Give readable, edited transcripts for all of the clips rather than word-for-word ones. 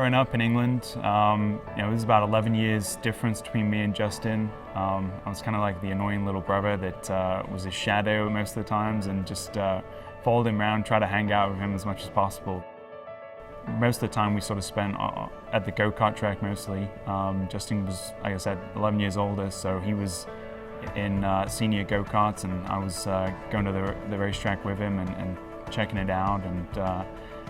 Growing up in England, it was about 11 years difference between me and Justin. I was kind of like the annoying little brother that was his shadow most of the times, and just followed him around, try to hang out with him as much as possible. Most of the time we sort of spent at the go-kart track mostly. Justin was, like I said, 11 years older, so he was in senior go-karts, and I was going to the racetrack with him and checking it out. And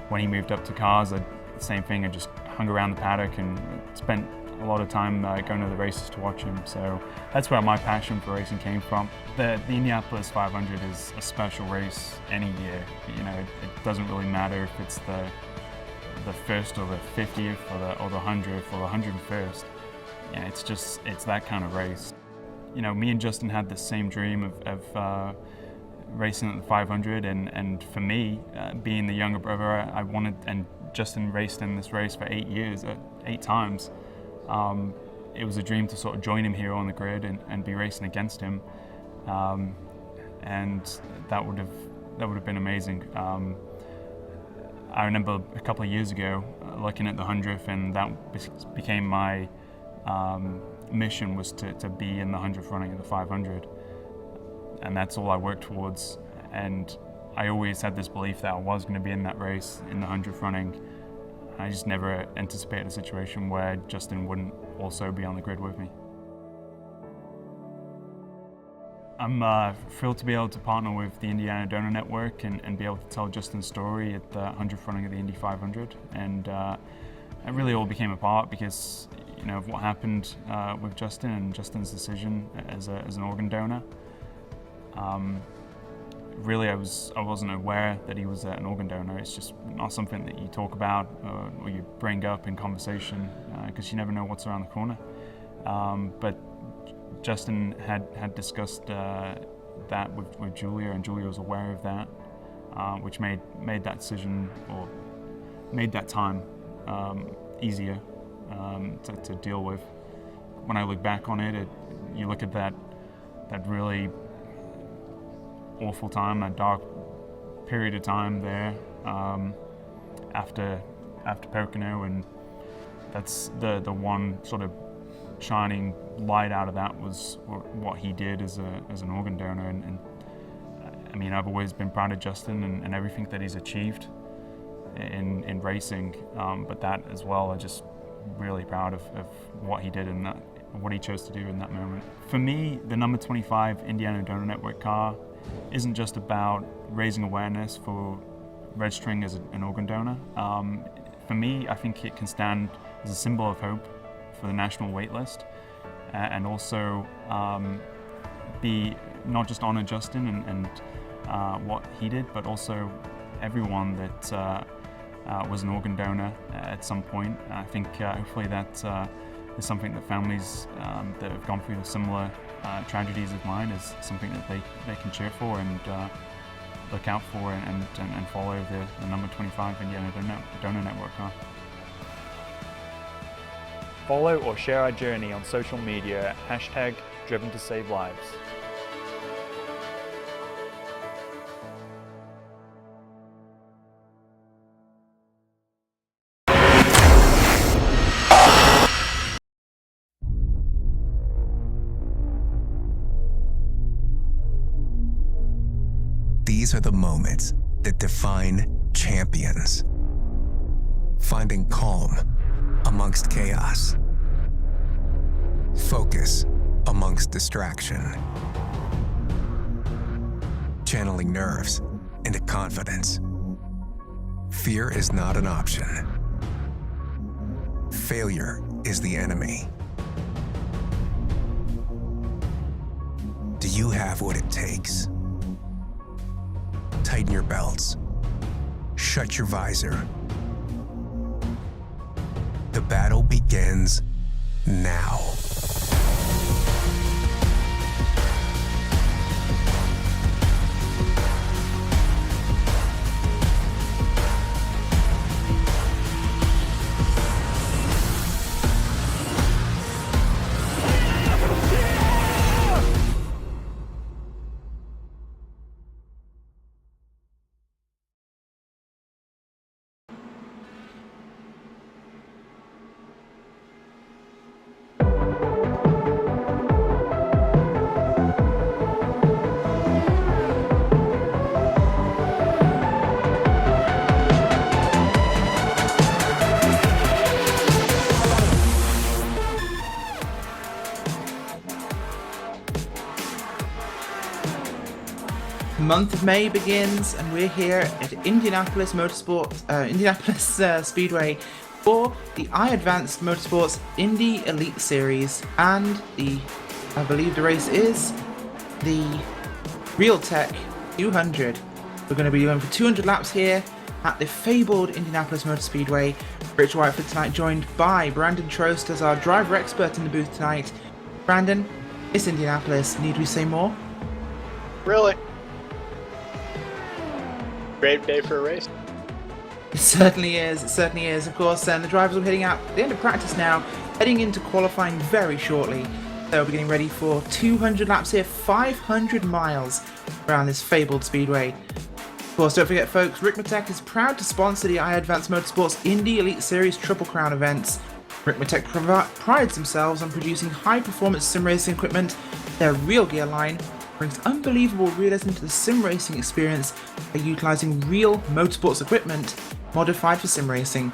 when he moved up to cars, same thing, I just hung around the paddock and spent a lot of time going to the races to watch him. So that's where my passion for racing came from. The Indianapolis 500 is a special race any year. It doesn't really matter if it's the first or the 50th or the 100th or the 101st. It's that kind of race. Me and Justin had the same dream of racing at the 500, and for me, being the younger brother, I wanted, and Justin raced in this race for 8 years, 8 times. It was a dream to sort of join him here on the grid and be racing against him, and that would have been amazing. I remember a couple of years ago looking at the 100th, and that became my mission, was to be in the 100th running of the 500. And that's all I worked towards. And I always had this belief that I was going to be in that race in the 100th running. I just never anticipated a situation where Justin wouldn't also be on the grid with me. I'm thrilled to be able to partner with the Indiana Donor Network and be able to tell Justin's story at the 100th running of the Indy 500. And it really all became apart because of what happened with Justin and Justin's decision as an organ donor. Really, I wasn't aware that he was an organ donor. It's just not something that you talk about or you bring up in conversation because you never know what's around the corner. But Justin had discussed that with Julia, and Julia was aware of that, which made that decision, or made that time easier to deal with. When I look back on it, you look at that really awful time, that dark period of time there after Pocono, and that's the one sort of shining light out of that was what he did as an organ donor. And I mean, I've always been proud of Justin and everything that he's achieved in racing, but that as well, I'm just really proud of what he did and what he chose to do in that moment. For me, the number 25 Indiana Donor Network car isn't just about raising awareness for registering as an organ donor. For me, I think it can stand as a symbol of hope for the national wait list, and also be not just honor Justin and what he did, but also everyone that was an organ donor at some point. I think hopefully that is something that families that have gone through the similar tragedies of mine is something that they can cheer for and look out for and follow the number 25 Indiana Donor Network car. Follow or share our journey on social media at #DrivenToSaveLives. These are the moments that define champions. Finding calm amongst chaos. Focus amongst distraction. Channeling nerves into confidence. Fear is not an option. Failure is the enemy. Do you have what it takes? Tighten your belts. Shut your visor. The battle begins now. month of May begins, and we're here at Indianapolis Speedway for the iAdvanced Motorsports Indy Elite Series, and I believe the race is the Realtek 200. We're going to be going for 200 laps here at the fabled Indianapolis Motor Speedway. Rich Whiteford tonight, joined by Brandon Trost as our driver expert in the booth tonight. Brandon, it's Indianapolis. Need we say more? Really? Great day for a race. It certainly is. It certainly is. Of course, the drivers are heading out at the end of practice now, heading into qualifying very shortly. They'll be getting ready for 200 laps here, 500 miles around this fabled speedway. Of course, don't forget, folks, Ricmatech is proud to sponsor the iAdvanced Motorsports Indy Elite Series Triple Crown events. Ricmatech prides themselves on producing high-performance sim racing equipment. Their Real Gear line brings unbelievable realism to the sim racing experience by utilising real motorsports equipment modified for sim racing.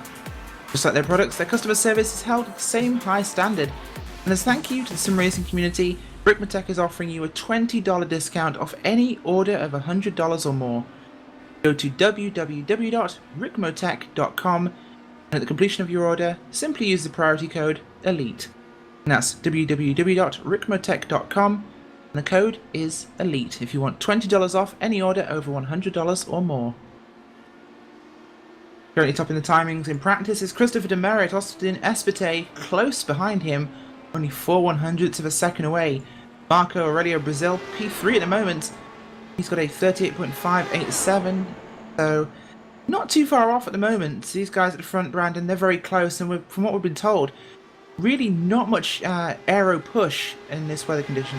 Just like their products, their customer service is held at the same high standard. And as thank you to the sim racing community, Ricmatech is offering you a $20 discount off any order of $100 or more. Go to www.ricmotech.com, and at the completion of your order, simply use the priority code ELITE. And that's www.ricmotech.com, and the code is ELITE if you want $20 off any order over $100 or more. Currently topping the timings in practice is Christopher Demerit, Austin Espite close behind him, only 4/100ths of a second away. Marco Aurelio Brazil, P3 at the moment. He's got a 38.587, so not too far off at the moment. These guys at the front, Brandon, they're very close, and from what we've been told, really not much aero push in this weather condition.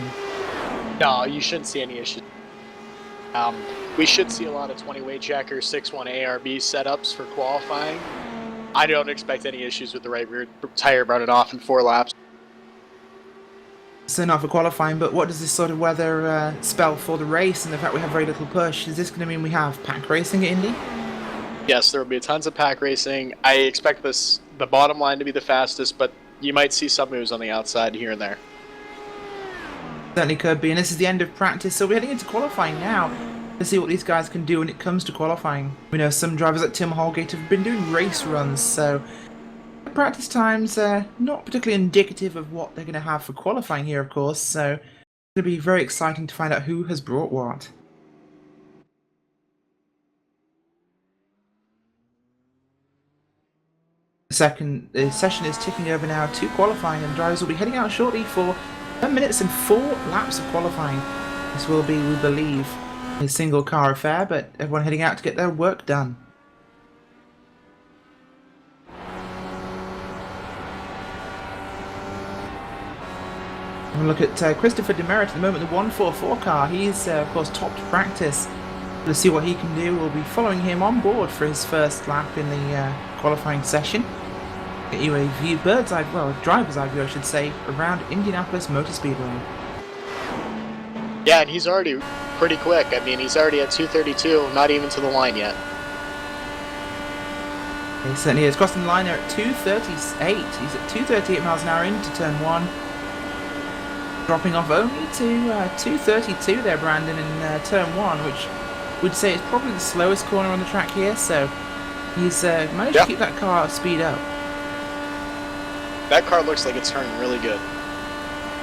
No, you shouldn't see any issues. We should see a lot of 20-way checker, 6.1 ARB setups for qualifying. I don't expect any issues with the right rear tire running off in 4 laps. So not for qualifying, but what does this sort of weather spell for the race and the fact we have very little push? Is this going to mean we have pack racing at Indy? Yes, there will be tons of pack racing. I expect the bottom line to be the fastest, but you might see some moves on the outside here and there. Certainly could be, and this is the end of practice, so we're heading into qualifying now to see what these guys can do when it comes to qualifying. We know some drivers like Tim Holgate have been doing race runs, so practice times not particularly indicative of what they're going to have for qualifying here, of course, so it's going to be very exciting to find out who has brought what. The session is ticking over now to qualifying, and drivers will be heading out shortly for 10 minutes and 4 laps of qualifying. This will be, we believe, a single car affair, but everyone heading out to get their work done. We'll look at Christopher Demerit at the moment, the 144 car. He's, of course, topped practice. To see what he can do, we'll be following him on board for his first lap in the qualifying session. Get you a view, bird's eye, well, a driver's eye view, I should say, around Indianapolis Motor Speedway. Yeah, and he's already pretty quick. I mean, he's already at 232, not even to the line yet. He certainly is. Crossing the line there at 238. He's at 238 miles an hour into turn 1. Dropping off only to 232 there, Brandon, in turn 1, which would say is probably the slowest corner on the track here, so he's managed to keep that car speed up. That car looks like it's turning really good.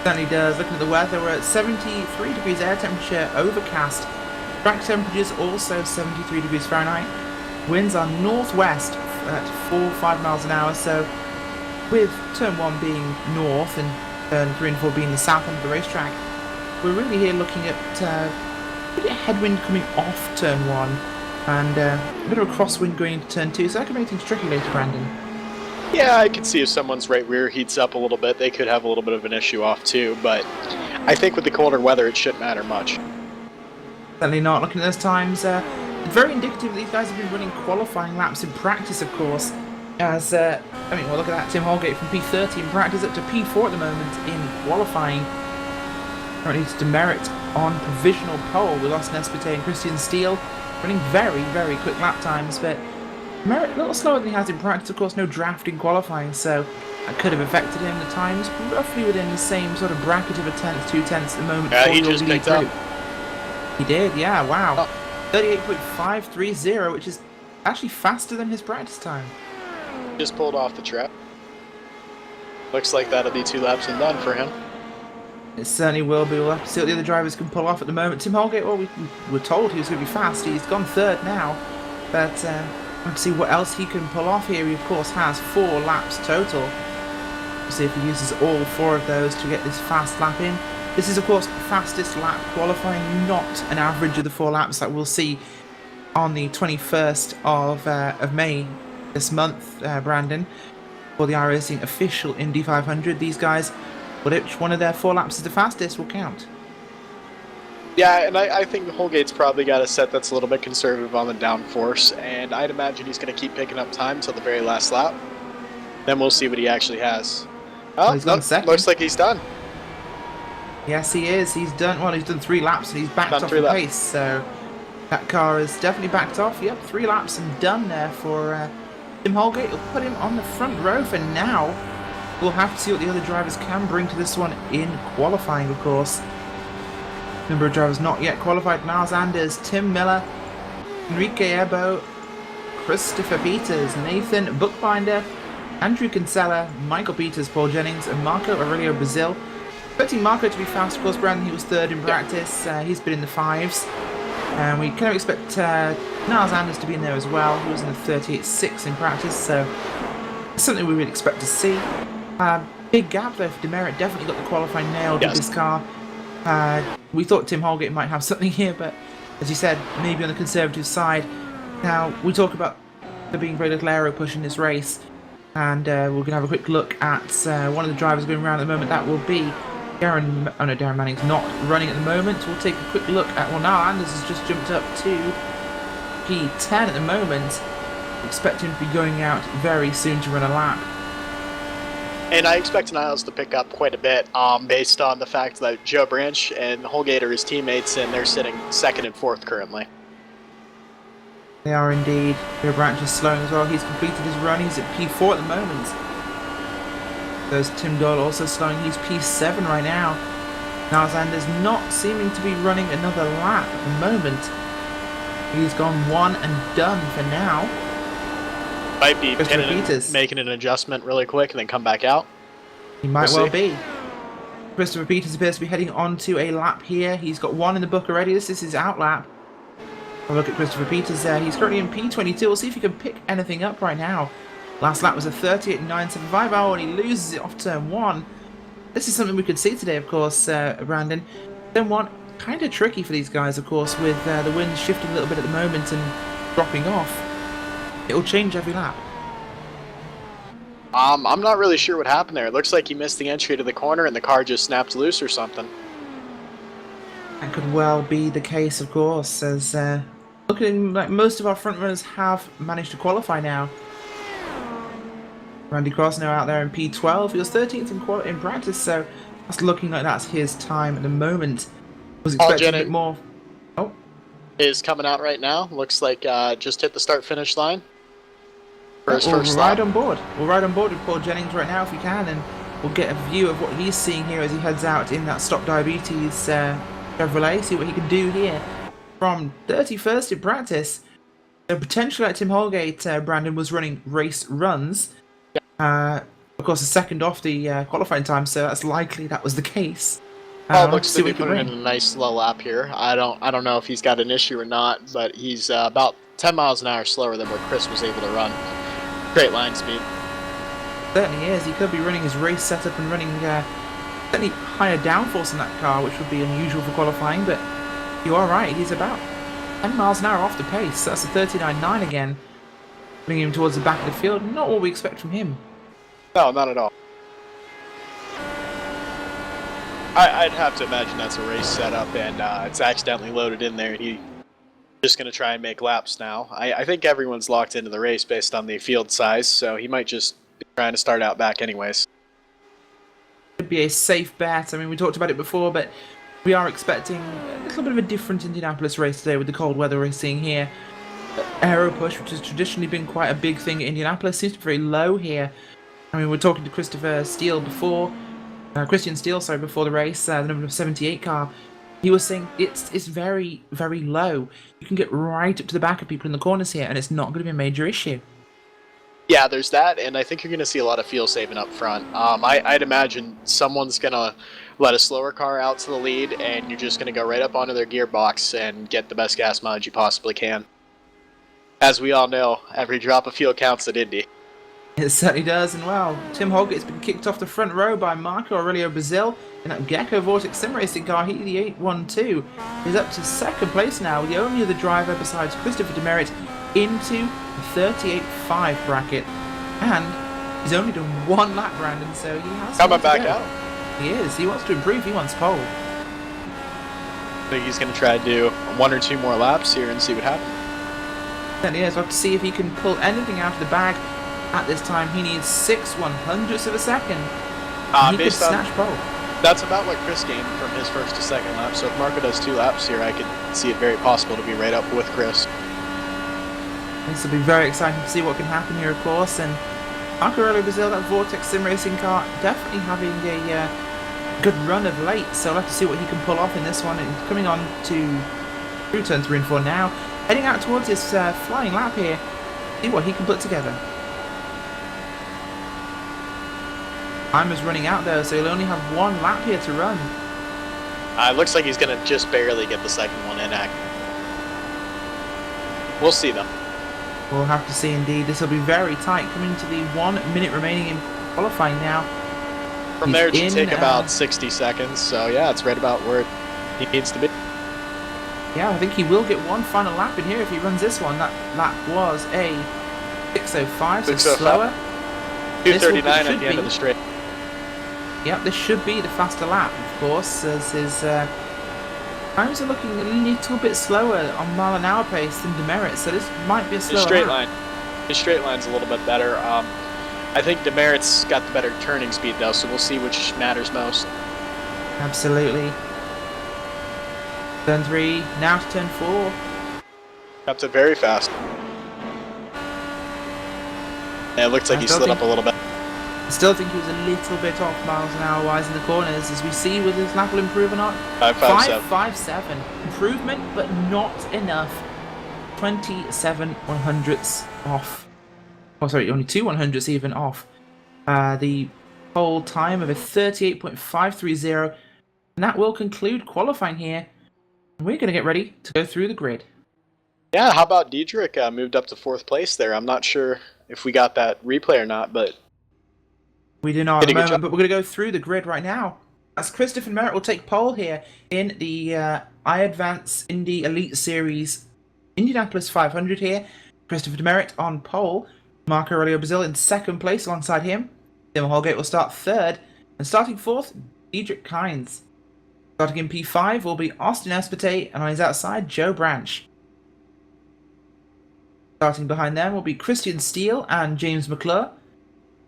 Certainly does. Looking at the weather, we're at 73 degrees air temperature, overcast. Track temperatures also 73 degrees Fahrenheit. Winds are northwest at 4-5 miles an hour, so with turn 1 being north and turn 3 and 4 being the south end of the racetrack, we're really here looking at a bit of headwind coming off turn 1 and a bit of a crosswind going into turn 2, so that could make things tricky later, Brandon. Yeah, I can see if someone's right rear heats up a little bit, they could have a little bit of an issue off too, but I think with the colder weather it shouldn't matter much. Certainly not. Looking at those times, very indicative. These guys have been running qualifying laps in practice, of course. As look at that. Tim Holgate from P30 in practice up to P4 at the moment in qualifying. Currently it's Demerit on provisional pole with Austin Espite and Christian Steele running very, very quick lap times, but Demerit a little slower than he has in practice. Of course, no draft in qualifying, so that could have affected him. The times roughly within the same sort of bracket of a tenth, 2 tenths at the moment. Yeah, he just picked up. He did, yeah, wow. 38.530, which is actually faster than his practice time. Just pulled off the track. Looks like that'll be 2 laps and done for him. It certainly will be. We'll have to see what the other drivers can pull off at the moment. Tim Holgate, well, we were told he was going to be fast. He's gone third now. But let's see what else he can pull off here. He, of course, has 4 laps total. We'll see if he uses all 4 of those to get this fast lap in. This is, of course, fastest lap qualifying, not an average of the 4 laps that we'll see on the 21st of May this month, Brandon, for the iRacing official Indy 500. These guys, which one of their 4 laps is the fastest will count. Yeah, and I think Holgate's probably got a set that's a little bit conservative on the downforce, and I'd imagine he's going to keep picking up time until the very last lap. Then we'll see what he actually has. Oh, he's gone second. Looks like he's done. Yes, he is. He's done, well, he's done 3 laps and he's backed Done off 3 the laps. pace. So that car is definitely backed off. Yep, 3 laps and done there for Tim Holgate. It'll put him on the front row for now. We'll have to see what the other drivers can bring to this one in qualifying, of course. Number of drivers not yet qualified: Niles Anders, Tim Miller, Enrique Ebo, Christopher Peters, Nathan Bookbinder, Andrew Kinsella, Michael Peters, Paul Jennings, and Marco Aurelio Brazil. Expecting Marco to be fast, of course, Brandon. He was 3rd in practice. He's been in the 5s. And we kind of expect Niles Anders to be in there as well. He was in the 38.6 in practice, so it's something we would expect to see. Big gap though for Demerit. Definitely got the qualifying nailed with this car. We thought Tim Holgate might have something here, but as you said, maybe on the conservative side. Now, we talk about there being very little aero push in this race, and we're going to have a quick look at one of the drivers going around at the moment. That will be Darren. Oh no, Darren Manning's not running at the moment. We'll take a quick look at, well, now Anders has just jumped up to P10 at the moment. Expect him to be going out very soon to run a lap. And I expect Niles to pick up quite a bit based on the fact that Joe Branch and Holgate are his teammates, and they're sitting 2nd and 4th currently. They are indeed. Joe Branch is slowing as well. He's completed his run. He's at P4 at the moment. There's Tim Doyle also slowing. He's P7 right now. Niles Anders not seeming to be running another lap at the moment. He's gone 1 and done for now. Might be making an adjustment really quick and then come back out. He might well be. Christopher Peters appears to be heading on to a lap here. He's got 1 in the book already. This is his out lap. Have a look at Christopher Peters there. He's currently in P22. We'll see if he can pick anything up right now. Last lap was a 38.975. Oh, and he loses it off turn 1. This is something we could see today, of course, Brandon. Turn 1, kind of tricky for these guys, of course, with the wind shifting a little bit at the moment and dropping off. It'll change every lap. I'm not really sure what happened there. It looks like he missed the entry to the corner and the car just snapped loose or something. That could well be the case, of course, as looking like most of our front runners have managed to qualify now. Randy Cross now out there in P12. He was 13th in practice, so that's looking like that's his time at the moment. Was expecting a bit more. Oh, is coming out right now. Looks like just hit the start-finish line. We'll ride on board. We'll ride on board with Paul Jennings right now if we can, and we'll get a view of what he's seeing here as he heads out in that Stop Diabetes Chevrolet. See what he can do here from 31st in practice. So potentially, like Tim Holgate, Brandon was running race runs. Of course, a second off the qualifying time, so that's likely that was the case. Looks to be putting in a nice slow lap here. I don't know if he's got an issue or not, but he's about 10 miles an hour slower than what Chris was able to run. Great line speed. Certainly is. He could be running his race setup and running certainly higher downforce in that car, which would be unusual for qualifying, but you are right. He's about 10 miles an hour off the pace. That's a 39.9 again, bringing him towards the back of the field. Not what we expect from him. No, not at all. I'd have to imagine that's a race setup, and it's accidentally loaded in there, and he's just going to try and make laps now. I think everyone's locked into the race based on the field size, so he might just be trying to start out back anyways. Could be a safe bet. I mean, we talked about it before, but we are expecting a little bit of a different Indianapolis race today with the cold weather we're seeing here. Aero push, which has traditionally been quite a big thing at Indianapolis, seems to be very low here. I mean, we're talking to Christian Steele, sorry, before the race, the number 78 car. He was saying it's very, very low. You can get right up to the back of people in the corners here, and it's not going to be a major issue. Yeah, there's that, and I think you're going to see a lot of fuel saving up front. I'd imagine someone's going to let a slower car out to the lead, and you're just going to go right up onto their gearbox and get the best gas mileage you possibly can. As we all know, every drop of fuel counts at Indy. It certainly does, and well, Tim Holgate's been kicked off the front row by Marco Aurelio Brazil in that Gecko Vortex Sim Racing car. He, the 812, is up to second place now, the only other driver besides Christopher Demerit into the 38.5 bracket. And he's only done one lap, Brandon, so he has coming back out. He is. He wants to improve. He wants pole. I think he's going to try to do 1 or 2 more laps here and see what happens. Certainly is. We'll have to see if he can pull anything out of the bag. At this time, he needs 6/100ths of a second. He could snatch pole. That's about what Chris gained from his first to second lap. So if Marco does 2 laps here, I could see it very possible to be right up with Chris. This will be very exciting to see what can happen here, of course. And Marco Aurelio Brazil, that Vortex Sim Racing car, definitely having a good run of late. So we'll have to see what he can pull off in this one. And coming on to through turn 3 and 4 now, heading out towards his flying lap here. See what he can put together. Time is running out though, so he'll only have 1 lap here to run. It looks like he's going to just barely get the second one in. We'll see though. We'll have to see indeed. This will be very tight, coming to the 1 minute remaining in qualifying now. From there, it should take about 60 seconds, so yeah, it's right about where he needs to be. Yeah, I think he will get 1 final lap in here if he runs this one. That lap was a 6:05, so slower. 2:39 at the end of the straight. Yep, this should be the faster lap, of course, as his times are looking a little bit slower on mile-an-hour pace than Demerit, so this might be a slower lap. His straight line's a little bit better. I think Demerit's got the better turning speed, though, so we'll see which matters most. Absolutely. Turn 3, now to turn 4. Up to very fast. And it looks like he slid up a little bit. I still think he was a little bit off miles an hour wise in the corners, as we see with his lap will improve or not. 5.57. Improvement, but not enough. 27/100ths off. Oh, sorry, only 2/100ths even off. The whole time of a 38.530. And that will conclude qualifying here. We're going to get ready to go through the grid. Yeah, how about Diedrich moved up to 4th place there? I'm not sure if we got that replay or not, but... We do not at the moment, but we're going to go through the grid right now. As Christopher Merritt will take pole here in the iAdvance Indy Elite Series Indianapolis 500 here. Christopher Demerit on pole. Marco Aurelio Brazil in 2nd place alongside him. Tim Holgate will start 3rd. And starting 4th, Diedrich Kynes. Starting in P5 will be Austin Espete, and on his outside, Joe Branch. Starting behind them will be Christian Steele and James McClure.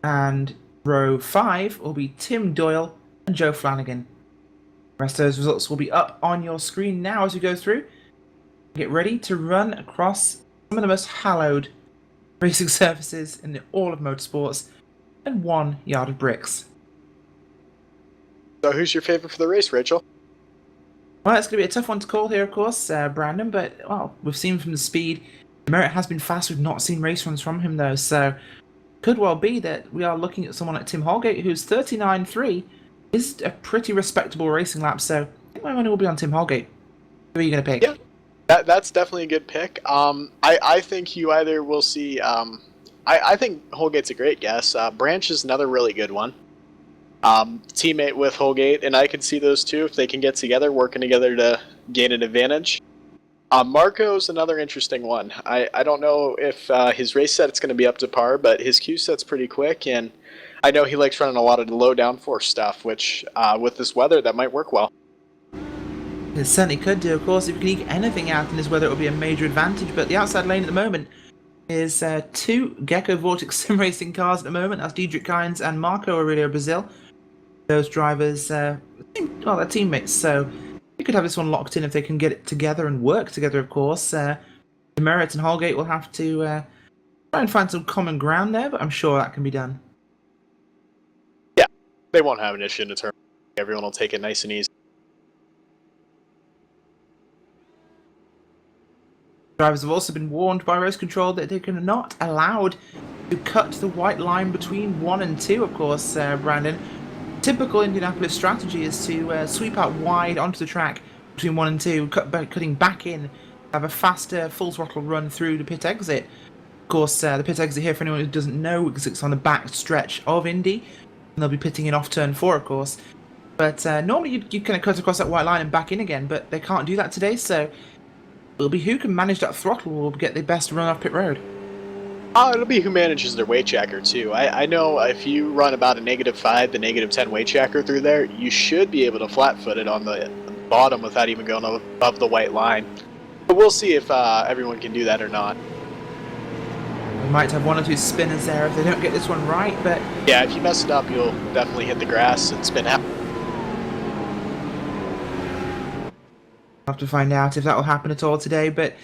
And row 5 will be Tim Doyle and Joe Flanagan. The rest of those results will be up on your screen now as we go through. Get ready to run across some of the most hallowed racing surfaces in all of motorsports and 1 yard of bricks. So who's your favorite for the race, Rachel? Well, it's going to be a tough one to call here, of course, Brandon, but well, we've seen from the speed. Merritt has been fast. We've not seen race runs from him, though, so could well be that we are looking at someone like Tim Holgate, who's 39.3, is a pretty respectable racing lap, so I think my money will be on Tim Holgate. Who are you going to pick? Yeah, that's definitely a good pick. I think you either will see... I think Holgate's a great guess. Branch is another really good one. Teammate with Holgate, and I can see those two, if they can get together, working together to gain an advantage. Marco's another interesting one. I don't know if his race set's going to be up to par, but his Q set's pretty quick, and I know he likes running a lot of low downforce stuff, which with this weather, that might work well. It certainly could do, of course. If you can eke anything out in this weather, it will be a major advantage, but the outside lane at the moment is 2 Gecko Vortex Sim Racing cars at the moment. That's Diedrich Kynes and Marco Aurelio Brazil. Those drivers, they're teammates, so you could have this one locked in if they can get it together and work together, of course. Demerit and Holgate will have to try and find some common ground there, but I'm sure that can be done. Yeah, they won't have an issue in the turn. Everyone will take it nice and easy. Drivers have also been warned by race control that they're not allowed to cut the white line between 1 and 2, of course, Brandon. Typical Indianapolis strategy is to sweep out wide onto the track between 1 and 2, cutting back in, have a faster full throttle run through the pit exit. Of course, the pit exit here, for anyone who doesn't know, because it's on the back stretch of Indy, and they'll be pitting in off turn 4, of course. But normally you kind of cut across that white line and back in again, but they can't do that today, so it'll be who can manage that throttle will get the best run off pit road. It'll be who manages their weight jacker too. I know if you run about a -5 to -10 weight jacker through there, you should be able to flat-foot it on the bottom without even going above the white line. But we'll see if everyone can do that or not. We might have 1 or 2 spinners there if they don't get this one right, but Yeah, if you mess it up, you'll definitely hit the grass and spin out. I'll have to find out if that will happen at all today. But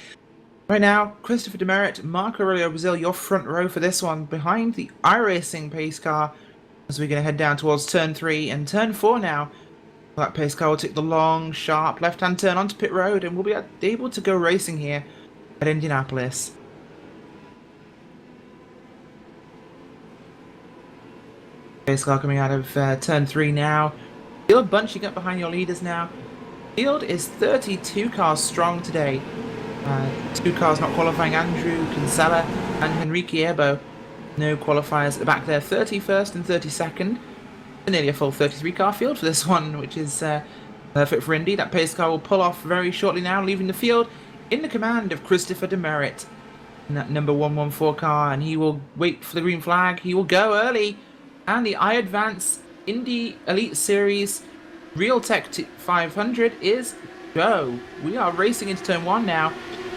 right now, Christopher Demerit, Marco Aurelio Brazil, your front row for this one, behind the iRacing pace car, as we're going to head down towards turn 3 and turn 4 now. That pace car will take the long, sharp left-hand turn onto pit road, and we'll be able to go racing here at Indianapolis. Pace car coming out of turn 3 now. Field bunching up behind your leaders now. Field is 32 cars strong today. 2 cars not qualifying, Andrew Kinsella and Henrique Ebo. No qualifiers at the back there, 31st and 32nd. Nearly a full 33 car field for this one, which is perfect for Indy. That pace car will pull off very shortly now, leaving the field in the command of Christopher Demerit in that number 114 car, and he will wait for the green flag. He will go early, and the iAdvance Indy Elite Series Realtek 500 is go. We are racing into turn 1 now.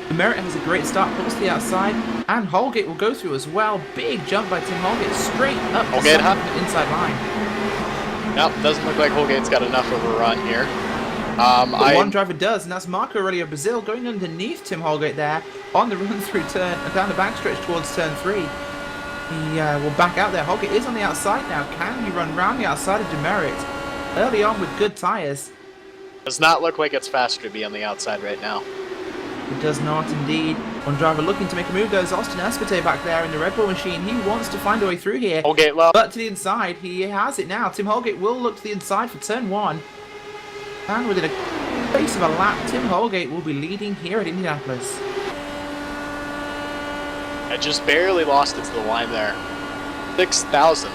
Demerit has a great start, pulls to the outside, and Holgate will go through as well. Big jump by Tim Holgate, straight up the inside line. Nope, doesn't look like Holgate's got enough of a run here. But one driver does, and that's Marco Aurelio Brazil going underneath Tim Holgate there on the run through turn, down the backstretch towards turn 3. He will back out there. Holgate is on the outside now. Can he run round the outside of Demerit early on with good tyres? Does not look like it's faster to be on the outside right now. It does not indeed. One driver looking to make a move, goes Austin Espite back there in the Red Bull machine. He wants to find a way through here. Holgate low. But to the inside, he has it now. Tim Holgate will look to the inside for turn 1. And within a space of a lap, Tim Holgate will be leading here at Indianapolis. I just barely lost it to the line there. 6,000.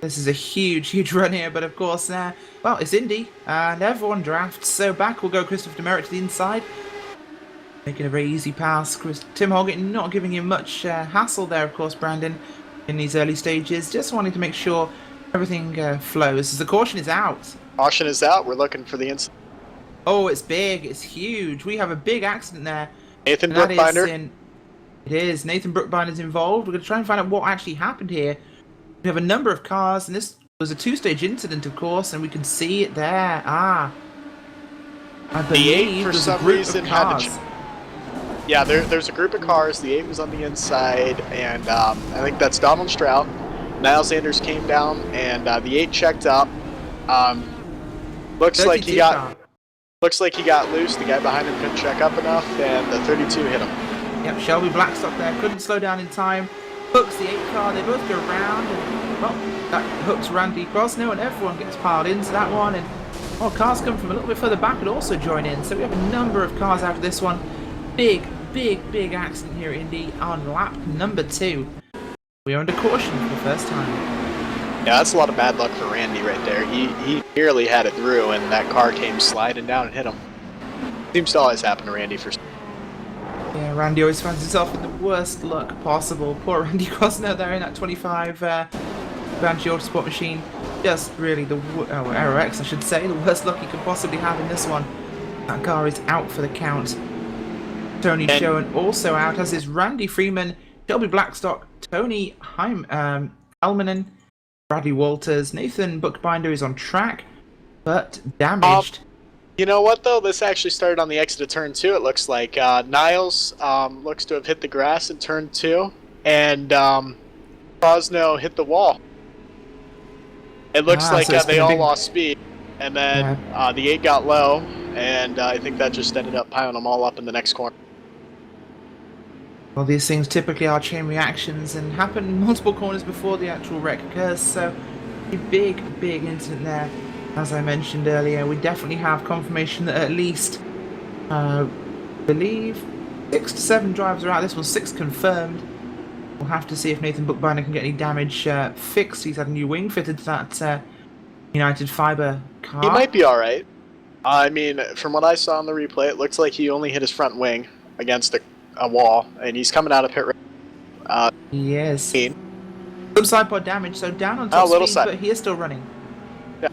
This is a huge, huge run here, but of course, well, it's Indy, and everyone drafts, so back will go Christopher Demerit to the inside. Making a very easy pass. Tim Holgate not giving him much hassle there, of course, Brandon, in these early stages. Just wanting to make sure everything flows. As the caution is out. Caution is out. We're looking for the inside. Oh, it's big. It's huge. We have a big accident there. Nathan Brookbinder. It is. Nathan Brookbinder's involved. We're going to try and find out what actually happened here. We have a number of cars, and this was a 2-stage incident, of course, and we can see it there. I believe for there's some a group reason of had cars. to. Yeah, there's a group of cars. The 8 was on the inside, and I think that's Donald Strout. Niles Sanders came down, and the 8 checked up. Looks like he got loose. The guy behind him couldn't check up enough, and the 32 hit him. Yep, Shelby Blackstock there couldn't slow down in time. Hooks the 8 car. They both go round, and well, that hooks Randy Grosno, and everyone gets piled into that one. And cars come from a little bit further back and also join in. So we have a number of cars out of this one. Big accident here at Indy on lap number 2. We are under caution for the first time. Yeah, that's a lot of bad luck for Randy right there. He nearly had it through, and that car came sliding down and hit him. Seems to always happen to Randy for. Yeah, Randy always finds himself in the worst luck possible. Poor Randy Grosno there in that 25 Banshee Autosport machine. Just really Aero X, I should say, the worst luck he could possibly have in this one. That car is out for the count. Tony Schoen also out, as is Randy Freeman, Shelby Blackstock, Tony Helmanen, Bradley Walters. Nathan Bookbinder is on track, but damaged. You know what, though? This actually started on the exit of turn 2, it looks like. Niles looks to have hit the grass in turn 2, and Grosno hit the wall. It looks like so they all lost speed. And then the 8 got low, and I think that just ended up piling them all up in the next corner. Well, these things typically are chain reactions and happen in multiple corners before the actual wreck occurs, so a big incident there. As I mentioned earlier, we definitely have confirmation that at least, I believe, 6 to 7 drivers are out. This one's 6 confirmed. We'll have to see if Nathan Bookbinder can get any damage fixed. He's had a new wing fitted to that United Fiber car. He might be alright. I mean, from what I saw on the replay, it looks like he only hit his front wing against a wall, and he's coming out of pit road. Yes. Some side pod damage, so down on top speed, but he is still running. Yeah,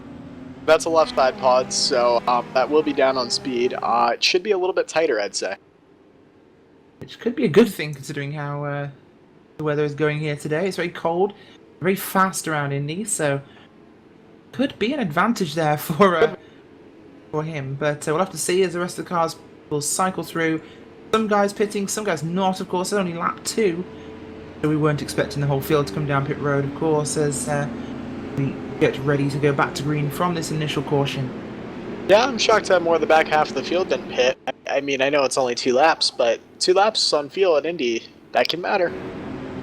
that's a left side pod, so that will be down on speed. It should be a little bit tighter, I'd say. Which could be a good thing, considering how the weather is going here today. It's very cold, very fast around Indy, so could be an advantage there for him. But we'll have to see as the rest of the cars will cycle through. Some guys pitting, some guys not, of course. It's only lap 2. So we weren't expecting the whole field to come down pit road, of course, as we get ready to go back to green from this initial caution. Yeah, I'm shocked that more of the back half of the field didn't pit. I mean, I know it's only 2 laps, but 2 laps on field at Indy, that can matter.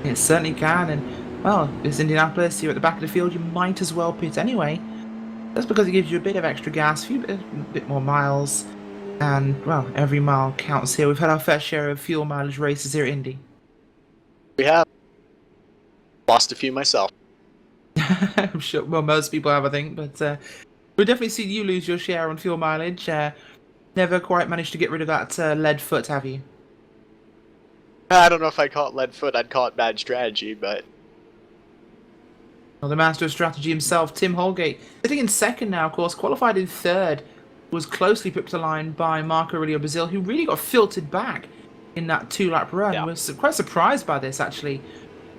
It certainly can, and, well, it's Indianapolis, you're at the back of the field, you might as well pit anyway. That's because it gives you a bit of extra gas, a bit more miles, and, well, every mile counts here. We've had our fair share of fuel mileage races here at Indy. We have. Lost a few myself. I'm sure, well, most people have, I think, but we've definitely seen you lose your share on fuel mileage. Never quite managed to get rid of that lead foot, have you? I don't know if I'd call it lead foot, I'd call it bad strategy, but... Well, the master of strategy himself, Tim Holgate, sitting in second now, of course, qualified in third, was closely put to line by Marco Aurelio Brazil, who really got filtered back in that 2-lap run. Yeah. Was quite surprised by this, actually.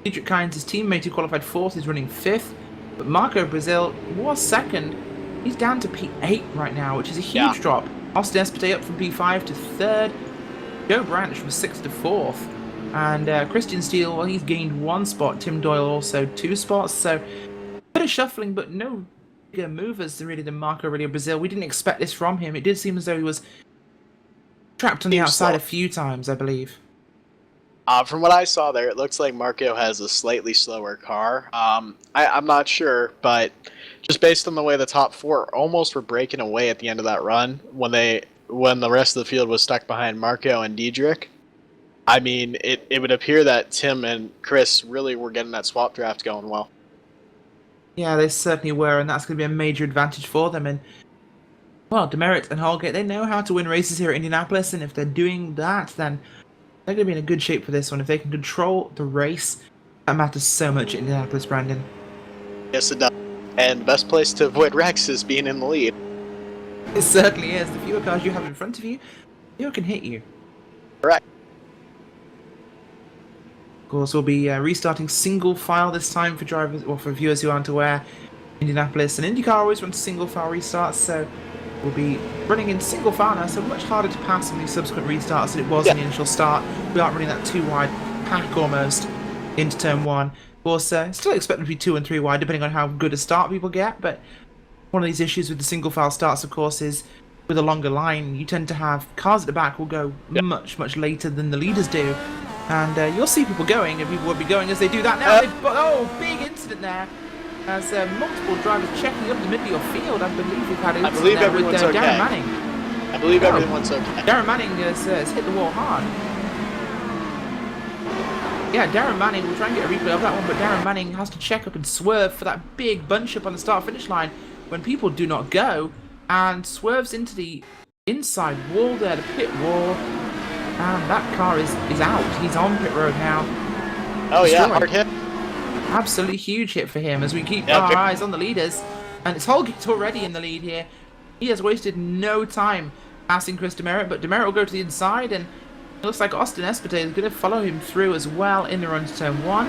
Dietrich Kynes, his teammate who qualified 4th, is running 5th, but Marco Brazil was 2nd. He's down to P8 right now, which is a huge drop. Austin Espete up from P5 to 3rd. Joe Branch from 6th to 4th. And Christian Steele, well, he's gained 1 spot. Tim Doyle also 2 spots. So, a bit of shuffling, but no bigger movers really than Marco Aurelio Brazil. We didn't expect this from him. It did seem as though he was trapped on the outside a few times, I believe. From what I saw there, it looks like Marco has a slightly slower car. I'm not sure, but just based on the way the top 4 almost were breaking away at the end of that run, when the rest of the field was stuck behind Marco and Diedrich, I mean, it would appear that Tim and Chris really were getting that swap draft going well. Yeah, they certainly were, and that's going to be a major advantage for them. And, well, Demerit and Holgate, they know how to win races here at Indianapolis, and if they're doing that, then they're going to be in a good shape for this one. If they can control the race, that matters so much at Indianapolis, Brandon. Yes, it does. And the best place to avoid wrecks is being in the lead. It certainly is. The fewer cars you have in front of you, the fewer can hit you. Correct. Of course, we'll be restarting single file this time for drivers, or for viewers who aren't aware. Indianapolis and IndyCar always runs single file restarts, so we'll be running in single file now, so much harder to pass on these subsequent restarts than it was in the initial start. We aren't running that 2-wide pack almost into turn 1. Of course, still expect them to be 2 and 3 wide, depending on how good a start people get, but one of these issues with the single file starts, of course, is with a longer line, you tend to have cars at the back will go much later than the leaders do. And you'll see people going, and people will be going as they do that now. Big incident there. As multiple drivers checking up the middle of your field, I believe we've had an incident there with Darren Manning. I believe everyone's okay. Darren Manning has hit the wall hard. Yeah, Darren Manning, we'll try and get a replay of that one, but Darren Manning has to check up and swerve for that big bunch up on the start-finish line when people do not go, and swerves into the inside wall there, the pit wall. And that car is out. He's on pit road now. Oh yeah, hard hit. Absolutely huge hit for him as we keep our eyes on the leaders. And it's Holgate already in the lead here. He has wasted no time passing Chris Demerit, but Demerit will go to the inside, and it looks like Austin Espete is going to follow him through as well in the run to turn 1.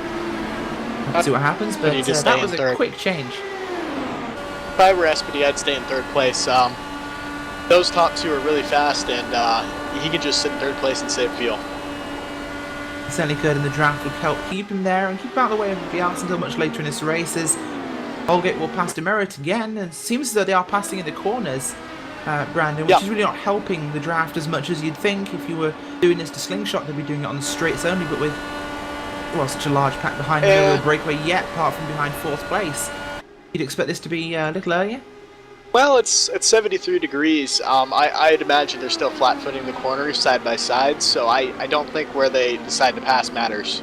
Let's see what happens, but that was a quick change. If I were Espete, I'd stay in 3rd place. Those top 2 are really fast, and he could just sit in 3rd place and save fuel. He certainly could, and the draft would help keep him there and keep him out of the way of the else until much later in his races. Holgate will pass Demerit again, and it seems as though they are passing in the corners, Brandon, which Yep. is really not helping the draft as much as you'd think. If you were doing this to slingshot, they'd be doing it on the straights only, but with, well, such a large pack behind, no real breakaway yet, apart from behind 4th place. You'd expect this to be a little earlier? Well, it's 73 degrees. I'd imagine they're still flat-footing the corners side by side, so I don't think where they decide to pass matters.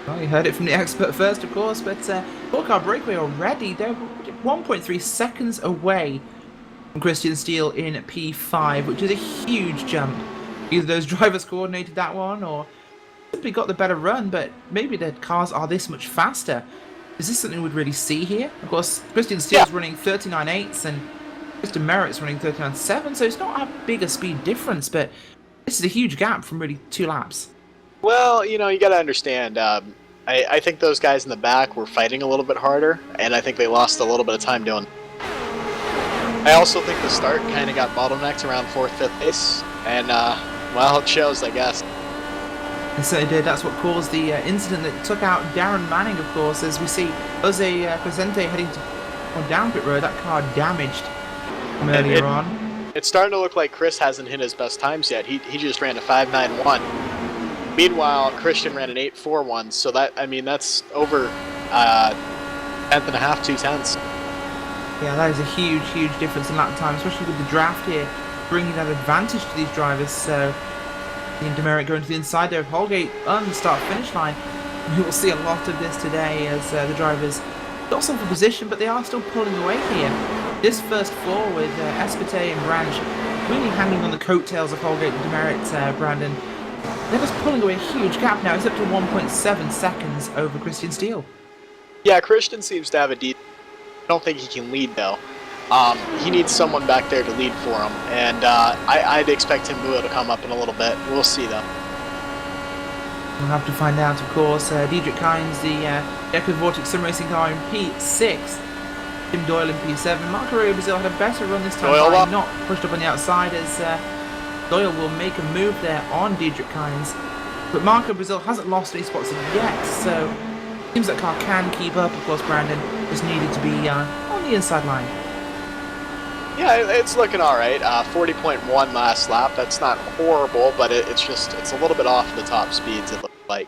Well, you heard it from the expert first, of course, but 4-car breakaway already. They're 1.3 seconds away from Christian Steele in P5, which is a huge jump. Either those drivers coordinated that one, or simply got the better run, but maybe their cars are this much faster. Is this something we'd really see here? Of course, Christian Steele's running 39.8s, and Mr. Merritt's running 39.7, so it's not a big a speed difference, but this is a huge gap from really 2 laps. Well, you got to understand, I think those guys in the back were fighting a little bit harder, and I think they lost a little bit of time doing it. I also think the start kind of got bottlenecked around 4th, 5th place, and, well, it shows, I guess. It certainly did. That's what caused the incident that took out Darren Manning, of course, as we see Jose Crescente heading down pit road. That car damaged from earlier on. It's starting to look like Chris hasn't hit his best times yet. He just ran a 5.91. Meanwhile, Christian ran an 8.41, so that's over 10th and a half, 2/10. Yeah, that is a huge, huge difference in lap time, especially with the draft here, bringing that advantage to these drivers. So, seeing Demerit going to the inside there of Holgate on the start-finish line. We will see a lot of this today as the drivers got some for position, but they are still pulling away here. This first 4 with Espite and Branch really hanging on the coattails of Holgate and Demerit, Brandon. They're just pulling away a huge gap now. It's up to 1.7 seconds over Christian Steele. Yeah, Christian seems to have a deep. I don't think he can lead though. He needs someone back there to lead for him, and I'd expect him to come up in a little bit. We'll see though. We'll have to find out, of course. Diedrich Kynes, the Echo Vortex Sim Racing car in P6. Tim Doyle in P7. Marco Brazil had a better run this time by not pushed up on the outside, as Doyle will make a move there on Diedrich Kynes. But Marco Brazil hasn't lost any spots yet, so seems that car can keep up. Of course, Brandon just needed to be on the inside line. Yeah, it's looking all right. 40.1 last lap. That's not horrible, but it's a little bit off the top speeds, it looks like.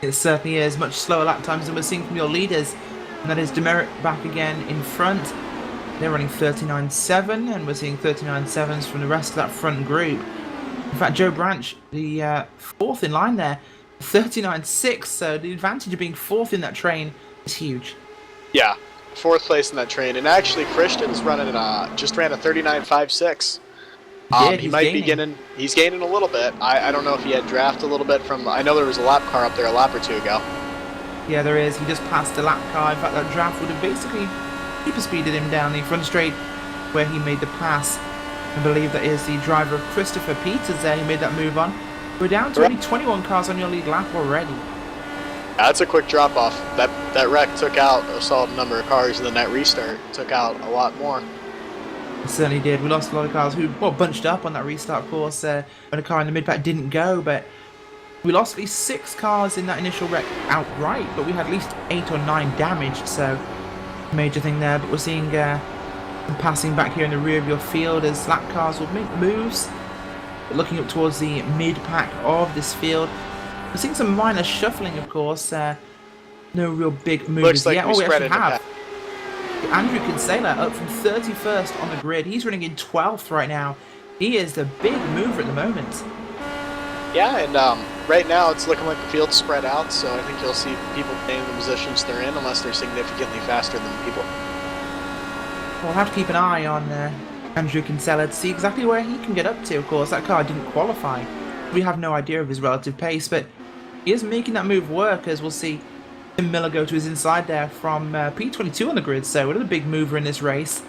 It certainly is. Much slower lap times than we're seeing from your leaders. And that is Demerit back again in front. They're running 39.7, and we're seeing 39.7s from the rest of that front group. In fact, Joe Branch, the 4th in line there, 39.6, so the advantage of being 4th in that train is huge. Yeah, 4th place in that train. And actually, Christian's running just ran a 39.56. He might be getting, he's gaining a little bit. I don't know if he had draft a little bit from, I know there was a lap car up there a lap or 2 ago. Yeah, there is. He just passed the lap car. In fact, that draft would have basically super speeded him down the front straight where he made the pass. I believe that is the driver of Christopher Peters there who made that move on. We're down to only 21 cars on your lead lap already. That's a quick drop off. That wreck took out a solid number of cars, and then that restart took out a lot more. It certainly did. We lost a lot of cars who bunched up on that restart course when a car in the mid-pack didn't go, but we lost at least 6 cars in that initial wreck outright, but we had at least 8 or 9 damaged, so major thing there. But we're seeing some passing back here in the rear of your field as lap cars will make moves. But looking up towards the mid-pack of this field, we're seeing some minor shuffling, of course. No real big moves Looks like yet. we We spread actually it have Andrew Kinsella up from 31st on the grid. He's running in 12th right now. He is the big mover at the moment. Yeah, and right now it's looking like the field's spread out, so I think you'll see people staying in the positions they're in unless they're significantly faster than people. We'll have to keep an eye on Andrew Kinsella to see exactly where he can get up to. Of course, that car didn't qualify. We have no idea of his relative pace, but he is making that move work, as we'll see Tim Miller go to his inside there from P22 on the grid, so another big mover in this race.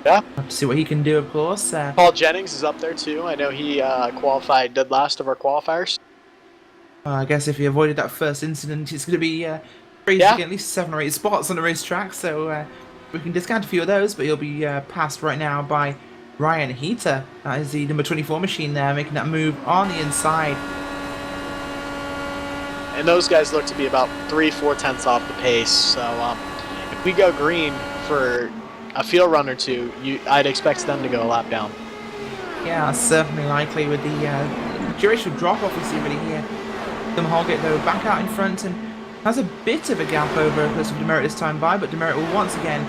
Yeah. Have to see what he can do, of course. Paul Jennings is up there too. I know he qualified dead last of our qualifiers. I guess if he avoided that first incident, it's going to be crazy to get at least 7 or 8 spots on the racetrack, so we can discount a few of those, but he'll be passed right now by Ryan Heater. That is the number 24 machine there, making that move on the inside. and those guys look to be about 3-4 tenths off the pace. So if we go green for a field run or two, I'd expect them to go a lap down. Yeah, certainly likely with the duration drop-off we see really here. Tim Holgate, though, back out in front and has a bit of a gap over Christopher Demerit this time by, but Demerit will once again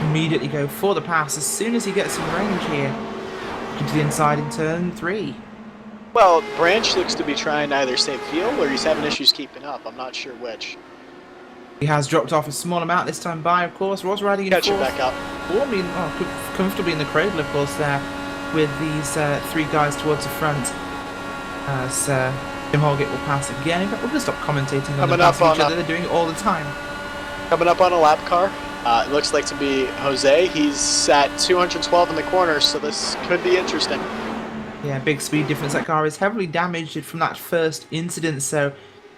immediately go for the pass as soon as he gets some range here. To the inside in turn 3. Well, Branch looks to be trying to either save fuel or he's having issues keeping up. I'm not sure which. He has dropped off a small amount this time by, of course. Was riding in Catching fourth. back up. Warmly, comfortably in the cradle, of course, there with these 3 guys towards the front. As Tim Holgate will pass again. In fact, we're going to stop commentating on them passing each other. They're doing it all the time. Coming up on a lap car. It looks like to be Jose. He's at 212 in the corner, so this could be interesting. Yeah, big speed difference. That car is heavily damaged from that first incident, so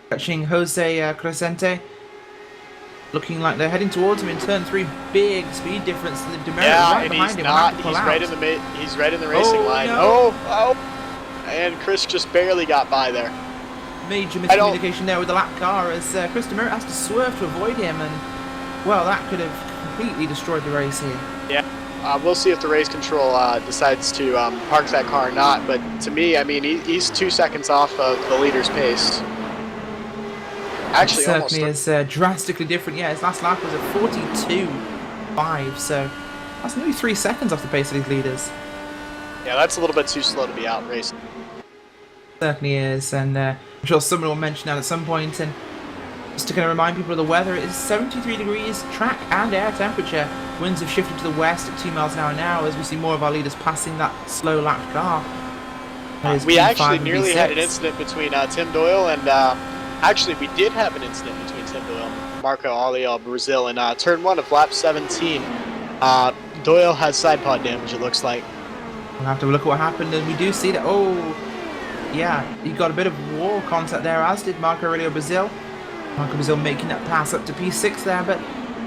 catching Jose Crescente. Looking like they're heading towards him in turn 3. Big speed difference. The Demerit right behind him. He's right in the racing line. No. Oh! And Chris just barely got by there. Major miscommunication there with the lap car as Chris Demerit has to swerve to avoid him, and well, that could have completely destroyed the race here. Yeah, we'll see if the race control decides to park that car or not. But to me, I mean, he's 2 seconds off of the leader's pace. Actually, it certainly is drastically different. Yeah, his last lap was at 42.5, so that's nearly 3 seconds off the pace of these leaders. Yeah, that's a little bit too slow to be out racing. Certainly is, and I'm sure someone will mention that at some point. And just to kind of remind people of the weather, it is 73 degrees track and air temperature. Winds have shifted to the west at 2 miles an hour now as we see more of our leaders passing that slow lap car. We actually nearly had an incident between Tim Doyle and actually we did have an incident between Tim Doyle and Marco Aliel Brazil in turn 1 of lap 17. Doyle has side pod damage, it looks like. We'll have to look at what happened, and we do see that. Oh, yeah, he got a bit of wall contact there, as did Marco Aurelio Brazil. Marco Brazil making that pass up to P6 there, but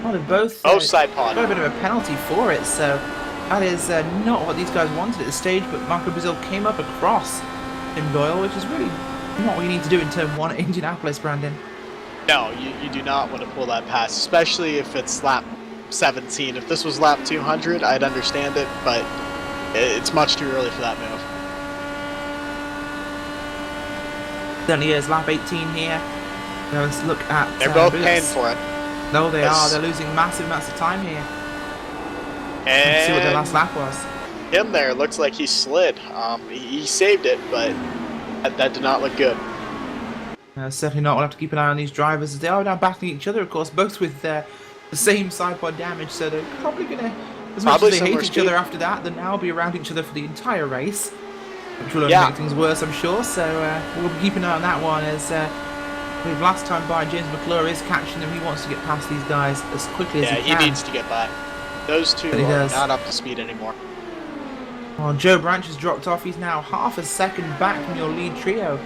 well, they both side pod. Got a bit of a penalty for it, so that is not what these guys wanted at this stage. But Marco Brazil came up across Tim Doyle, which is really not what you need to do in turn 1 at Indianapolis, Brandon. No, you do not want to pull that pass, especially if it's lap 17. If this was lap 200, I'd understand it, but it's much too early for that move. Certainly is. Lap 18 here. Let's look at. They're both Boots. paying for it. No, they are. They're losing massive amounts of time here. And let's see what their last lap was. Him there looks like he slid. He saved it, but that did not look good. Certainly not. We'll have to keep an eye on these drivers as they are now battling each other, of course, both with the same side pod damage. So they're probably going to, as much as they hate each other after that, they'll now be around each other for the entire race, which will only make things worse, I'm sure. So we'll be keeping an eye on that one as last time by James McClure is catching them. He wants to get past these guys as quickly as he can. Yeah, he needs to get by. Those two are not up to speed anymore. Well, Joe Branch has dropped off. He's now half a second back from your lead trio.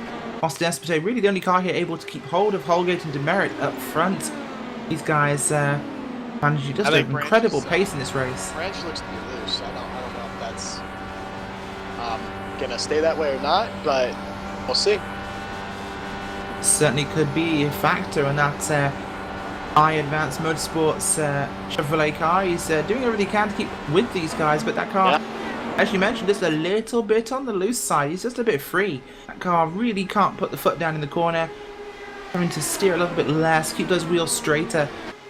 Austin Espete, really the only car here able to keep hold of Holgate and Demerit up front. These guys managing just an incredible pace in this race. Branch looks to be loose. I don't know if that's gonna stay that way or not, but we'll see. Certainly could be a factor in that Advanced Motorsports Chevrolet car. He's doing everything he can to keep with these guys, but that car, as you mentioned, just a little bit on the loose side. He's just a bit free. That car really can't put the foot down in the corner. Having to steer a little bit less, keep those wheels straighter.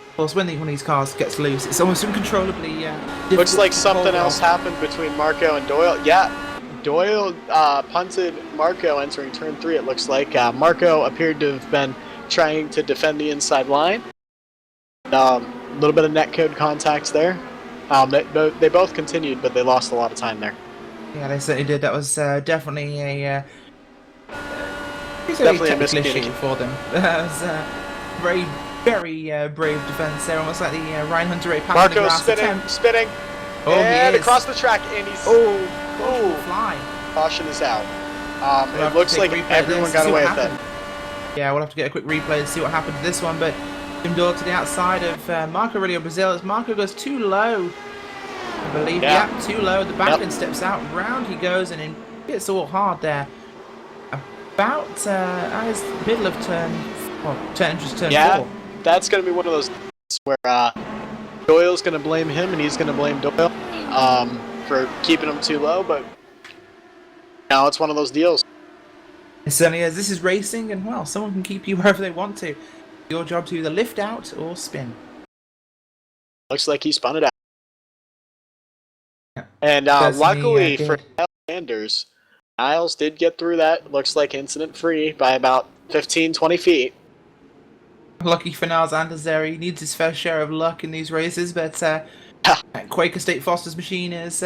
Of course, when one of these cars gets loose, it's almost uncontrollably looks like something else happened between Marco and Doyle. Yeah, Doyle punted Marco entering turn 3, it looks like. Marco appeared to have been trying to defend the inside line. A little bit of netcode contacts there. They both continued, but they lost a lot of time there. Yeah, they certainly did. That was definitely a definitely a issue for them. That was very, very brave defense there, almost like the Ryan Hunter Ray pass. Marco's spinning, oh, and across the track, and he's fly. Caution is out. It looks like everyone got away with it. Yeah, we'll have to get a quick replay to see what happened to this one, but Tim Doyle to the outside of Marco Aurelio Brazil as Marco goes too low. I believe, too low. The back end steps out, round he goes, and hits all hard there. About as middle of turn Well, turn Yeah, 4. that's going to be one of those where Doyle's going to blame him and he's going to blame Doyle for keeping him too low, but now it's one of those deals. It certainly is. This is racing, and well, someone can keep you wherever they want to. Your job to either lift out or spin. Looks like he spun it out. Yeah. And Certainly, luckily did. for Sanders, Niles did get through that. Looks like incident-free by about 15, 20 feet. Lucky for Niles Anders there. He needs his fair share of luck in these races, but Quaker State Foster's machine is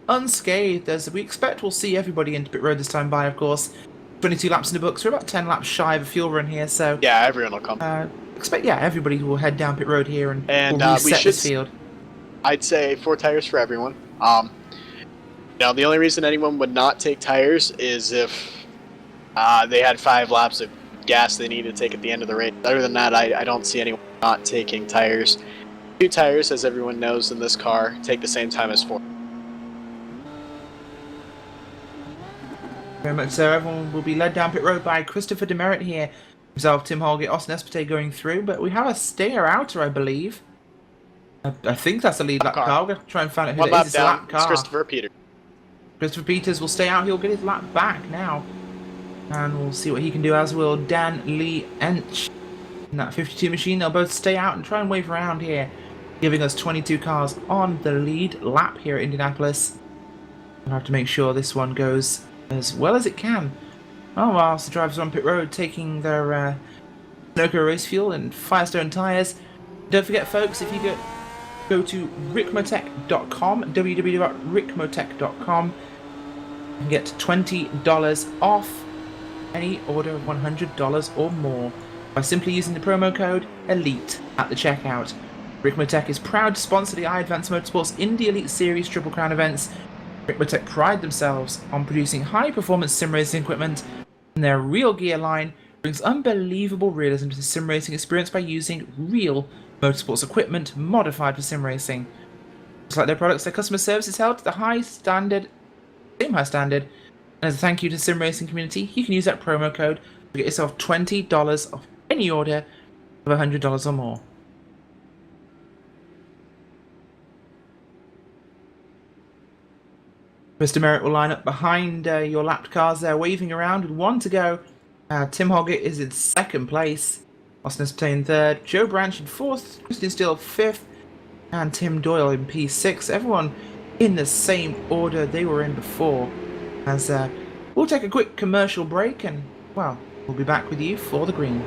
unscathed, as we expect we'll see everybody into pit road this time by, of course. 22 laps in the books. We're about 10 laps shy of a fuel run here, so Yeah, everyone will come. expect everybody will head down pit road here and And, we'll we reset should this field. I'd say 4 tires for everyone. Now, the only reason anyone would not take tires is if they had 5 laps of gas they need to take at the end of the race. Other than that, I don't see anyone not taking tires. 2 tires, as everyone knows in this car, take the same time as 4. Very much so. Everyone will be led down pit road by Christopher Demerit here. Himself, Tim Holgate, Austin Espete going through, but we have a stayer outer, I believe. I think that's a lead lap car. We're going to try and find out who 1 it lap is. It's a down, lap it's car. Christopher Peters. Christopher Peters will stay out. He'll get his lap back now. And we'll see what he can do, as will Dan Lee Ench. In that 52 machine, they'll both stay out and try and wave around here, giving us 22 cars on the lead lap here at Indianapolis. We'll have to make sure this one goes as well as it can. Oh, whilst the drivers are on pit road taking their Sunoco race fuel and Firestone tyres. Don't forget, folks, if you go to ricmotech.com, www.ricmotech.com, you can get $20 off any order of $100 or more by simply using the promo code ELITE at the checkout. Ricmotech is proud to sponsor the iAdvance Motorsports Indy Elite Series Triple Crown events. Ricmotech pride themselves on producing high-performance sim racing equipment, and their Real Gear line brings unbelievable realism to the sim racing experience by using real motorsports equipment modified for sim racing. Just like their products, their customer service is held to the same high standard. And as a thank you to the sim racing community, you can use that promo code to get yourself $20 off any order of $100 or more. Mr. Merritt will line up behind your lapped cars there, waving around with 1 to go. Tim Hoggett is in 2nd place. Austin Espete in 3rd. Joe Branch in 4th. Christian Steele 5th. And Tim Doyle in P6. Everyone in the same order they were in before. As we'll take a quick commercial break and, well, we'll be back with you for the green.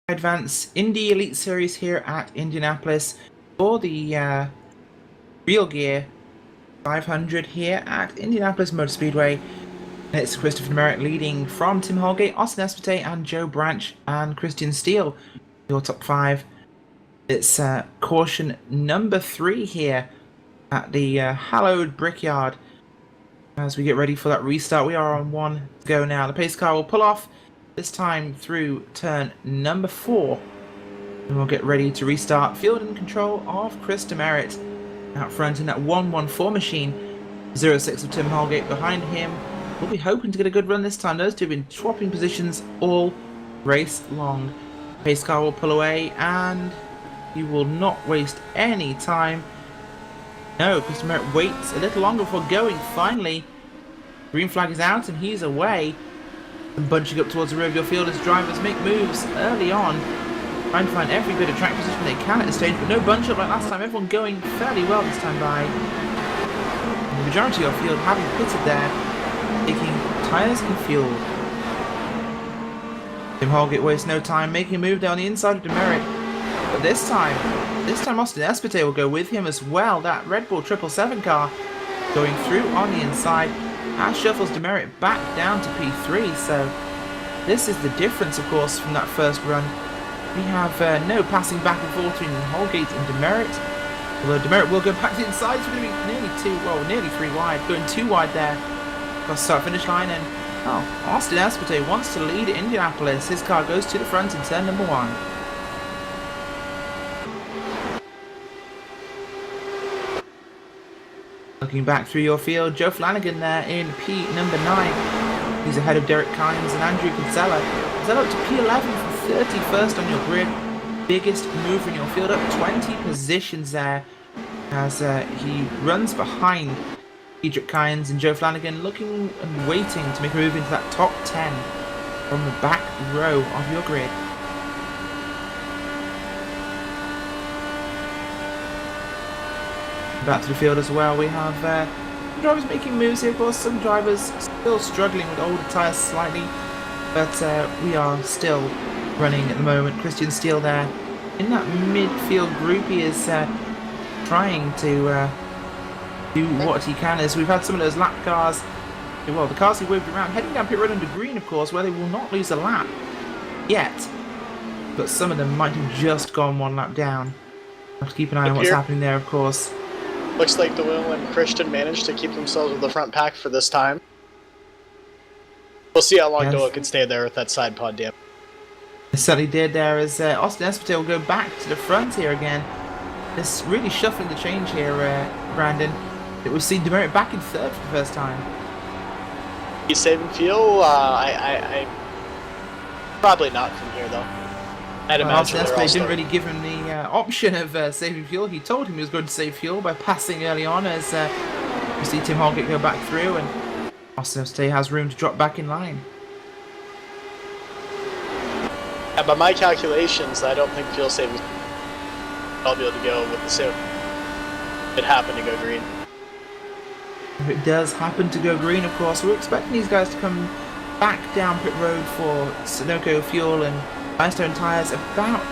Advance Indy Elite Series here at Indianapolis for the Real Gear 500 here at Indianapolis Motor Speedway. And it's Christopher Merritt leading from Tim Holgate, Austin Espete, and Joe Branch and Christian Steele. Your top 5. It's caution number 3 here at the hallowed Brickyard. As we get ready for that restart, we are on 1 to go now. The pace car will pull off. This time through turn number 4. And we'll get ready to restart. Field and control of Chris Demerit. out front in that 114 machine. 06 of Tim Holgate behind him. We'll be hoping to get a good run this time. Those two have been swapping positions all race long. Pace car will pull away, and you will not waste any time. No, Christian Merritt waits a little longer before going. Finally, green flag is out and he's away. And bunching up towards the rear of your field as drivers make moves early on, trying to find every bit of track position they can at this stage, but no bunch up like last time. Everyone going fairly well this time by. And the majority of your field having pitted there, taking tyres and fuel. Tim Holgate wastes no time making a move down the inside of Demerit. But this time Austin Espete will go with him as well. That Red Bull 777 car going through on the inside. That shuffles Demerit back down to P3. So this is the difference, of course, from that first run. We have no passing back and forth between Holgate and Demerit. Although Demerit will go back to the inside, so we're going to be nearly 3 wide. Going 2 wide there. Across the start finish line, and Austin Espete wants to lead Indianapolis. His car goes to the front in turn number 1. Looking back through your field, Joe Flanagan there in P number 9. He's ahead of Derek Kynes and Andrew Kinsella. Kinsella up to P11 from 31st on your grid. Biggest mover in your field, up 20 positions there as he runs behind Cedric Kynes and Joe Flanagan, looking and waiting to make a move into that top 10 from the back row of your grid. Back to the field as well, we have drivers making moves here. Of course, some drivers still struggling with older tyres slightly, but we are still running at the moment. Christian Steele there in that midfield group. He is trying to do what he can, as we've had some of those lap cars, well, the cars he waved around, heading down pit road under green, of course, where they will not lose a lap yet, but some of them might have just gone 1 lap down. Have to keep an eye on what's happening there, of course. Looks like Doyle and Christian managed to keep themselves with the front pack for this time. We'll see how long Doyle can stay there with that side pod dip. It certainly did there, as Austin Espete will go back to the front here again. It's really shuffling the change here, Brandon. It was seen Demerit back in 3rd for the first time. He's saving fuel? I probably not from here, though. I'd imagine Austin Espete didn't really give him the option of saving fuel. He told him he was going to save fuel by passing early on, as you see Tim Holgate go back through, and Austin Espete has room to drop back in line. Yeah, by my calculations, I don't think fuel saving I'll be able to go with the suit. It happened to go green. If it does happen to go green, of course, we're expecting these guys to come back down pit road for Sunoco fuel and Firestone tyres about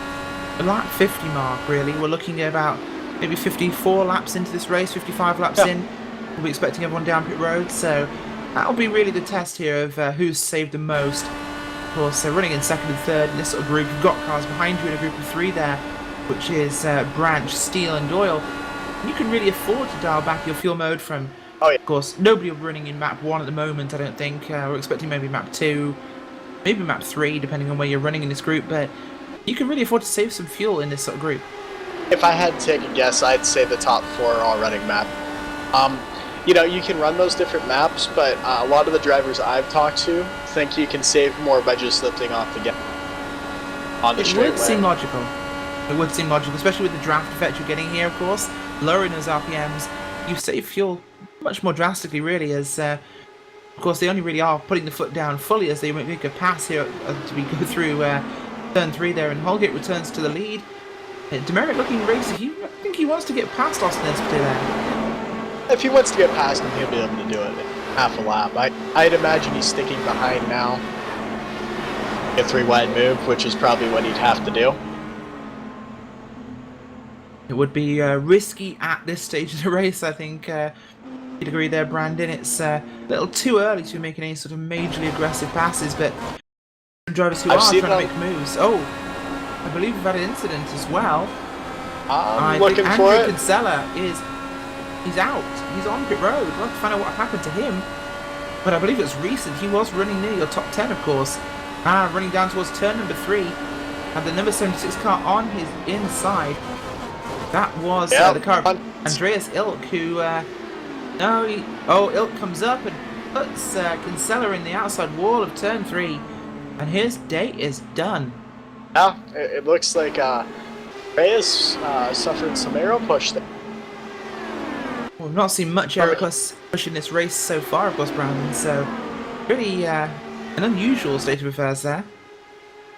the lap 50 mark, really. We're looking at about maybe 54 laps into this race, 55 laps in. We'll be expecting everyone down pit road, so that'll be really the test here of who's saved the most. Of course, running in 2nd and 3rd in this sort of group. You've got cars behind you in a group of 3 there, which is Branch, Steele and Doyle. You can really afford to dial back your fuel mode from, of course, nobody running in map 1 at the moment, I don't think. We're expecting maybe map 2, maybe map 3, depending on where you're running in this group, but you can really afford to save some fuel in this sort of group. If I had to take a guess, I'd say the top 4 are all running map. You know, you can run those different maps, but a lot of the drivers I've talked to think you can save more by just lifting off the gas on the straightaway. It would seem logical. It would seem logical, especially with the draft effect you're getting here, of course. Lowering those RPMs, you save fuel much more drastically, really, as, of course, they only really are putting the foot down fully as they make a pass here as we go through turn 3 there, and Holgate returns to the lead. Demerit looking racy. I think he wants to get past Austin Espete there. If he wants to get past him, he'll be able to do it in half a lap. I'd imagine he's sticking behind now. A 3 wide move, which is probably what he'd have to do. It would be risky at this stage of the race, I think. You'd agree there, Brandon. It's a little too early to be making any sort of majorly aggressive passes, but drivers who are trying to make moves. Oh, I believe we've had an incident as well. I'm looking for it. Kinsella he's out. He's on pit road. We'll have to find out what happened to him. But I believe it's recent. He was running near your top 10, of course. Running down towards turn number 3. Had the number 76 car on his inside. That was Yep. the car of Andreas Ilk, who Ilk comes up and puts Kinsella in the outside wall of turn 3, and his day is done. Yeah, it looks like Reyes suffered some aero push there. We've not seen much aero push in this race so far, of course, Brandon, so really an unusual state of affairs there.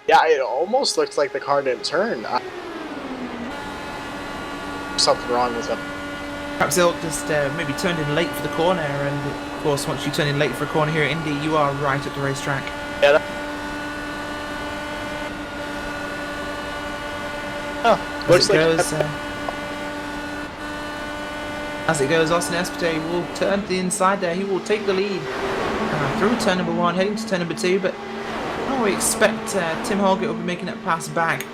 Yeah, it almost looked like the car didn't turn. Something wrong with it. Perhaps Ilk just maybe turned in late for the corner, and of course once you turn in late for a corner here at Indy, you are right at the racetrack. Yeah. Looks like as it goes, Austin Espete will turn to the inside there. He will take the lead through turn number 1, heading to turn number 2, but we expect Tim Holgate will be making that pass back.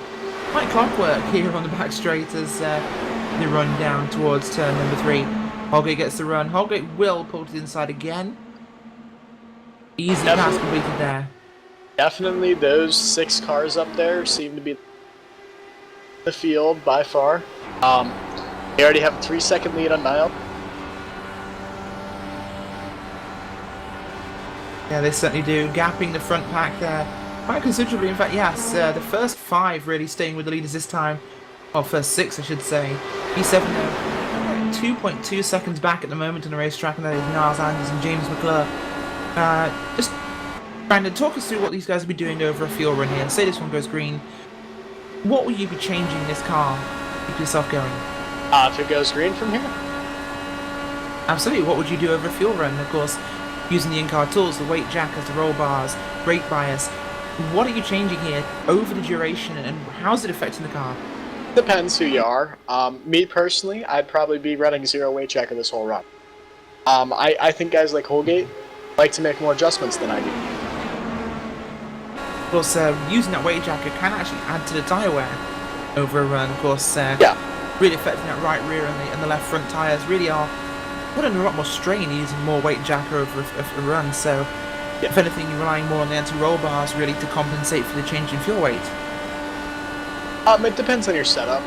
Quite clockwork here on the back straight as they run down towards turn number 3. Holgate gets the run. Holgate will pull to the inside again. Easy pass completed there. Definitely those 6 cars up there seem to be the field by far. They already have a 3-second lead on Niall. Yeah, they certainly do. Gapping the front pack there quite considerably. In fact, yes, the first 5 really staying with the leaders this time. Or first 6, I should say. P7 though, 2.2 seconds back at the moment on the racetrack, and that is Niles Anders and James McClure. Just, Brandon, talk us through what these guys will be doing over a fuel run here. Say this one goes green. What will you be changing in this car to keep yourself going? If it goes green from here? Absolutely. What would you do over a fuel run? Of course, using the in-car tools, the weight jackers, the roll bars, brake bias. What are you changing here over the duration, and how's it affecting the car? Depends who you are. Me personally, I'd probably be running 0 weight jacker this whole run. I think guys like Holgate like to make more adjustments than I do. Of course, using that weight jacker can actually add to the tyre wear over a run. Of course, really affecting that right rear and the left front tyres really are putting a lot more strain using more weight jacker over a run. So, if anything, you're relying more on the anti-roll bars really to compensate for the change in fuel weight. It depends on your setup.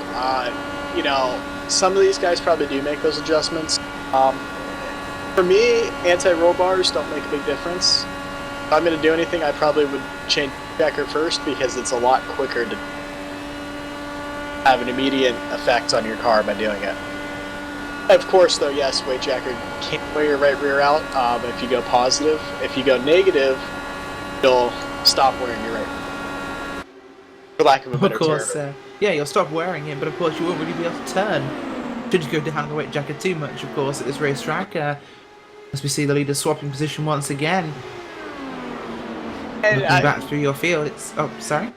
You know, some of these guys probably do make those adjustments. For me, anti-roll bars don't make a big difference. If I'm going to do anything, I probably would change jacker first because it's a lot quicker to have an immediate effect on your car by doing it. Of course, though, yes, weight jacker can wear your right rear out if you go positive. If you go negative, you'll stop wearing your right rear. For lack of a better term. Of course, yeah, you'll stop wearing it, but of course you won't really be able to turn. Should you go down the weight jacket too much, of course, at this racetrack. As we see the leaders swapping position once again. And looking back through your field, it's... Oh, sorry?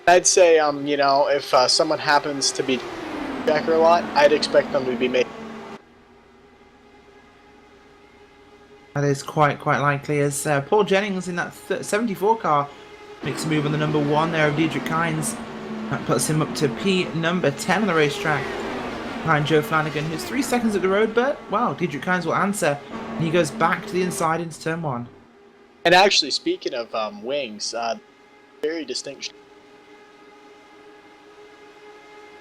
I'd say, you know, if someone happens to be jacker a lot, I'd expect them to be making... That is quite likely, as Paul Jennings in that 74 car makes a move on the number 1 there of Diedrich Kynes. That puts him up to P number 10 on the racetrack. Behind Joe Flanagan, who's 3 seconds at the road, but, wow, Diedrich Kynes will answer. And he goes back to the inside into turn 1. And actually, speaking of wings, very distinct.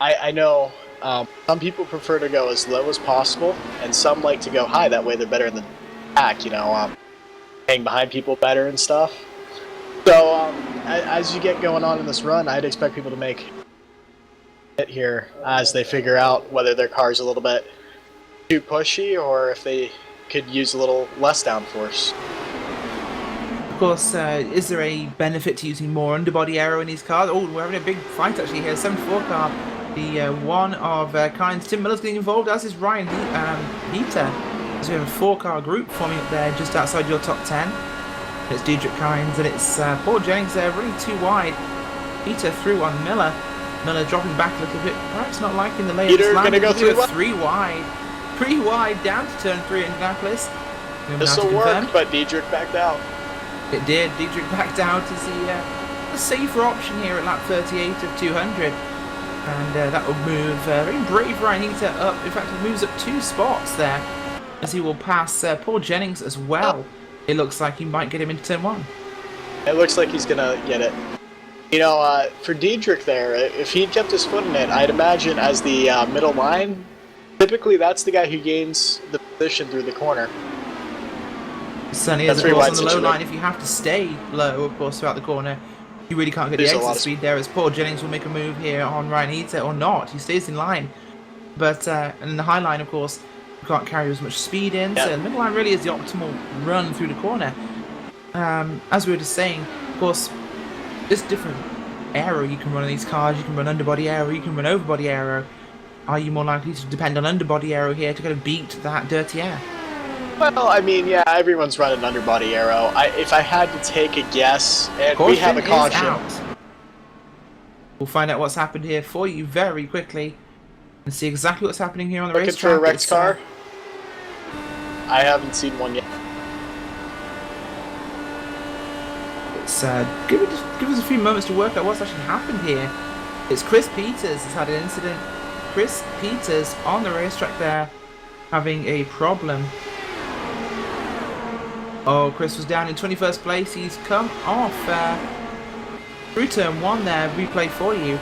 I know some people prefer to go as low as possible, and some like to go high. That way they're better in the back, you know, hang behind people better and stuff. So as you get going on in this run, I'd expect people to make it here as they figure out whether their car's a little bit too pushy or if they could use a little less downforce. Of course, is there a benefit to using more underbody aero in these cars? Oh, we're having a big fight actually here. 74 car, the one of Kynes. Tim Miller's getting involved, as is Ryan Heater. So we have a 4-car group forming up there just outside your top 10. It's Diedrich Kynes and it's Paul Jennings there, really too wide. Heater through on Miller. Miller dropping back a little bit, perhaps not liking the layout. Peter going to go through 3 wide. 3 wide down to turn 3 in Indianapolis. This will work, but Diedrich backed out. It did. Diedrich backed out as the safer option here at lap 38 of 200. And that will move very brave Ryan Heater up. In fact, he moves up 2 spots there as he will pass Paul Jennings as well. It looks like he might get him into turn 1. It looks like he's going to get it. For Diedrich there, if he kept his foot in it, I'd imagine as the middle line, typically that's the guy who gains the position through the corner. Certainly is, of course, on the low line. If you have to stay low, of course, throughout the corner, you really can't get the exit speed there, as Paul Jennings will make a move here on Ryan Eater, or not. He stays in line. But in the high line, of course, you can't carry as much speed in, so the middle line really is the optimal run through the corner. As we were just saying, of course, there's different aero you can run on these cars. You can run underbody aero, you can run overbody aero. Are you more likely to depend on underbody aero here to kind of beat that dirty air? Well, I mean, yeah, everyone's running underbody aero. If I had to take a guess, and we have a caution. Out. We'll find out what's happened here for you very quickly and see exactly what's happening here on the racetrack. Looking for a wrecked car? I haven't seen one yet. It's give us a few moments to work out what's actually happened here. It's Chris Peters has had an incident. Chris Peters on the racetrack there having a problem. Oh, Chris was down in 21st place. He's come off through turn 1 there. Replay for you.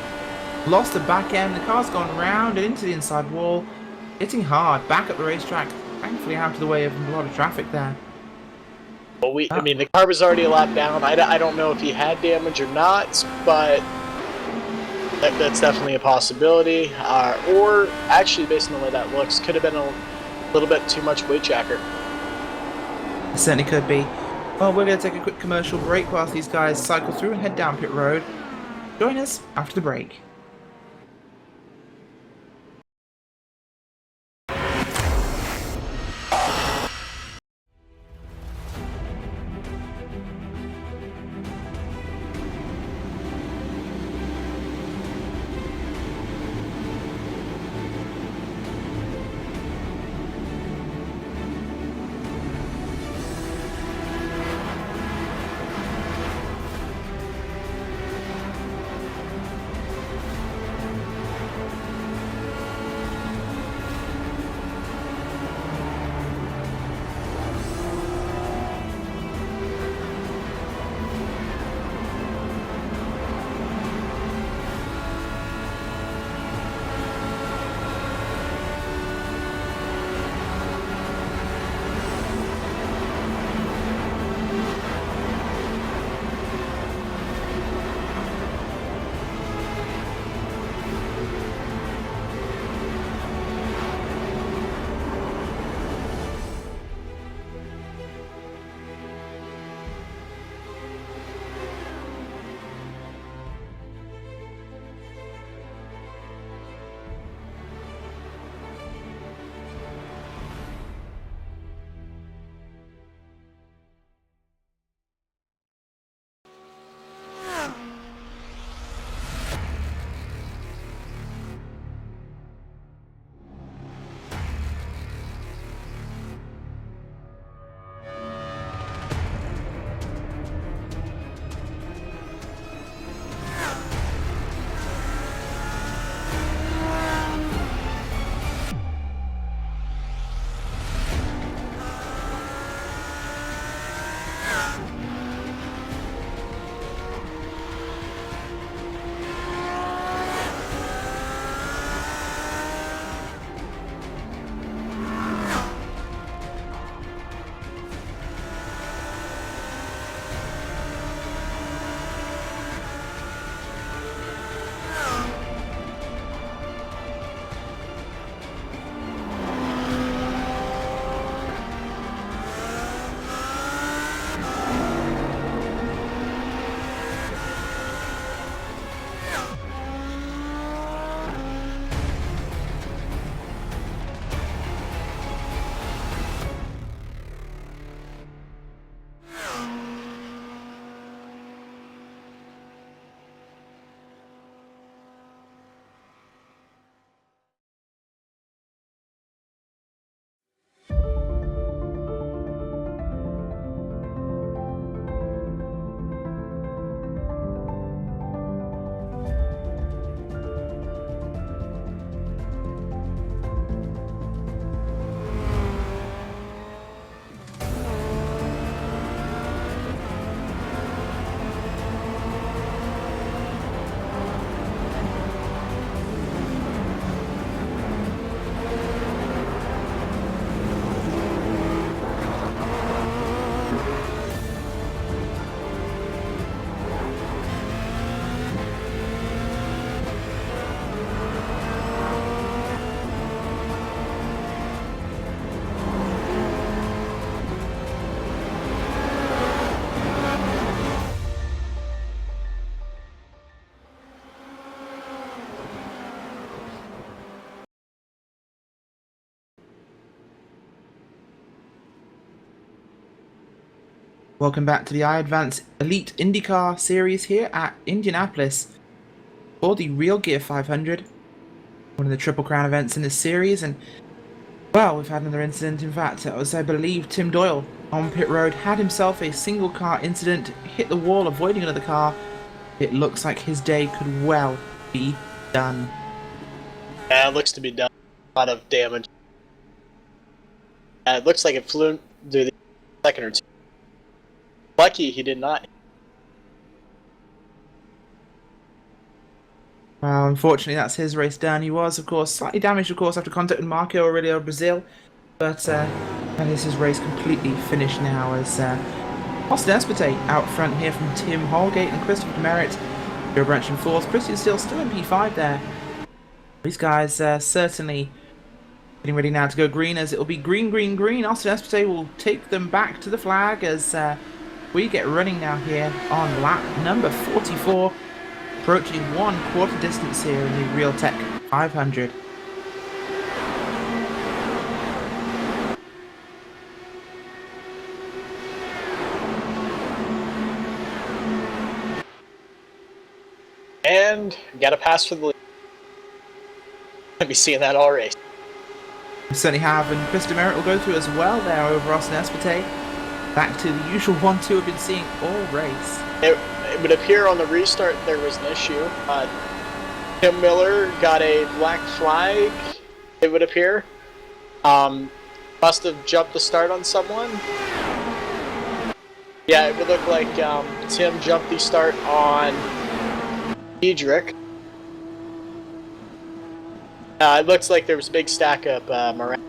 Lost the back end. The car's gone round and into the inside wall. Hitting hard. Back up the racetrack. Thankfully out of the way of a lot of traffic there. Well, I mean, the car was already a lap down. I don't know if he had damage or not, but that's definitely a possibility. Or actually, based on the way that looks, could have been a little bit too much weight jacker. It certainly could be. Well, we're going to take a quick commercial break whilst these guys cycle through and head down pit road. Join us after the break. Welcome back to the iAdvance Elite IndyCar Series here at Indianapolis for the Real Gear 500, one of the Triple Crown events in this series. And, well, we've had another incident. In fact, it was, I believe, Tim Doyle on pit road had himself a single car incident, hit the wall, avoiding another car. It looks like his day could well be done. Yeah, it looks to be done. A lot of damage. It looks like it flew through the second or two. Lucky he did not. Well, unfortunately, that's his race done. He was, of course, slightly damaged, of course, after contact with Marco Aurelio Brazil. But that is his race completely finished now, as Austin Espete out front here from Tim Holgate and Christopher Demerit. Joe Branch in fourth. Christian Steele still in P5 there. These guys certainly getting ready now to go green, as it will be green, green, green. Austin Espete will take them back to the flag as we get running now here on lap number 44, approaching 1/4 distance here in the Realtek 500. And got a pass for the lead. I'll be seeing that all race. We certainly have, and Chris Demerit will go through as well there over Austin Espete. Back to the usual 1-2 we've been seeing all race. It would appear on the restart there was an issue. Tim Miller got a black flag, it would appear. Must have jumped the start on someone. Yeah, it would look like Tim jumped the start on Diedrich. It looks like there was a big stack up Moran.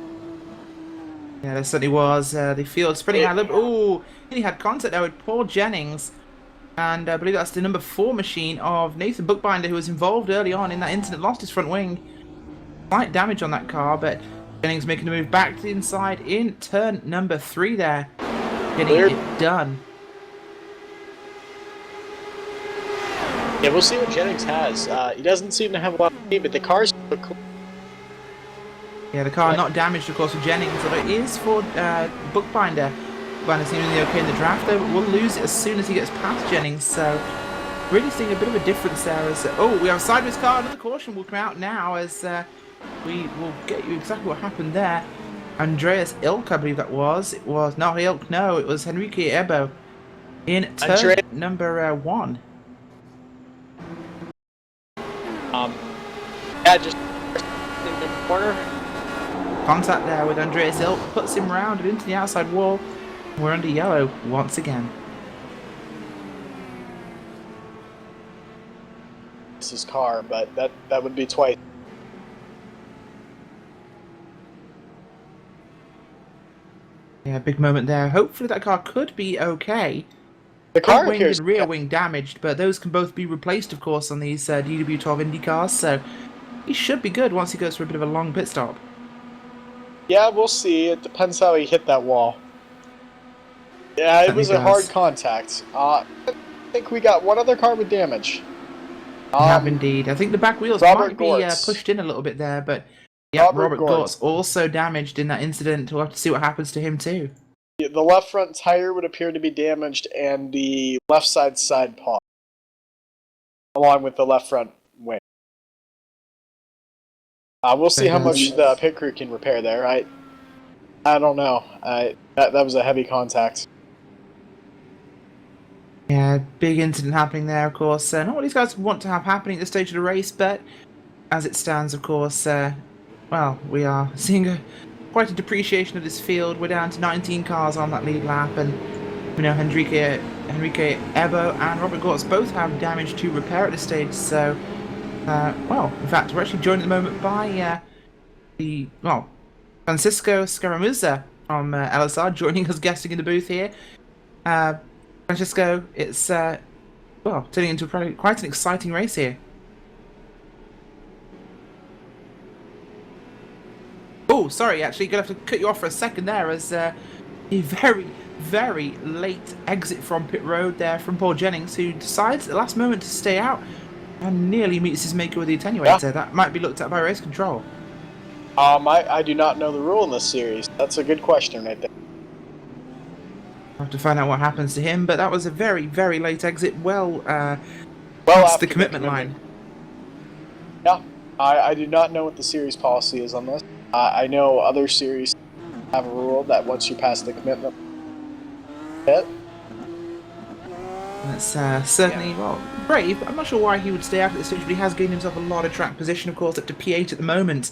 Yeah, there certainly was. The field spreading out a little bit. Ooh, he had contact there with Paul Jennings. And I believe that's the number 4 machine of Nathan Bookbinder, who was involved early on in that incident, lost his front wing. Slight damage on that car, but Jennings making the move back to the inside in turn number 3 there. Getting it done. Yeah, we'll see what Jennings has. He doesn't seem to have a lot of speed, but the car's cool. Yeah, the car not damaged, of course, for Jennings, although it is for Bookbinder. Bookbinder seemingly okay in the draft, though, but will lose it as soon as he gets past Jennings, so really seeing a bit of a difference there. As oh, we have a sideways car, another caution will come out now, as we will get you exactly what happened there. Andreas Ilk, I believe that was. It was not Ilk, no, it was Henrique Ebo in turn number 1. Yeah, just in the corner. Contact there with Andreas Ilk, puts him round and into the outside wall. We're under yellow once again. This is car, but that would be twice. Yeah, big moment there. Hopefully that car could be okay. The car front wing appears and rear wing damaged, but those can both be replaced, of course, on these DW12 Indy cars, so he should be good once he goes for a bit of a long pit stop. Yeah, we'll see. It depends how he hit that wall. Yeah, it was a hard contact. I think we got one other car with damage. We have indeed. I think the back wheels might be pushed in a little bit there, but yeah, Robert Gortz also damaged in that incident. We'll have to see what happens to him too. The left front tire would appear to be damaged, and the left side pod, along with the left front wing. We'll see how much the pit crew can repair there. I don't know. That was a heavy contact. Yeah, big incident happening there, of course. Not what these guys want to have happening at this stage of the race, but as it stands, of course, well, we are seeing quite a depreciation of this field. We're down to 19 cars on that lead lap, and you know, Henrique Ebo and Robert Gortz both have damage to repair at this stage, so well, in fact, we're actually joined at the moment by Francisco Scaramuzza from LSR joining us, guesting in the booth here. Francisco, it's well, turning into quite an exciting race here. Oh, sorry, actually, gonna have to cut you off for a second there, as a very, very late exit from pit road there from Paul Jennings, who decides at the last moment to stay out and nearly meets his maker with the attenuator. Yeah. That might be looked at by race control. I do not know the rule in this series. That's a good question right there. have to find out what happens to him, but that was a very, very late exit. Well, Well past after the commitment line. Yeah, I do not know what the series policy is on this. I know other series have a rule that once you pass the commitment hit. That's certainly, well, brave. I'm not sure why he would stay out at this stage, but he has gained himself a lot of track position, of course, up to P8 at the moment.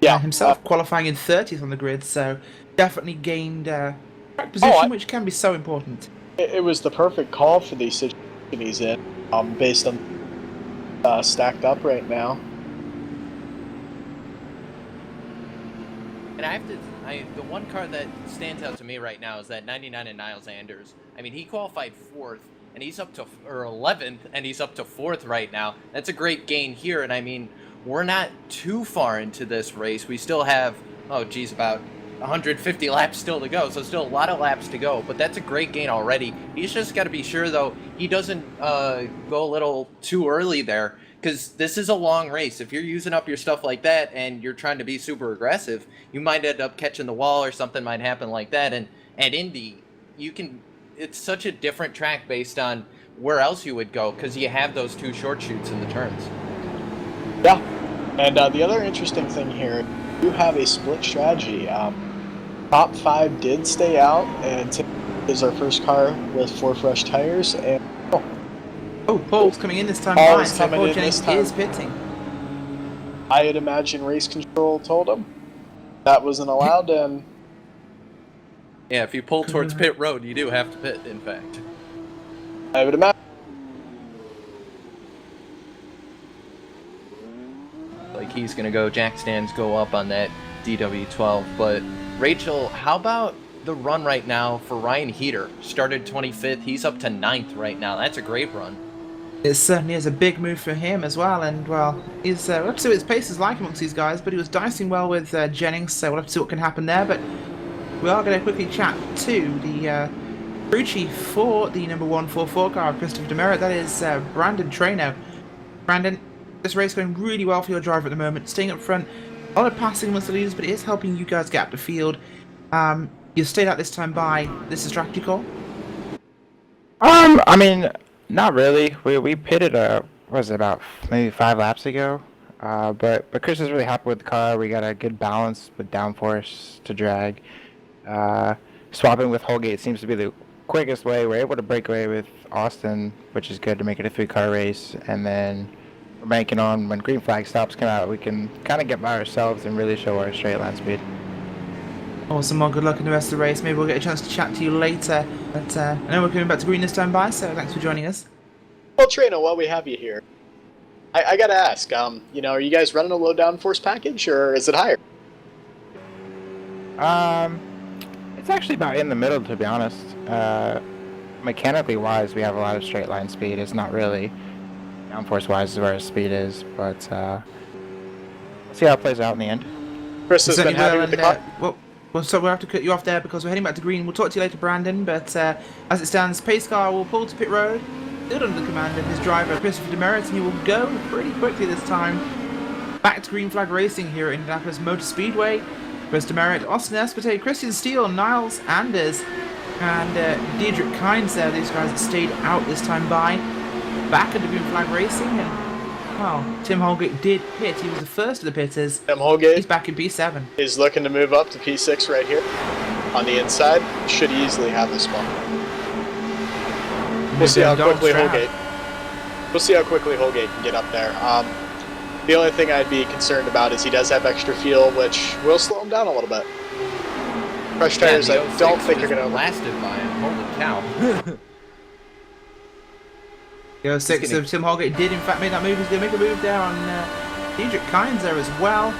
Yeah. Himself qualifying in 30th on the grid, so definitely gained track position, which can be so important. It was the perfect call for these situations he's in, based on stacked up right now. And the one car that stands out to me right now is that 99 and Niles Anders. I mean, he qualified 4th, and he's up to, or 11th, and he's up to 4th right now. That's a great gain here, and I mean, we're not too far into this race. We still have, oh geez, about 150 laps still to go, so still a lot of laps to go, but that's a great gain already. He's just got to be sure, though, he doesn't go a little too early there, because this is a long race. If you're using up your stuff like that and you're trying to be super aggressive, you might end up catching the wall or something might happen like that. And at Indy, it's such a different track based on where else you would go, because you have those 2 short chutes in the turns. Yeah, and the other interesting thing here, you have a split strategy. Top 5 did stay out, and Tim is our first car with 4 fresh tires. And Paul's coming in this time. Paul by, is so coming Paul in Jennings this time. is pitting. I'd imagine race control told him that wasn't allowed, and Yeah, if you pull towards pit road, you do have to pit, in fact. I would imagine. Like, he's going to go, jack stands go up on that DW12. But, Rachel, how about the run right now for Ryan Heater? Started 25th, he's up to 9th right now. That's a great run. It certainly is a big move for him as well, and well, we'll have to see what his pace is like amongst these guys, but he was dicing well with Jennings, so we'll have to see what can happen there. But we are going to quickly chat to the crew chief for the number 144 car of Christopher Demerit. That is Brandon Traino. Brandon, this race going really well for your driver at the moment, staying up front, a lot of passing amongst the leaders, but it is helping you guys get up the field. You stayed out this time by this is strategy call? I mean, not really. We pitted what was it, about maybe 5 laps ago. But Chris is really happy with the car. We got a good balance with downforce to drag. Swapping with Holgate seems to be the quickest way. We're able to break away with Austin, which is good to make it a 3-car race. And then we're banking on when green flag stops come out, we can kind of get by ourselves and really show our straight line speed. Awesome, well, good luck in the rest of the race. Maybe we'll get a chance to chat to you later. But I know we're coming back to green this time by, so thanks for joining us. Well, Traino, while we have you here, I gotta ask, you know, are you guys running a low downforce package, or is it higher? It's actually about in the middle, to be honest. Mechanically wise, we have a lot of straight line speed. It's not really downforce wise is where our speed is, but we'll see how it plays out in the end. Chris has been happy with the car. So we'll have to cut you off there because we're heading back to green. We'll talk to you later, Brandon, but as it stands, pace car will pull to pit road, still under the command of his driver, Christopher Demerit, and he will go pretty quickly this time. Back to green flag racing here at Indianapolis Motor Speedway. Chris Demerit, Austin Espete, Christian Steele, Niles Anders, and Diedrich Kynes there. These guys that stayed out this time by. Back into green flag racing, and well, Tim Holgate did pit. He was the first of the pitters. Tim Holgate He's back in P7. is looking to move up to P6 right here on the inside. Should easily have this one. We'll see how quickly Holgate. We'll see how quickly Holgate can get up there. The only thing I'd be concerned about is he does have extra fuel, which will slow him down a little bit. Fresh tires, I don't think are going to blasted by him. Holy cow! Go 6 of Tim Holgate did in fact make that move. He's going to make a move there on Diedrich Kynes there as well.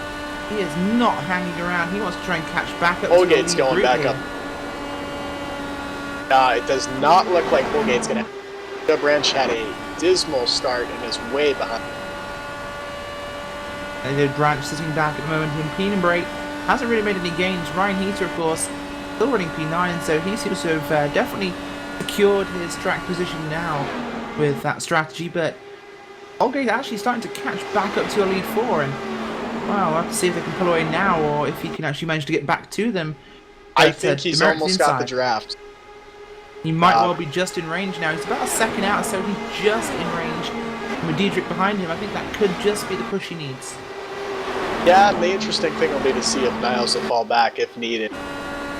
He is not hanging around. He wants to try and catch back up. Holgate's going back up. It does not look like Holgate's going to. The branch had a dismal start and is way behind. And the branch sitting back at the moment in P and brake. Hasn't really made any gains. Ryan Heater, of course, still running P9, so he seems to have definitely secured his track position now with that strategy, but Holgate actually starting to catch back up to a lead 4, and well, we'll have to see if they can pull away now or if he can actually manage to get back to them. I But, think he's Demerit's almost got the draft. He might well be just in range now. He's about a second out, so he's just in range. And with Diedrich behind him, I think that could just be the push he needs. Yeah, and the interesting thing will be to see if Niles will fall back if needed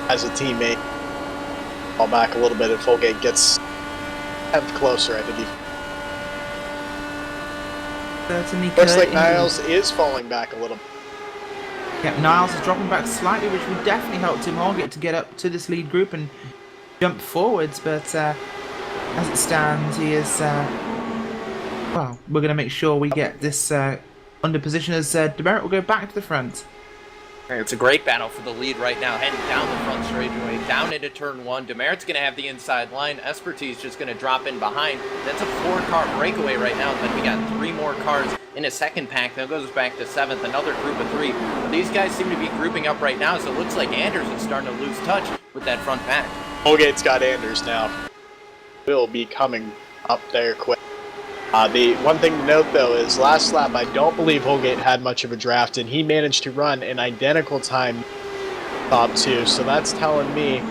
as a teammate. Fall back a little bit if Holgate gets 10th closer, I think he... Certainly Looks could. like Niles is falling back a little bit. Yeah, Niles is dropping back slightly, which would definitely help Tim Holgate to get up to this lead group and jump forwards, but as it stands, he is... well, we're going to make sure we get this under position as Demerit will go back to the front. It's a great battle for the lead right now, heading down the front straightaway, down into turn 1. Demerit's going to have the inside line. Expertise just going to drop in behind. That's a 4-car breakaway right now. Then we got 3 more cars in a second pack. That goes back to 7th, another group of 3. But these guys seem to be grouping up right now, so it looks like Anders is starting to lose touch with that front pack. Holgate's got Anders now. Will be coming up there quick. The one thing to note, though, is last lap, I don't believe Holgate had much of a draft, and he managed to run an identical time top 2, so that's telling me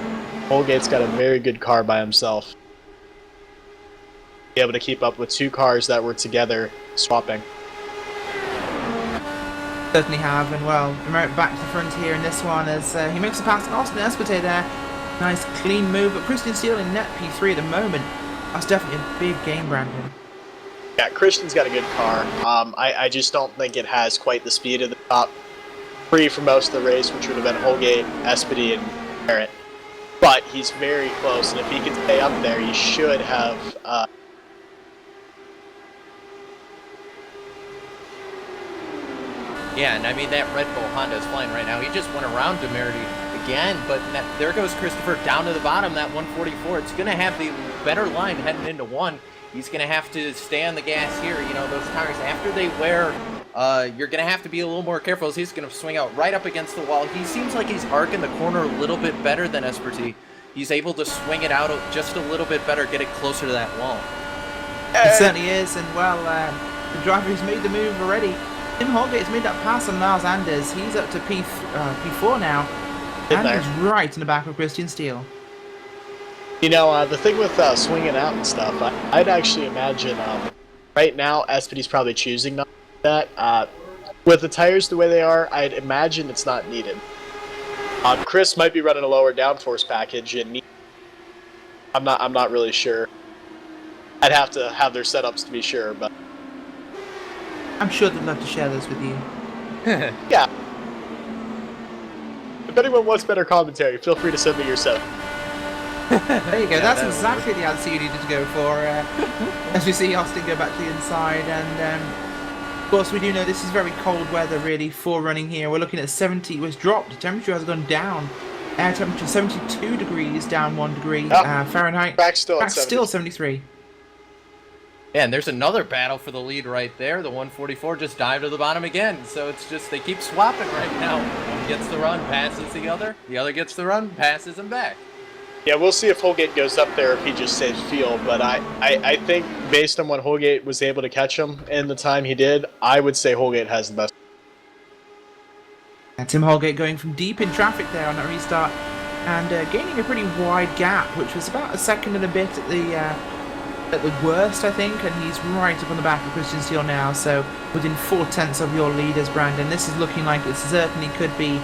Holgate's got a very good car by himself. Be able to keep up with 2 cars that were together, swapping. Certainly have, and well, Demerit back to the front here in this one as he makes a pass on Austin Espete there. Nice clean move, but Christian Steele in net P3 at the moment. That's definitely a big game, Brandon. Yeah, Christian's got a good car. I just don't think it has quite the speed of the top 3 for most of the race, which would have been Holgate, Espedy, and Barrett. But he's very close, and if he can stay up there, he should have... Yeah, and I mean, that Red Bull Honda is flying right now. He just went around Demerity again, but there goes Christopher down to the bottom, that 144. It's going to have the better line heading into 1. He's going to have to stay on the gas here. You know, those tires, after they wear, you're going to have to be a little more careful as he's going to swing out right up against the wall. He seems like he's arcing the corner a little bit better than Esperty. He's able to swing it out just a little bit better, get it closer to that wall. It certainly is, and well, the driver who's made the move already, Tim Holgate has made that pass on Niles Anders. He's up to P4 now, and he's right in the back of Christian Steele. You know, the thing with swinging out and stuff, I'd actually imagine right now Espedy's probably choosing not to do that. With the tires the way they are, I'd imagine it's not needed. Chris might be running a lower downforce package, and I'm not really sure. I'd have to have their setups to be sure, but I'm sure they'd love to share those with you. yeah. If anyone wants better commentary, feel free to send me your setup. There you go, that's exactly the answer you needed to go for. As we see Austin go back to the inside, and of course we do know this is very cold weather really for running here. We're looking at 70, it was dropped, the temperature has gone down. Air temperature 72 degrees, down 1 degree Fahrenheit. Track's still at still 73. Yeah, and there's another battle for the lead right there. The 144 just dived to the bottom again. So it's just, they keep swapping right now. One gets the run, passes the other gets the run, passes him back. Yeah, we'll see if Holgate goes up there, if he just saves field, but I think based on when Holgate was able to catch him in the time he did, I would say Holgate has the best. And Tim Holgate going from deep in traffic there on that restart, and gaining a pretty wide gap, which was about a second and a bit at the worst, I think, and he's right up on the back of Christian Steele now, so within 4/10 of your leaders, Brandon. This is looking like it certainly could be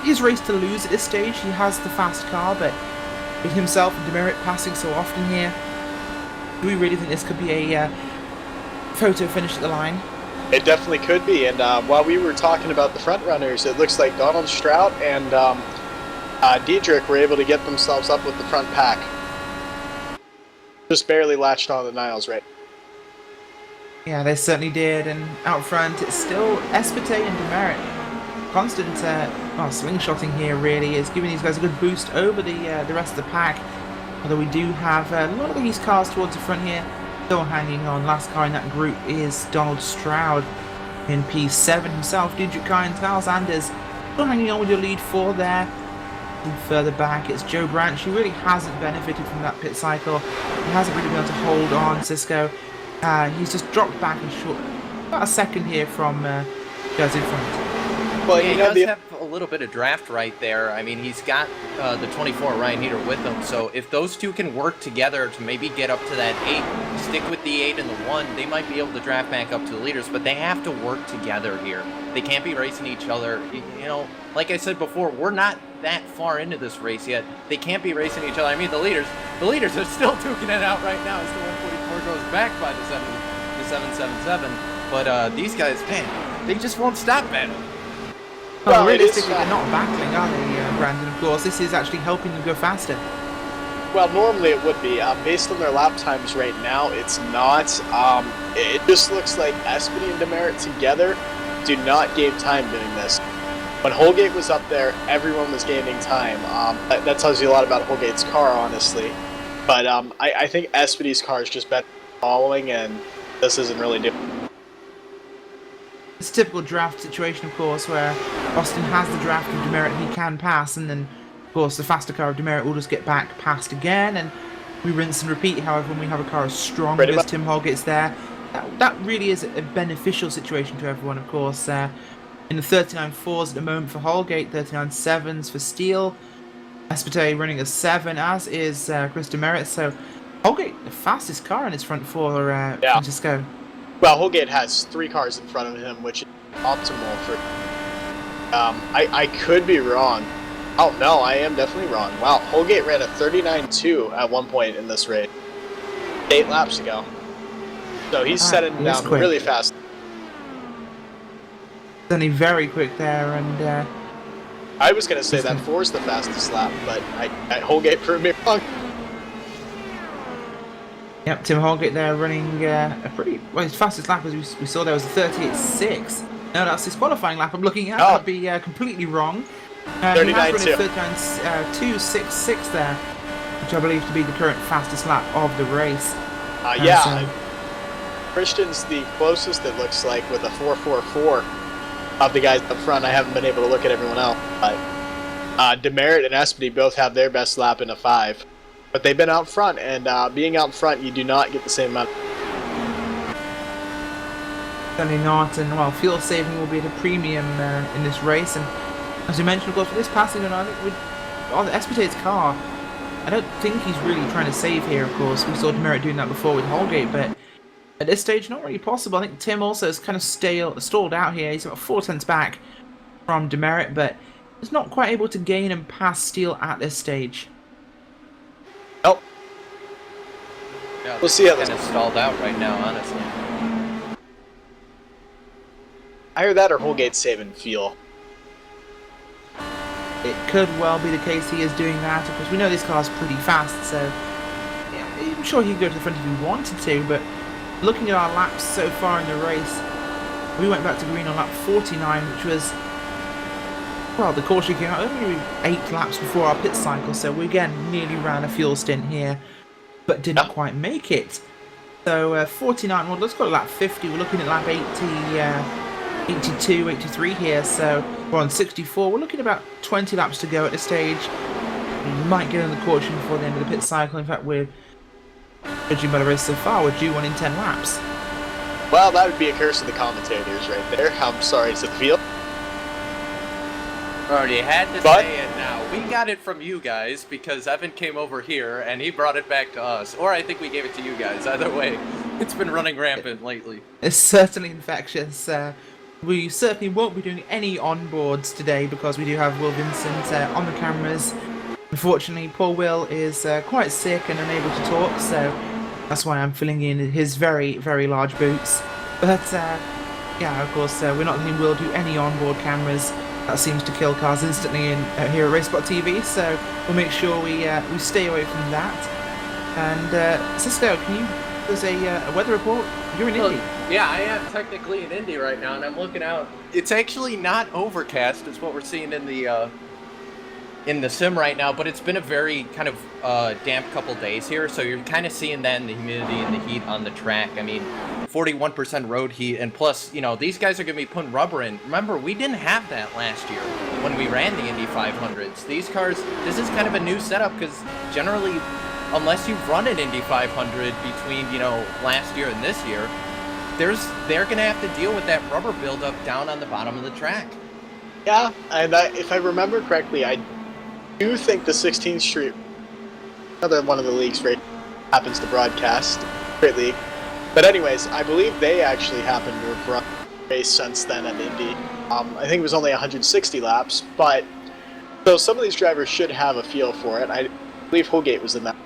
his race to lose at this stage. He has the fast car, but with himself and Demerit passing so often here, do we really think this could be a photo finish at the line? It definitely could be, and while we were talking about the front runners, it looks like Donald Strout and Diedrich were able to get themselves up with the front pack. Just barely latched on the Niles, right? Yeah, they certainly did, and out front it's still Espete and Demerit. Constant slingshotting here really is giving these guys a good boost over the rest of the pack. Although we do have a lot of these cars towards the front here still hanging on. Last car in that group is Donald Stroud in P7 himself. Diedrich Kynes, Niles Anders still hanging on with your lead 4 there. And further back it's Joe Branch, who really hasn't benefited from that pit cycle. He hasn't really been able to hold on. Cisco, he's just dropped back a short, about a second here from guys in front. Well, Yeah, you he know, does have a little bit of draft right there. I mean, he's got the 24 Ryan Heater with him, so if those two can work together to maybe get up to that 8, stick with the 8 and the 1, they might be able to draft back up to the leaders, but they have to work together here. They can't be racing each other. You know, like I said before, we're not that far into this race yet. They can't be racing each other. I mean, the leaders are still duking it out right now as the 144 goes back by the 777, but these guys, man, they just won't stop, man. Well, Well, it is realistically, they're not battling, are they, Brandon? Of course, this is actually helping them go faster. Well, normally it would be. Based on their lap times right now, it's not. It just looks like Espedy and Demerit together do not gain time doing this. When Holgate was up there, everyone was gaining time. That tells you a lot about Holgate's car, honestly. But I think Espedy's car is just better following, and this isn't really doing. It's a typical draft situation, of course, where Austin has the draft of Demerit and he can pass, and then, of course, the faster car of Demerit will just get back past again, and we rinse and repeat. However, when we have a car as strong as Tim Holgate's there, that really is a beneficial situation to everyone, of course. In the 39.4s at the moment for Holgate, 39.7s for Steele, Espete running a 7, as is Chris Demerit, so Holgate, the fastest car in his front four, Francisco. Well, Holgate has 3 cars in front of him, which is optimal for. I could be wrong. Oh no, I am definitely wrong. Wow, Holgate ran a 39.2 at one point in this race, 8 laps ago. So he's setting down really fast. Only very quick there, and I was gonna say that 4 is the fastest lap, but Holgate proved me wrong. Yep, Tim Holgate there running a pretty, well, his fastest lap as we saw there was a 38.6. No, that's his qualifying lap I'm looking at. That'd be completely wrong. He has running 39.266 there, which I believe to be the current fastest lap of the race. Christian's the closest, it looks like, with a 4.44 of the guys up front. I haven't been able to look at everyone else, but Demerit and Espedy both have their best lap in a 5. But they've been out front, and being out front, you do not get the same amount. Certainly not, and well, fuel saving will be at a premium in this race. And as you mentioned, of course, for this passing, I think with Espete's car, I don't think he's really trying to save here. Of course, we saw Demerit doing that before with Holgate, but at this stage, not really possible. I think Tim also is kind of stalled out here. He's about 4 tenths back from Demerit, but he's not quite able to gain and pass Steele at this stage. Nope. Yeah, we'll see how this kind of stalled out right now, honestly. Either that or Holgate's saving fuel. It could well be the case he is doing that. Of course, we know this car's pretty fast, so yeah, I'm sure he could go to the front if he wanted to, but looking at our laps so far in the race, we went back to green on lap 49, which was, well, the caution came out only 8 laps before our pit cycle, so we again nearly ran a fuel stint here, but didn't quite make it. So 49, well, let's go to lap 50. We're looking at lap 82, 83 here, so we're on 64. We're looking at about 20 laps to go at this stage. We might get on the caution before the end of the pit cycle. In fact, we're judging by the race so far, we're due 1 in 10 laps. Well, that would be a curse of the commentators right there. I'm sorry to the field. Already had to say it now. We got it from you guys because Evan came over here and he brought it back to us. Or I think we gave it to you guys. Either way, it's been running rampant lately. It's certainly infectious. We certainly won't be doing any onboards today because we do have Will Vincent on the cameras. Unfortunately, poor Will is quite sick and unable to talk, so that's why I'm filling in his very, very large boots. But yeah, of course, we're not letting Will do any onboard cameras. That seems to kill cars instantly here at RaceBot TV, so we'll make sure we stay away from that. And Cisco, can you give us a weather report? You're in Indy. Yeah, I am technically in Indy right now, and I'm looking out. It's actually not overcast, is what we're seeing in the sim right now, but it's been a very kind of damp couple days here, so you're kind of seeing that in the humidity and the heat on the track. I mean, 41% road heat, and plus, you know, these guys are going to be putting rubber in. Remember, we didn't have that last year when we ran the Indy 500s. These cars, this is kind of a new setup, because generally, unless you've run an Indy 500 between, you know, last year and this year, they're going to have to deal with that rubber buildup down on the bottom of the track. Yeah, and if I remember correctly, I do think the 16th Street, another one of the leagues, right, happens to broadcast Great League. But anyways, I believe they actually happened to have run a race since then at Indy. I think it was only 160 laps, but so some of these drivers should have a feel for it. I believe Holgate was in that.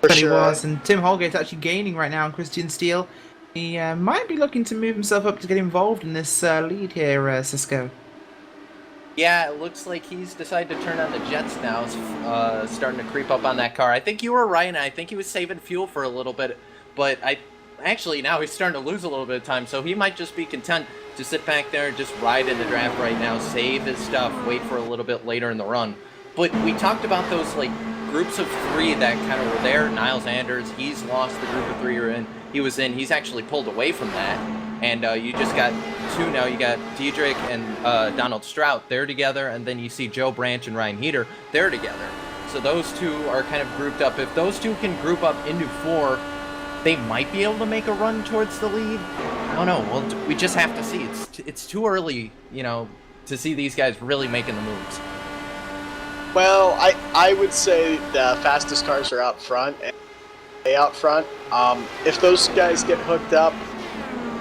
For But he sure. was, and Tim Holgate's actually gaining right now on Christian Steele. He might be looking to move himself up to get involved in this lead here, Cisco. Yeah, it looks like he's decided to turn on the jets now, starting to creep up on that car. I think you were right, and I think he was saving fuel for a little bit, but actually now he's starting to lose a little bit of time, so he might just be content to sit back there and just ride in the draft right now, save his stuff, wait for a little bit later in the run. But we talked about those like groups of three that kind of were there. Niles Anders, he's lost the group of three he was in. He's actually pulled away from that. And you just got two now. You got Diedrich and Donald Strout. They're together. And then you see Joe Branch and Ryan Heater. They're together. So those two are kind of grouped up. If those two can group up into four, they might be able to make a run towards the lead. I don't know. Well, we just have to see. It's too early, you know, to see these guys really making the moves. Well, I would say the fastest cars are out front. And out front. If those guys get hooked up,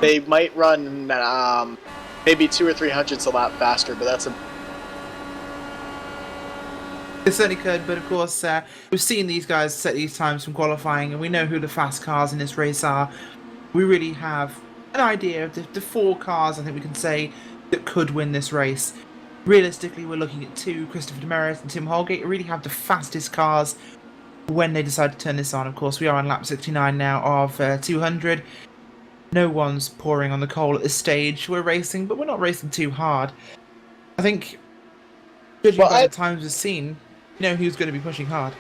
they might run maybe 200 or 300 a lap faster, but that's a... It certainly could, but of course, we've seen these guys set these times from qualifying, and we know who the fast cars in this race are. We really have an idea of the four cars, I think we can say, that could win this race. Realistically, we're looking at two, Christopher Demerit and Tim Holgate, who really have the fastest cars when they decide to turn this on. Of course, we are on lap 69 now of 200. No one's pouring on the coal at this stage. We're racing, but we're not racing too hard. I think, judging by the times we've seen, you know who's going to be pushing hard.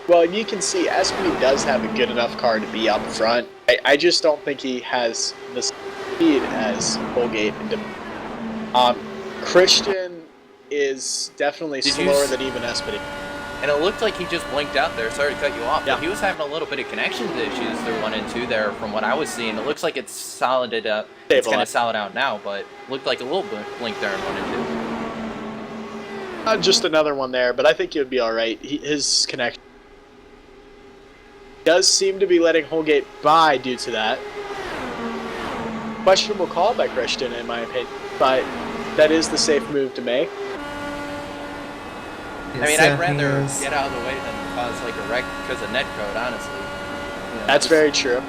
Well, you can see Espy does have a good enough car to be up front. I just don't think he has the speed as Holgate and Christian is definitely slower than even Espy. And it looked like he just blinked out there. Sorry to cut you off, yeah. But he was having a little bit of connection issues they're 1 and 2 there from what I was seeing. It looks like it's solided up. It's kind of solid out now, but looked like a little blink there in 1 and 2. Just another one there, but I think he would be all right. His connection does seem to be letting Holgate by due to that. Questionable call by Christian, in my opinion, but that is the safe move to make. I mean, I'd rather get out of the way than cause like a wreck because of netcode, honestly. You know, that's very true.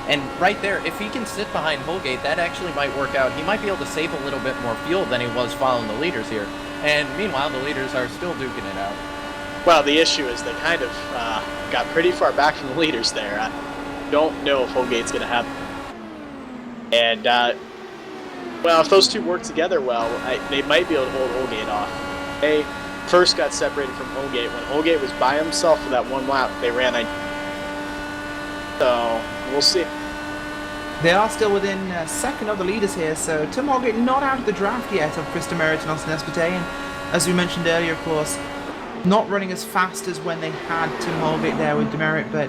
And right there, if he can sit behind Holgate, that actually might work out. He might be able to save a little bit more fuel than he was following the leaders here. And meanwhile, the leaders are still duking it out. Well, the issue is they kind of got pretty far back from the leaders there. I don't know if Holgate's going to have... And, well, if those two work together well, they might be able to hold Holgate off. They first got separated from Holgate. When Holgate was by himself for that one lap, they ran... So, we'll see. They are still within second of the leaders here, so Tim Holgate not out of the draft yet of Chris Demerit and Austin Espete, and as we mentioned earlier, of course, not running as fast as when they had Tim Holgate there with Demerit, but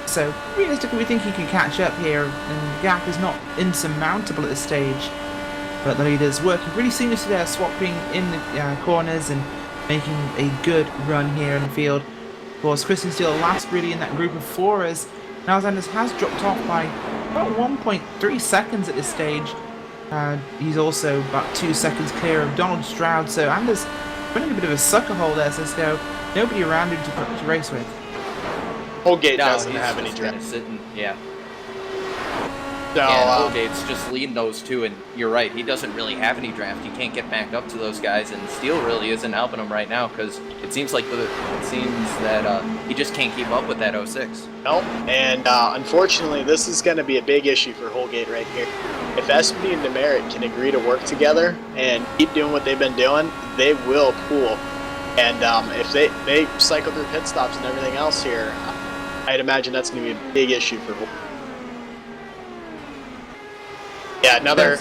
so realistically we think he can catch up here, and the gap is not insurmountable at this stage. But the leaders working really seamlessly there, swapping in the corners and making a good run here in the field. Of course, Christian Steele last really in that group of four, as Niles Anders has dropped off by about 1.3 seconds at this stage. He's also about 2 seconds clear of Donald Stroud, so Anders running a bit of a sucker hole there, Cisco. Nobody around him to race with. Holgate doesn't have any draft. Yeah. So, yeah, Holgate's just leading those two, and you're right, he doesn't really have any draft. He can't get back up to those guys, and Steele really isn't helping him right now because it seems that he just can't keep up with that 06. Nope, and unfortunately, this is going to be a big issue for Holgate right here. If Espy and Demerit can agree to work together and keep doing what they've been doing, they will pool. And if they cycle through pit stops and everything else here, I'd imagine that's going to be a big issue for Holgate. Yeah, another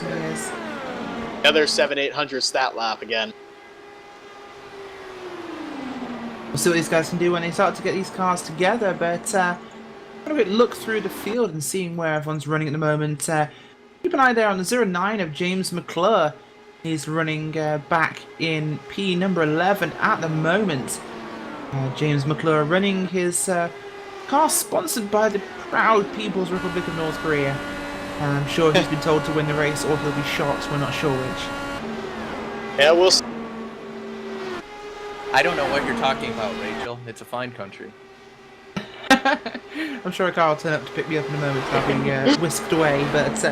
700-800 stat lap again. We'll see what these guys can do when they start to get these cars together, but I'm going to look through the field and seeing where everyone's running at the moment. Keep an eye there on the 09 of James McClure. He's running back in P number 11 at the moment. James McClure running his car sponsored by the proud People's Republic of North Korea. I'm sure he's been told to win the race or he'll be shot. We're not sure which. Yeah, we'll see. I don't know what you're talking about, Rachel. It's a fine country. I'm sure a car will turn up to pick me up in a moment. I've been whisked away, but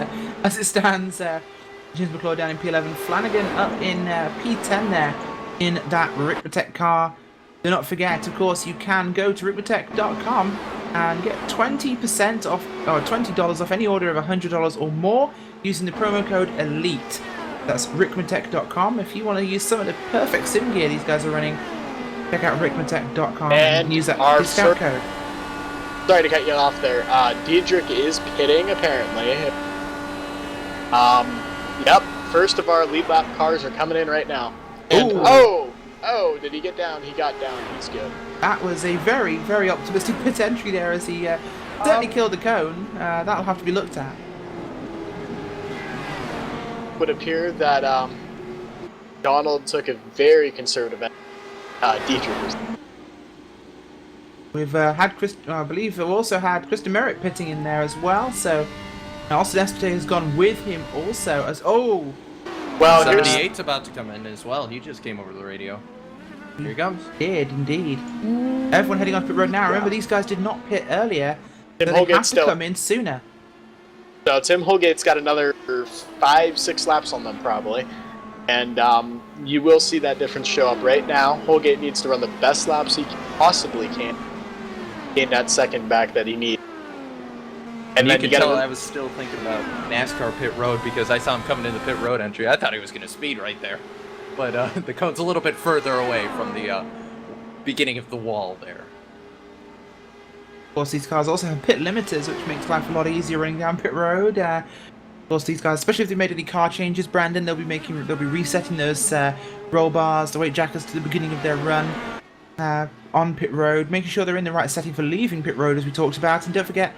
as it stands, James McClure down in P11, Flanagan up in P10 there in that Rippertech car. Do not forget, of course, you can go to rippertech.com and get 20% off, or $20 off any order of $100 or more using the promo code ELITE. That's rickmatech.com. If you want to use some of the perfect sim gear these guys are running, check out rickmatech.com and use that discount code. Sorry to cut you off there. Diedrich is pitting, apparently. Yep, first of our lead lap cars are coming in right now. And, oh, did he get down? He got down. He's good. That was a very, very optimistic pit entry there as he certainly killed the cone. That'll have to be looked at. Would appear that Donald took a very conservative Dietrich was. We've had I believe we've also had Krista Merritt pitting in there as well, so Austin Espete has gone with him also as well, 78's about to come in as well. He just came over the radio. Here he comes. Did indeed. Everyone heading on pit road now. Remember, these guys did not pit earlier, so Tim they have Holgate's to come in sooner. So Tim Holgate's got another 5-6 laps on them probably, and you will see that difference show up right now. Holgate needs to run the best laps he possibly can, gain that second back that he needs. And you can tell I was still thinking about NASCAR pit road because I saw him coming in the pit road entry. I thought he was going to speed right there, but the cone's a little bit further away from the beginning of the wall there. Of course, these cars also have pit limiters, which makes life a lot easier running down pit road. Of course, these guys, especially if they've made any car changes, Brandon, they'll be resetting those roll bars, the weight jackets to the beginning of their run on pit road, making sure they're in the right setting for leaving pit road, as we talked about. And don't forget,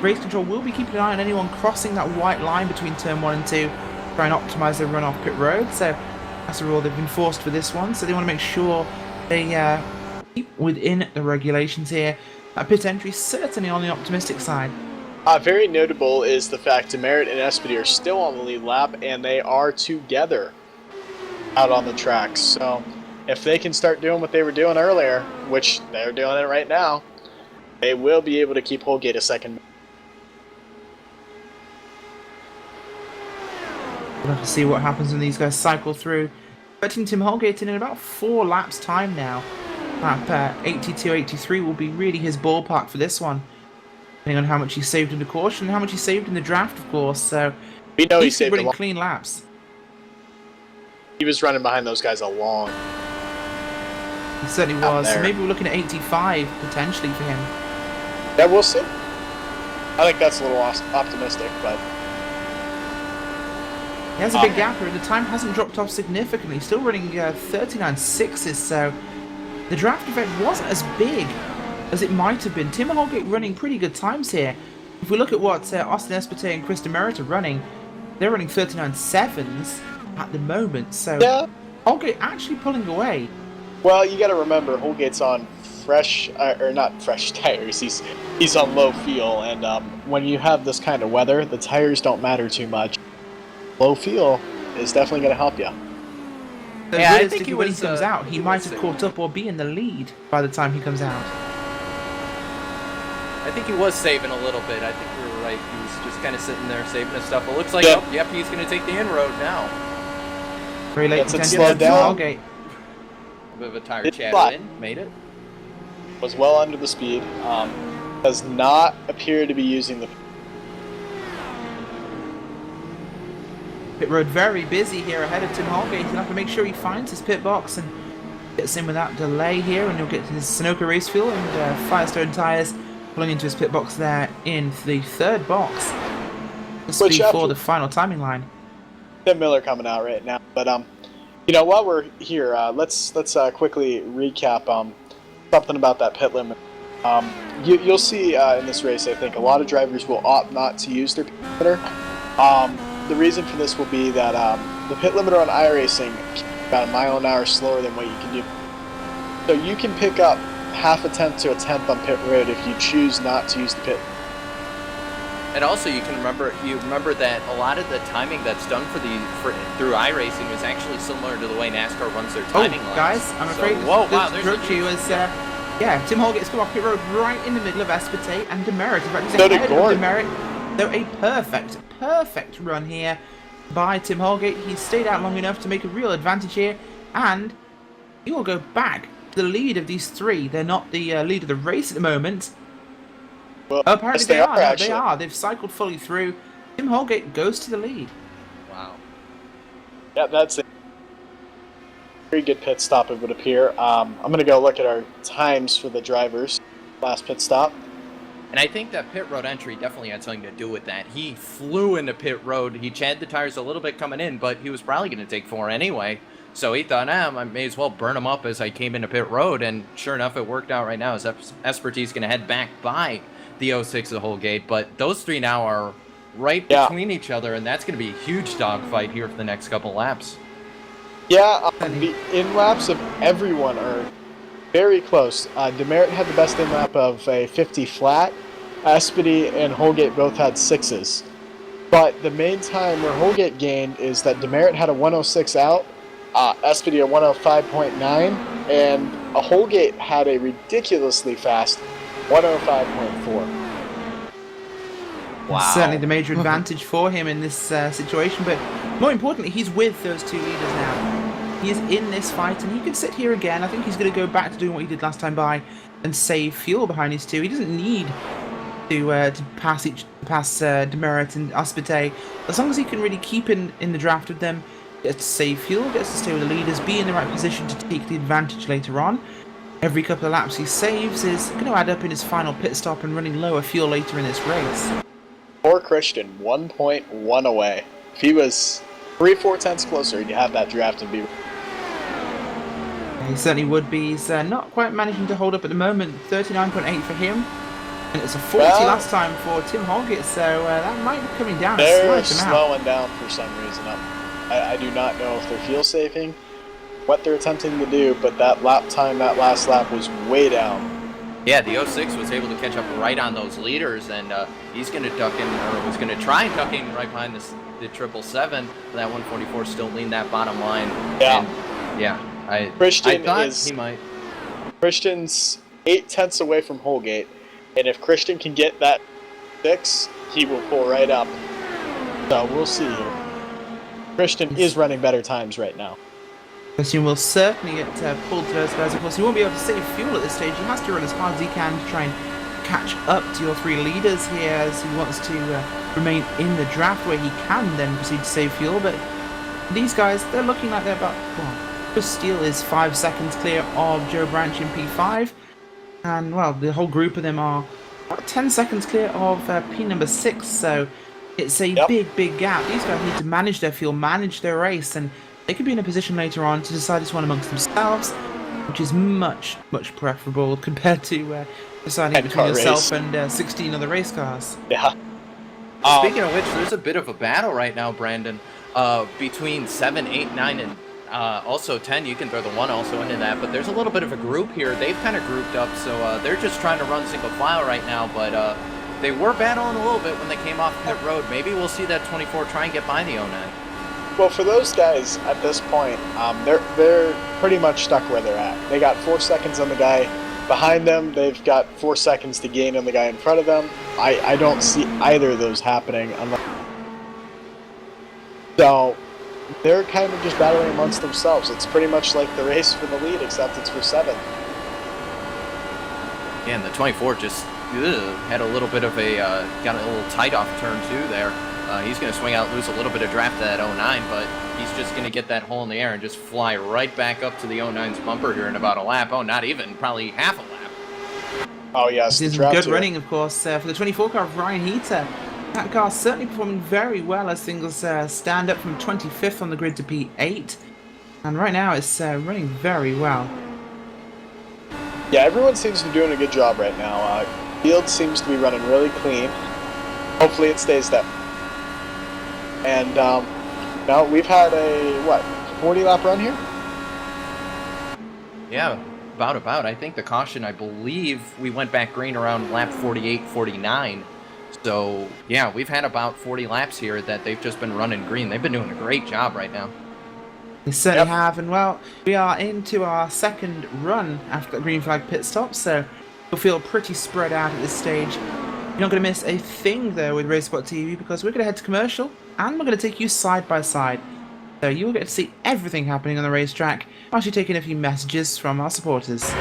race control will be keeping an eye on anyone crossing that white line between turn 1 and 2, try and optimise their run off pit road. So that's a rule they've been forced for this one. So they want to make sure they keep within the regulations here. Pit entry certainly on the optimistic side. Very notable is the fact Demerit and Espedy are still on the lead lap, and they are together out on the track. So if they can start doing what they were doing earlier, which they're doing it right now, they will be able to keep Holgate a second. We'll have to see what happens when these guys cycle through. Betting Tim Holgate in about 4 laps time now. Lap 82, 83 will be really his ballpark for this one. Depending on how much he saved in the caution and how much he saved in the draft, of course. So we know he saved running clean laps. He was running behind those guys a long. He certainly was. So maybe we're looking at 85 potentially for him. Yeah, we'll see. I think that's a little optimistic, but he has a big gap here, and the time hasn't dropped off significantly. Still running 39.6s, so the draft effect wasn't as big as it might have been. Tim Holgate running pretty good times here. If we look at what Austin Espete and Krista Merritt are running, they're running 39.7s at the moment. So yeah. Holgate actually pulling away. Well, you got to remember, Holgate's on fresh, or not fresh tires. He's on low fuel, and when you have this kind of weather, the tires don't matter too much. Low fuel is definitely going to help you. So yeah, I think when he comes out, he might have caught up or be in the lead by the time he comes out. I think he was saving a little bit. I think we were right. He was just kind of sitting there saving his stuff. It looks like, yep, he's going to take the inroad now. Very late contention to Holgate. A bit of a tire chatter in, made it. Was well under the speed. Does not appear to be using the pit road very busy here ahead of Tim Holgate. He'll have to make sure he finds his pit box and gets in without delay here, and he'll get his Sunoco race fuel and Firestone tyres pulling into his pit box there in the 3rd box. Just before the final timing line. Tim Miller coming out right now, but you know, while we're here, let's quickly recap something about that pit limit. You'll see in this race, I think a lot of drivers will opt not to use their pit limiter. The reason for this will be that the pit limiter on iRacing is about a mile an hour slower than what you can do. So you can pick up half a tenth to a tenth on pit road if you choose not to use the pit. And also, you remember that a lot of the timing that's done through iRacing is actually similar to the way NASCAR runs their timing lines. Guys, I'm afraid Tim Holgate's come off pit road right in the middle of Espete and Demerit. In fact, he's ahead of Demerit. So a perfect run here by Tim Holgate. He stayed out long enough to make a real advantage here, and he will go back to the lead of these three. They're not the lead of the race at the moment. Well, apparently yes, they are. actually. They are. They've cycled fully through. Tim Holgate goes to the lead. Wow. Yeah, that's it. Very good pit stop, it would appear. I'm going to go look at our times for the drivers. Last pit stop. And I think that pit road entry definitely had something to do with that. He flew into pit road. He chad the tires a little bit coming in, but he was probably going to take 4 anyway. So he thought, I may as well burn him up as I came into pit road. And sure enough, it worked out right now. As Esperte's going to head back by the 06 of Holgate. But those three now are right between each other, and that's going to be a huge dogfight here for the next couple laps. Yeah, the in-laps of everyone are very close. Demerit had the best in-lap of a 50 flat. Espete and Holgate both had 6s. But the main time where Holgate gained is that Demerit had a 106 out, Espete a 105.9, and Holgate had a ridiculously fast 105.4. Wow. Certainly the major advantage for him in this situation, but more importantly, he's with those two leaders now. He is in this fight, and he can sit here again. I think he's going to go back to doing what he did last time by and save fuel behind these two. He doesn't need to pass Demerit and Espete. As long as he can really keep in the draft with them, gets to save fuel, gets to stay with the leaders, be in the right position to take the advantage later on. Every couple of laps he saves is going to add up in his final pit stop and running lower fuel later in this race. Poor Christian, 1.1 away. If he was 3/4 tenths closer, he'd have that draft and be... He certainly would be. He's not quite managing to hold up at the moment. 39.8 for him. And it's a 40 last time for Tim Holgate, so that might be coming down a slight amount. They're slowing down for some reason. I do not know if they're fuel saving, what they're attempting to do, but that lap time, that last lap was way down. Yeah, the 06 was able to catch up right on those leaders, and he's going to duck in, or was going to try ducking right behind the 777. That 144 still leaned that bottom line. Yeah. And, yeah. I thought he might. Christian's 8 tenths away from Holgate, and if Christian can get that 6, he will pull right up. So we'll see here. Christian is running better times right now. Christian will certainly get pulled to those guys. Of course, he won't be able to save fuel at this stage. He has to run as hard as he can to try and catch up to your 3 leaders here, as he wants to remain in the draft where he can then proceed to save fuel. But these guys, they're looking like they're about... Chris Steele is 5 seconds clear of Joe Branch in P5. And, well, the whole group of them are about 10 seconds clear of P number 6. So it's a big gap. These guys need to manage their fuel, manage their race, and they could be in a position later on to decide this one amongst themselves, which is much preferable compared to deciding between yourself and 16 other race cars. Yeah. Speaking of which, there's a bit of a battle right now, Brandon, between 7, 8, 9, and also 10. You can throw the 1 also into that, but there's a little bit of a group here. They've kind of grouped up, so they're just trying to run single file right now, but they were battling a little bit when they came off pit road. Maybe we'll see that 24 try and get by the 09. Well, for those guys at this point, they're pretty much stuck where they're at. They got 4 seconds on the guy behind them. They've got 4 seconds to gain on the guy in front of them. I don't see either of those happening. So they're kind of just battling amongst themselves. It's pretty much like the race for the lead, except it's for 7th. Yeah, and the 24 just had a little bit of a, got a little tight off turn 2 there. He's going to swing out, lose a little bit of draft to that 09, but he's just going to get that hole in the air and just fly right back up to the 09's bumper here in about a lap. Oh, not even, probably half a lap. Oh, yes. This is good running, of course, for the 24 car of Ryan Heater. That car certainly performing very well as things stand up from 25th on the grid to P8. And right now it's running very well. Yeah, everyone seems to be doing a good job right now. Field seems to be running really clean. Hopefully it stays that way. And now we've had a, what, 40 lap run here? Yeah, about. I think the caution, I believe we went back green around lap 48, 49. So, yeah, we've had about 40 laps here that they've just been running green. They've been doing a great job right now. They certainly have, and well, we are into our second run after the green flag pit stop, so we'll feel pretty spread out at this stage. You're not going to miss a thing, though, with Race Spot TV, because we're going to head to commercial, and we're going to take you side by side. So you'll get to see everything happening on the racetrack, whilst you're taking a few messages from our supporters.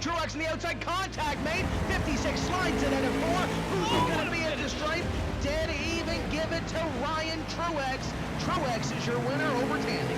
Truex in the outside, contact made. 56 slides it at a 4. Who's going to be into stripe? Dead even, give it to Ryan Truex. Truex is your winner over Tandy.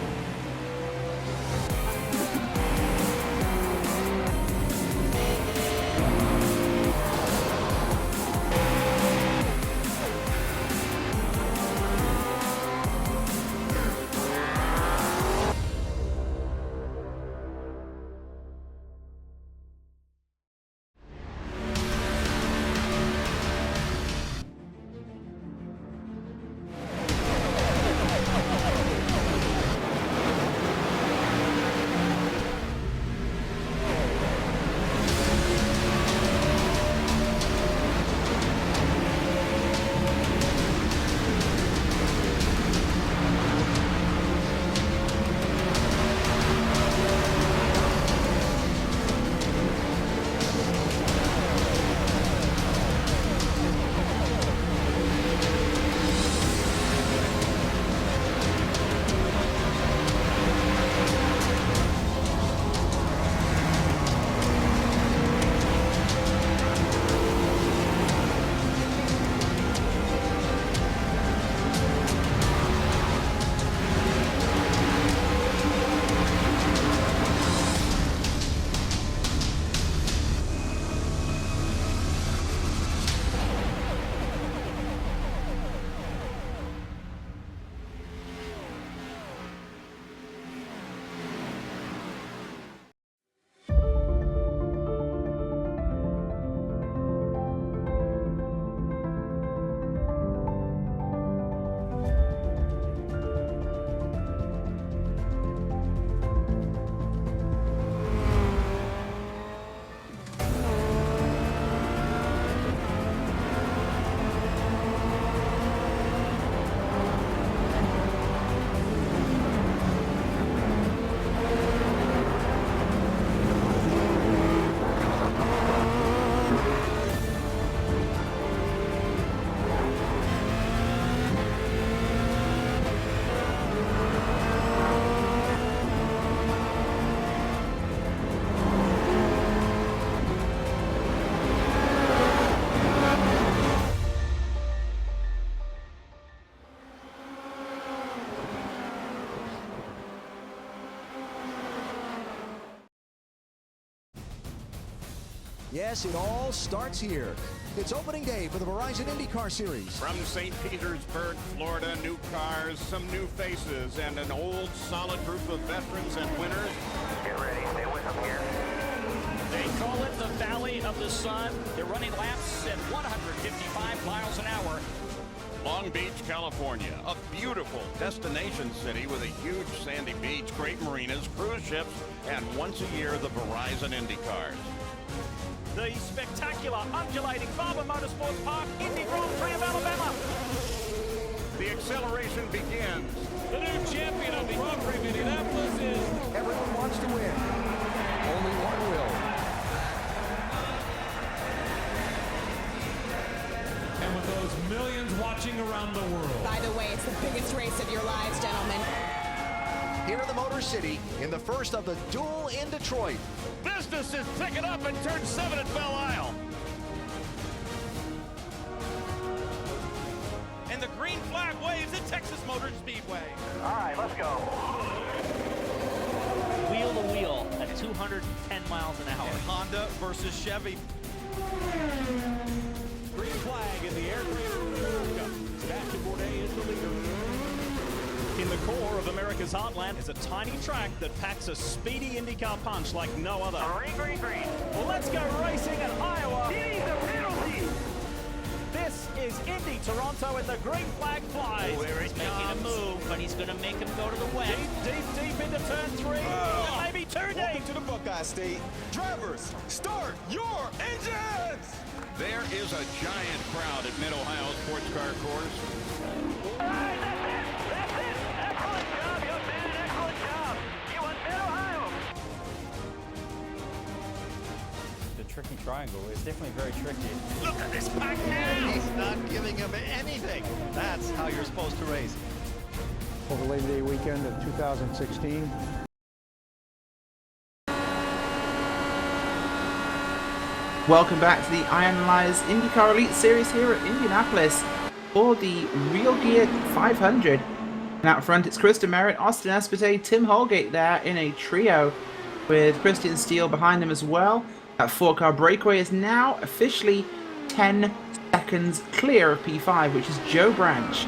Yes, it all starts here. It's opening day for the Verizon IndyCar Series. From St. Petersburg, Florida, new cars, some new faces, and an old, solid group of veterans and winners. Get ready. Stay with them here. They call it the Valley of the Sun. They're running laps at 155 miles an hour. Long Beach, California, a beautiful destination city with a huge sandy beach, great marinas, cruise ships, and once a year, the Verizon Indy cars. The spectacular undulating Barber Motorsports Park Indy Grand Prix of Alabama. The acceleration begins. The new champion of the Grand Prix of Indianapolis is... Everyone wants to win. Only one will. And with those millions watching around the world. By the way, it's the biggest race of your lives, gentlemen. Here in the Motor City, in the first of the duel in Detroit. Business is picking up in turn 7 at Belle Isle. And the green flag waves at Texas Motor Speedway. All right, let's go. Wheel to wheel at 210 miles an hour. Honda versus Chevy. Green flag in the air. Sebastian Bourdais is the leader. In the core of America's heartland is a tiny track that packs a speedy IndyCar punch like no other. Green, green, green. Well, let's go racing in Iowa. He's a penalty. This is Indy Toronto, and the green flag flies. Where he's making a move, but he's going to make him go to the west. Deep into turn 3. Maybe too deep. To the Buckeye State. Drivers, start your engines! There is a giant crowd at Mid-Ohio Sports Car Course. All right, that's it. Excellent job, young man. Excellent job. You won Mid-Ohio. The tricky triangle is definitely very tricky. Look at this pack now. He's not giving him anything. That's how you're supposed to race. Over Labor Day weekend of 2016. Welcome back to the Ironlies IndyCar Elite Series here at Indianapolis for the Real Gear 500. And out front it's Krista Merritt, Austin Espete, Tim Holgate there in a trio with Christian Steele behind them as well. That 4-car breakaway is now officially 10 seconds clear of P5, which is Joe Branch.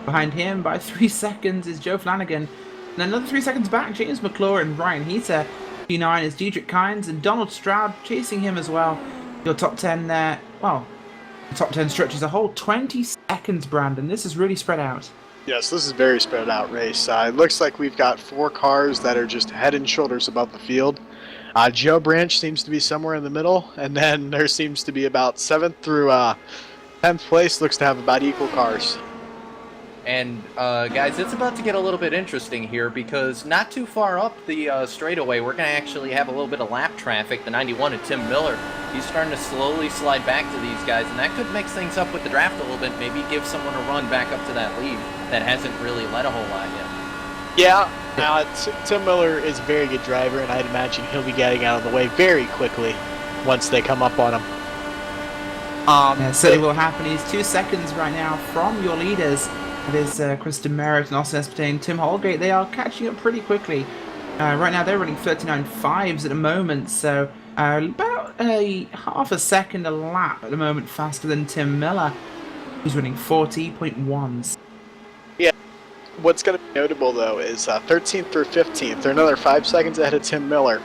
Behind him by 3 seconds is Joe Flanagan. And another 3 seconds back, James McClure and Ryan Heater. P9 is Diedrich Kynes and Donald Stroud chasing him as well. Your top 10 there, well, the top 10 stretches a whole 20 seconds, Brandon. This is really spread out. Yes, this is a very spread out race. It looks like we've got 4 cars that are just head and shoulders above the field. Joe Branch seems to be somewhere in the middle, and then there seems to be about 7th through 10th place looks to have about equal cars. And guys, it's about to get a little bit interesting here because not too far up the straightaway, we're going to actually have a little bit of lap traffic. The 91 of Tim Miller, he's starting to slowly slide back to these guys, and that could mix things up with the draft a little bit. Maybe give someone a run back up to that lead that hasn't really led a whole lot yet. Yeah, Tim Miller is a very good driver, and I'd imagine he'll be getting out of the way very quickly once they come up on him. Yeah, certainly will happen. He's 2 seconds right now from your leaders. It is Kristen Merritt and Austin Espete and Tim Holgate. They are catching up pretty quickly. Right now they're running 39.5s at the moment, so about a half a second a lap at the moment faster than Tim Miller, who's running 40.1s. Yeah, what's going to be notable though is 13th through 15th. They're another 5 seconds ahead of Tim Miller,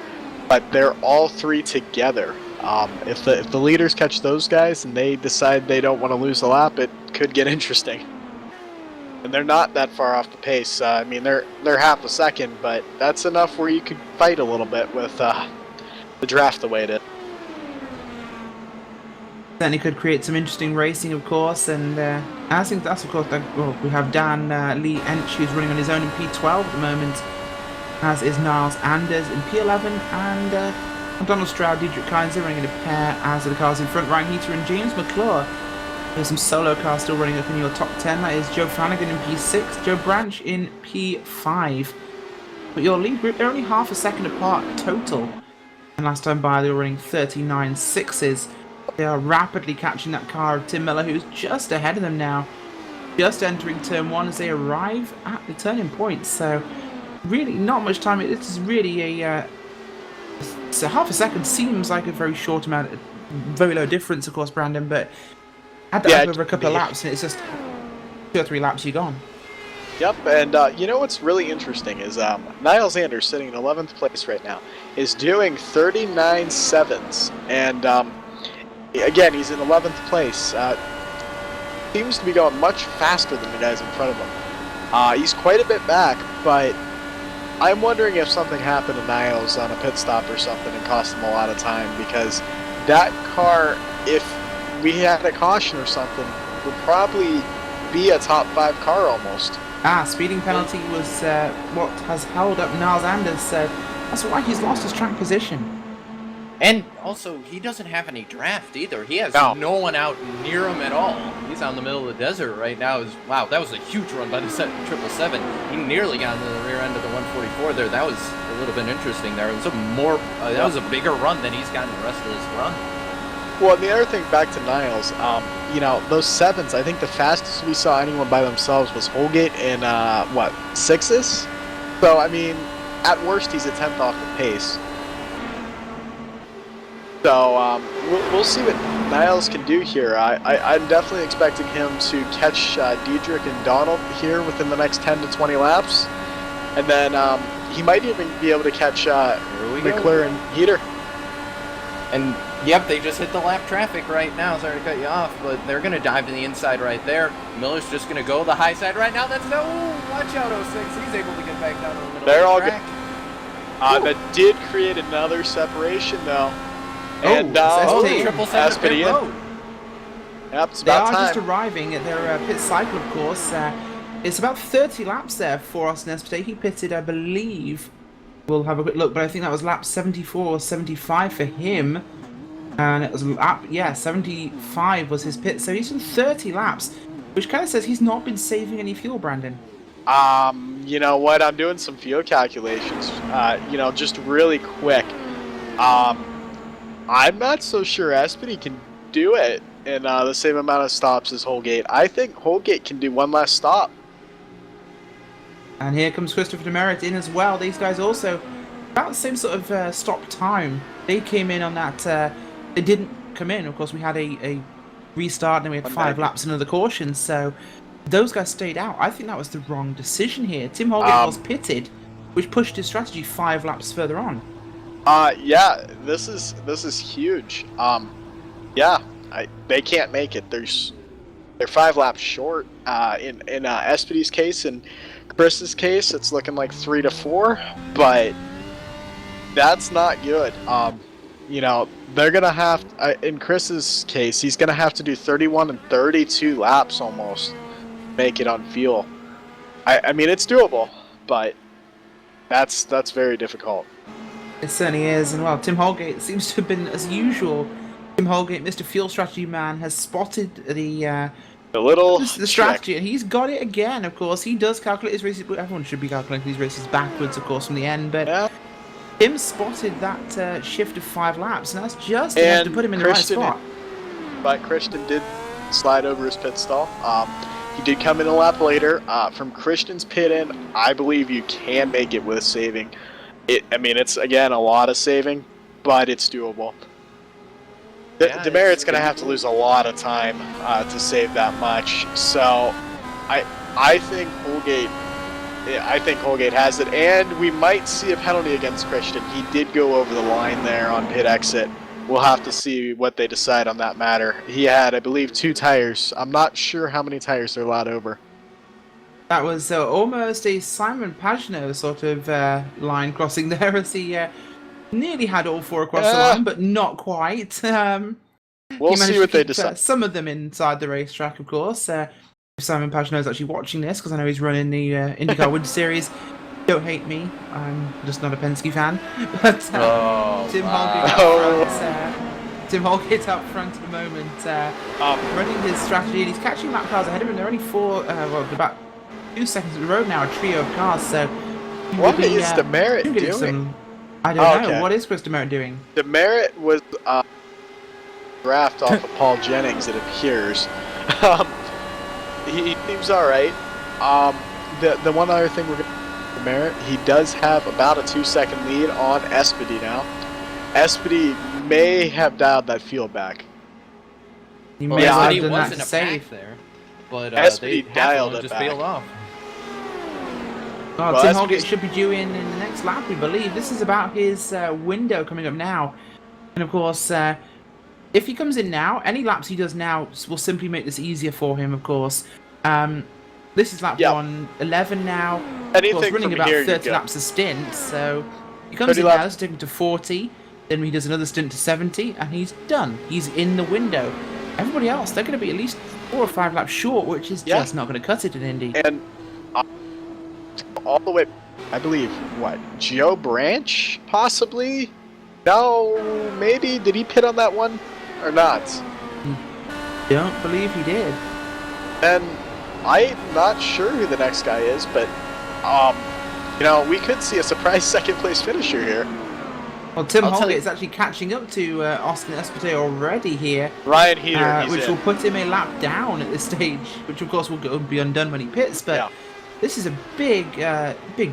but they're all 3 together. If the leaders catch those guys and they decide they don't want to lose a lap, it could get interesting. And they're not that far off the pace. I mean, they're half a second, but that's enough where you could fight a little bit with the draft the way it is. Certainly could create some interesting racing, of course, and I think that's, of course, well, we have Dan Lee Ench, who's running on his own in P12 at the moment, as is Niles Anders in P11, and Donald Stroud, Diedrich Kynes, they're running in a pair, as are the cars in front, Ryan Heater and James McClure. There's some solo cars still running up in your top 10. That is Joe Flanagan in P6, Joe Branch in P5. But your lead group, they're only half a second apart total. And last time by, they were running 39.6s. They are rapidly catching that car of Tim Miller, who's just ahead of them now. Just entering turn 1 as they arrive at the turning point. So, really, not much time. This is really so half a second seems like a very short amount, very low difference, of course, Brandon, but add that up over a couple of laps and it's just 2 or 3 laps, you're gone. Yep, and you know what's really interesting is Niles Anders, sitting in 11th place right now, is doing 39 sevens, and again, he's in 11th place. Seems to be going much faster than the guys in front of him. He's quite a bit back, but I'm wondering if something happened to Niles on a pit stop or something and cost him a lot of time, because that car, if we had a caution or something, would probably be a top 5 car almost. Speeding penalty was what has held up Niles Anders. That's why he's lost his track position. And also, he doesn't have any draft either. He has no one out near him at all. He's out in the middle of the desert right now. Wow, that was a huge run by the 777. He nearly got into the rear end of the 144 there. That was a little bit interesting there. It was that was a bigger run than he's gotten the rest of this run. Well, and the other thing, back to Niles, you know, those sevens, I think the fastest we saw anyone by themselves was Holgate in, what, 6s? So, I mean, at worst, he's a 10th off the pace. So, we'll see what Niles can do here. I'm definitely expecting him to catch Diedrich and Donald here within the next 10 to 20 laps. And then he might even be able to catch McClure and Heater. And yep, they just hit the lap traffic right now. Sorry to cut you off, but they're going to dive to the inside right there. Miller's just going to go the high side right now. That's no, watch out, 06. He's able to get back down to the middle They're of the all track. good. That did create another separation, though. And Aspity in. Yep, it's they about are time. just arriving at their pit cycle, of course. It's about 30 laps there for Austin Espete. He pitted, I believe. We'll have a quick look, but I think that was lap 74 or 75 for him. And it was lap, 75 was his pit. So he's done 30 laps, which kind of says he's not been saving any fuel, Brandon. You know what? I'm doing some fuel calculations. You know, just really quick. I'm not so sure Espity can do it in the same amount of stops as Holgate. I think Holgate can do one last stop. And here comes Christopher Demerit in as well. These guys also about the same sort of stop time. They came in on that. They didn't come in. Of course, we had a restart and then we had 5 laps and another caution. So those guys stayed out. I think that was the wrong decision here. Tim Holgate was pitted, which pushed his strategy 5 laps further on. Yeah, this is huge. Yeah, they can't make it. They're 5 laps short. In Espity's case and Chris's case, it's looking like 3 to 4, but that's not good. You know, they're gonna have in Chris's case, he's gonna have to do 31 and 32 laps almost to make it on fuel. I mean, it's doable, but that's very difficult. It certainly is, and well, Tim Holgate seems to have been as usual. Tim Holgate, Mr. Fuel Strategy Man, has spotted the strategy, and he's got it again. Of course, he does calculate his races. Everyone should be calculating these races backwards, of course, from the end. But Tim spotted that shift of 5 laps, and that's just enough to put him in the right spot. But Christian did slide over his pit stall. He did come in a lap later. From Christian's pit in, I believe you can make it with saving. I mean, it's again a lot of saving, but it's doable. Demerit's going to have to lose a lot of time to save that much. So, I think Holgate has it, and we might see a penalty against Christian. He did go over the line there on pit exit. We'll have to see what they decide on that matter. He had, I believe, 2 tires. I'm not sure how many tires they're allowed over. That was almost a Simon Pagenaud sort of line crossing there, as he nearly had all 4 across the line, but not quite. We'll see what they decide. Some of them inside the racetrack, of course. Simon Pagenaud is actually watching this, because I know he's running the IndyCar Winter Series. Don't hate me, I'm just not a Penske fan. But Tim Holgate out front at the moment, running his strategy, and he's catching lap cars ahead of him. They're only about 2 seconds in the road now, a trio of cars, so... What is Demerit doing? I don't know. What is Chris Demerit doing? Demerit was draft off of Paul Jennings, it appears. He seems alright. The one other thing we're going to Demerit, he does have about a 2-second lead on Espity now. Espity may have dialed that field back. He may have done that to save there. But Espity dialed it just back. bailed off. Well, Well, Tim SPD's Holgate should be due in the next lap, we believe. This is about his window coming up now. And of course, if he comes in now, any laps he does now will simply make this easier for him, of course. This is lap 111 now. Anything of course, running from about here, 30 laps a stint, so he comes in now, let's take him to 40, then he does another stint to 70, and he's done. He's in the window. Everybody else, they're going to be at least 4 or 5 laps short, which is just not going to cut it in Indy. And all the way, I believe, what, Joe Branch, possibly? No, maybe? Did he pit on that one or not? Don't believe he did. And I'm not sure who the next guy is, but, you know, we could see a surprise second-place finisher here. Well, Tim Holgate is actually catching up to Austin Esparté already here. Ryan Heater, which will put him a lap down at this stage, which of course will be undone when he pits. But this is a big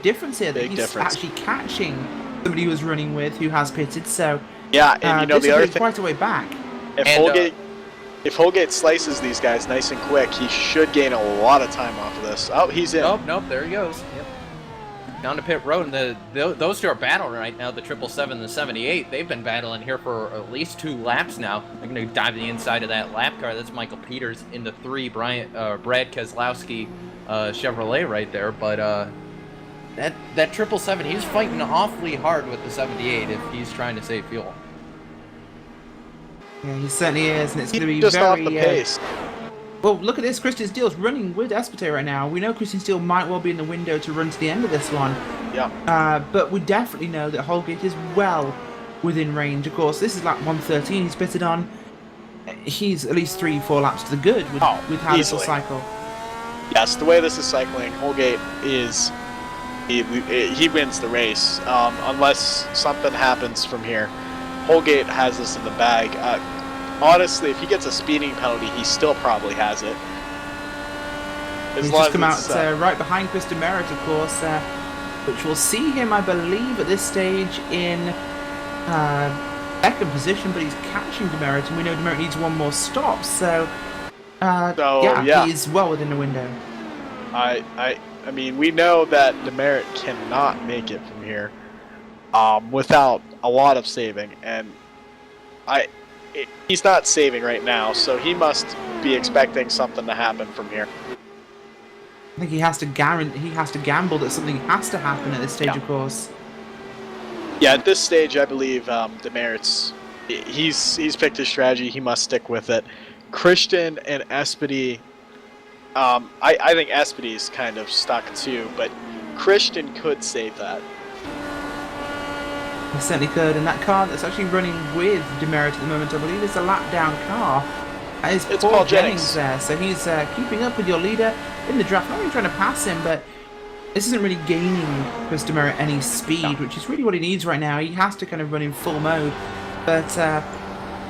difference here. That he's actually catching somebody who was running with, who has pitted. So yeah, and you know the other thing, quite a way back. If Holgate slices these guys nice and quick, he should gain a lot of time off of this. Oh, he's in. Nope, there he goes. Yep. Down to pit road, and those two are battling right now, the 777 and the 78. They've been battling here for at least 2 laps now. They're going to dive the inside of that lap car. That's Michael Peters in the 3, Brad Keselowski Chevrolet right there. But that 777, he's fighting awfully hard with the 78 if he's trying to save fuel. Yeah, he certainly is, and it's going to be just very... off the pace. Well, look at this. Christian Steele's running with Esparté right now. We know Christian Steele might well be in the window to run to the end of this one. Yeah. But we definitely know that Holgate is well within range. Of course, this is lap 113 he's pitted on. He's at least 3-4 laps to the good with how this will cycle. Yes, the way this is cycling, Holgate is... He wins the race. Unless something happens from here. Holgate has this in the bag. Honestly, if he gets a speeding penalty, he still probably has it. He's just come out right behind Chris Demerit, of course, which will see him, I believe, at this stage in second position, but he's catching Demerit, and we know Demerit needs one more stop, so he's well within the window. I mean, we know that Demerit cannot make it from here without a lot of saving, and he's not saving right now, so he must be expecting something to happen from here. I think he has to gamble that something has to happen at this stage, of course. Yeah, at this stage, I believe Demerit's he's picked his strategy. He must stick with it. Christian and Espadie, I think Espadie's kind of stuck too, but Christian could save that. He certainly could, and that car that's actually running with Demerit at the moment, I believe, is a lap-down car. It's Paul Jennings there, so he's keeping up with your leader in the draft. Not really trying to pass him, but this isn't really gaining Chris Demerit any speed, which is really what he needs right now. He has to kind of run in full mode. But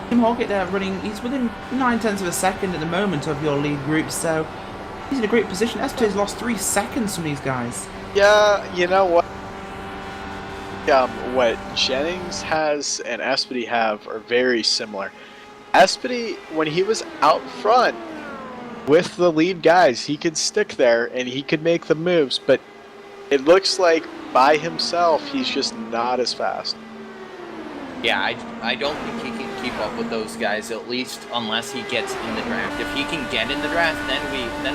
Tim Holgate there running, he's within 9/10 of a second at the moment of your lead group, so he's in a great position. Esparté's lost 3 seconds from these guys. Yeah, you know what? What Jennings has and Espadie have are very similar. Espadie, when he was out front with the lead guys, he could stick there and he could make the moves, but it looks like by himself he's just not as fast. Yeah, I don't think he can keep up with those guys, at least unless he gets in the draft. If he can get in the draft, then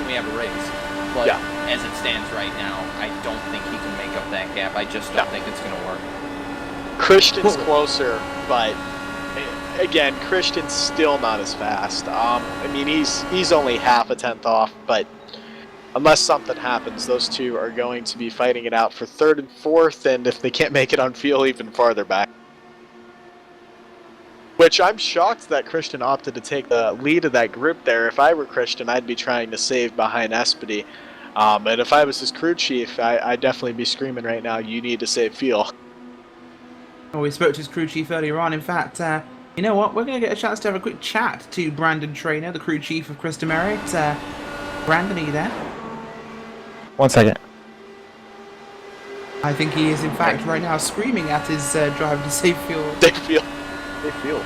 we have a race. But as it stands right now, I don't think he can make up that gap. I just don't think it's going to work. Christian's closer, but again, Christian's still not as fast. I mean, he's only half a tenth off, but unless something happens, those two are going to be fighting it out for 3rd and 4th, and if they can't make it on fuel, even farther back. Which I'm shocked that Christian opted to take the lead of that group there. If I were Christian, I'd be trying to save behind Espadie. And if I was his crew chief, I'd definitely be screaming right now, you need to save fuel. Well, we spoke to his crew chief earlier on. In fact, you know what? We're going to get a chance to have a quick chat to Brandon Traynor, the crew chief of Chris Demerit. Brandon, are you there? 1 second. I think he is, in fact, right now screaming at his driver to save fuel. Save fuel. Save fuel.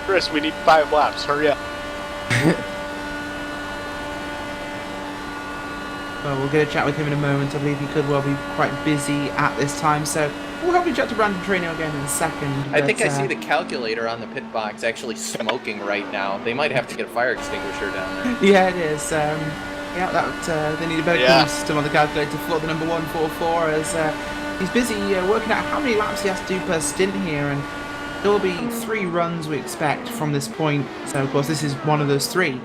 Chris, we need 5 laps. Hurry up. Well, we'll get a chat with him in a moment. I believe he could well be quite busy at this time, so we'll hopefully chat to Brandon Trainer again in a second. I think I see the calculator on the pit box actually smoking right now. They might have to get a fire extinguisher down there. Yeah, it is. Yeah, that they need a better cooling system on the calculator for the number 144 as he's busy working out how many laps he has to do per stint here, and there will be 3 runs we expect from this point. So, of course, this is one of those 3.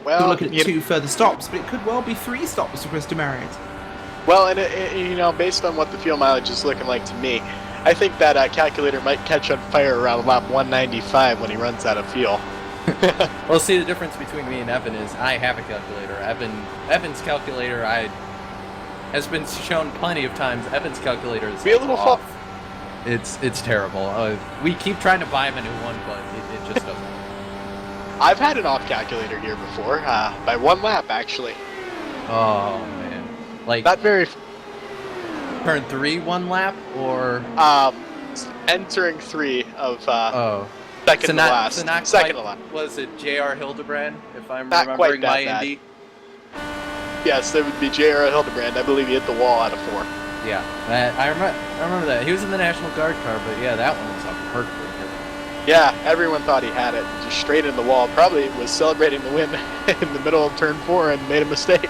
Well, we're looking at 2 further stops, but it could well be 3 stops for Chris DeMeritt. Well, and you know, based on what the fuel mileage is looking like to me, I think that calculator might catch on fire around lap 195 when he runs out of fuel. Well, see, the difference between me and Evan is I have a calculator. Evan's calculator has been shown plenty of times. Evan's calculator is be a little off. It's terrible. We keep trying to buy him a new one, but it just doesn't. I've had an off calculator here before, by 1 lap actually. Oh man, like not very. Turn 3 1 lap or entering 3 of second so to not, last. So not second quite, to last. Was it J.R. Hildebrand? If I'm not remembering quite my Indy. Yes, it would be J.R. Hildebrand. I believe he hit the wall out of 4. Yeah, I remember that. He was in the National Guard car, but yeah, that one was a heartbreaker. Yeah, everyone thought he had it, just straight in the wall. Probably was celebrating the win in the middle of turn 4 and made a mistake.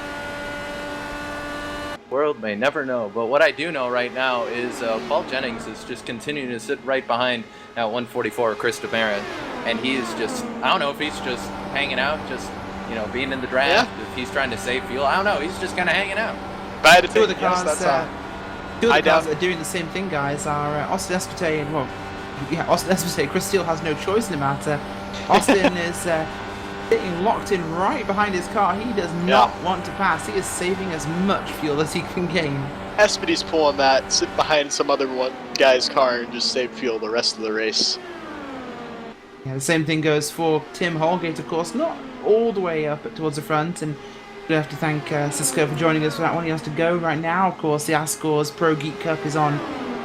World may never know, but what I do know right now is Paul Jennings is just continuing to sit right behind at 144 Chris DeMeritt, and he is just, I don't know if he's just hanging out, just, you know, being in the draft, if he's trying to save fuel, I don't know, he's just kind of hanging out. If I had to Two of the take a guess, cars, that's two of the cars that are doing the same thing, guys, are Austin Espete and, well, yeah, Austin Espete. Chris Steele has no choice in the matter. Austin is sitting locked in right behind his car. He does not want to pass. He is saving as much fuel as he can gain. Espete's pulling that, sit behind some other one guy's car and just save fuel the rest of the race. Yeah, the same thing goes for Tim Holgate, of course, not all the way up towards the front, and we have to thank Cisco for joining us for that one. He has to go right now. Of course, the Ascors Pro Geek Cup is on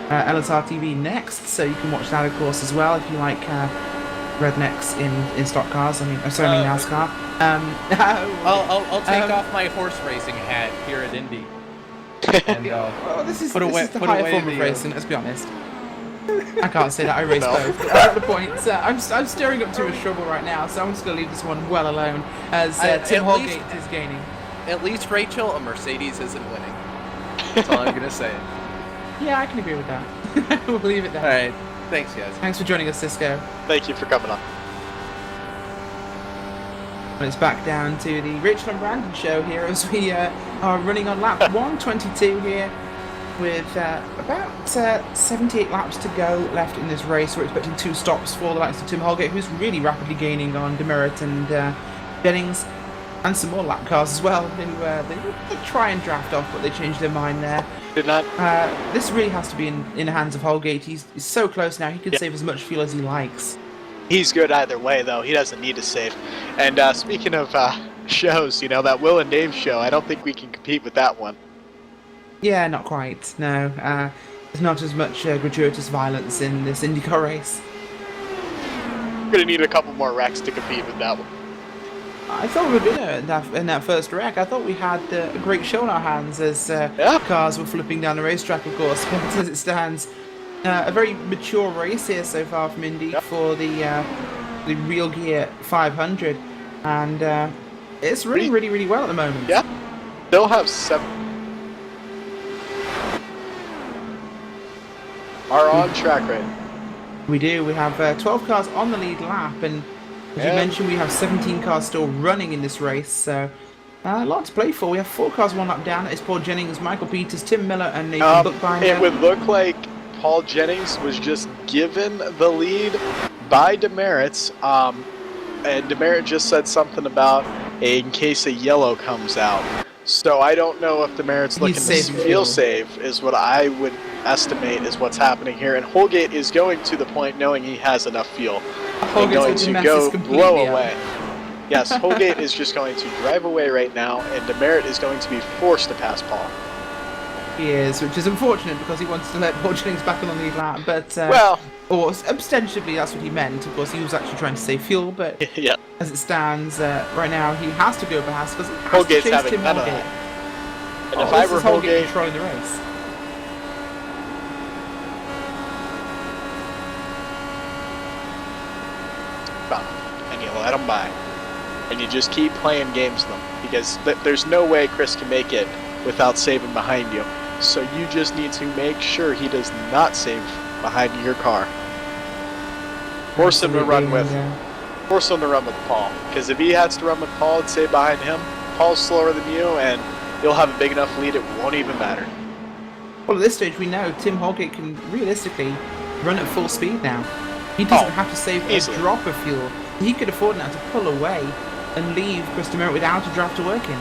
LSR TV next, so you can watch that, of course, as well if you like rednecks in stock cars. I mean, NASCAR. I'll take off my horse racing hat here at Indy. And, well, this is put the higher form of racing. Let's be honest. I can't say that. I race both. At the point, I'm staring up to a shovel right now, so I'm just going to leave this one well alone as Tim Holgate is gaining. At least, Rachel, a Mercedes isn't winning. That's all I'm going to say. Yeah, I can agree with that. We'll leave it there. All right. Thanks, guys. Thanks for joining us, Cisco. Thank you for coming on. And it's back down to the Rachel and Brandon show here as we are running on lap 122 here with about 78 laps to go left in this race. We're expecting 2 stops for the likes of Tim Holgate, who's really rapidly gaining on DeMeritt and Jennings, and some more lap cars as well, who they try and draft off, but they changed their mind there. Did not. This really has to be in the hands of Holgate. He's so close now, he can save as much fuel as he likes. He's good either way, though. He doesn't need to save. And speaking of shows, you know, that Will and Dave show, I don't think we can compete with that one. Yeah, not quite, no. There's not as much gratuitous violence in this IndyCar race. We're going to need a couple more wrecks to compete with that one. I thought we were good in that first wreck. I thought we had a great show in our hands as cars were flipping down the racetrack, of course. But as it stands, a very mature race here so far from Indy for the Real Gear 500, and it's running really well at the moment. Yeah, they'll have 7. Are on track right now. We do. We have 12 cars on the lead lap, and as you mentioned, we have 17 cars still running in this race, so a lot to play for. We have 4 cars 1 lap down. It's Paul Jennings, Michael Peters, Tim Miller, and Nathan Buckbinder. It would look like Paul Jennings was just given the lead by DeMeritt, and DeMeritt just said something about in case a yellow comes out. So I don't know if DeMeritt's looking to fuel save is what I would estimate is what's happening here. And Holgate is going to the point knowing he has enough fuel. He's going to go blow away. Yes, Holgate is just going to drive away right now, and DeMeritt is going to be forced to pass Paul. He is, which is unfortunate because he wants to let Paul Jennings back on the lead lap, but or ostensibly that's what he meant. Of course, he was actually trying to save fuel, but as it stands right now, he has to go past because he has to chase Tim Holgate. And if I were Holgate, controlling the race. and you let them by, and you just keep playing games with them, because there's no way Chris can make it without saving behind you. So you just need to make sure he does not save behind your car. Force him to run with Paul, because if he has to run with Paul and save behind him, Paul's slower than you, and you'll have a big enough lead it won't even matter. Well, at this stage we know Tim Holgate can realistically run at full speed now. He doesn't have to save a drop of fuel. He could afford now to pull away and leave Chris DeMeritt without a draft to work in.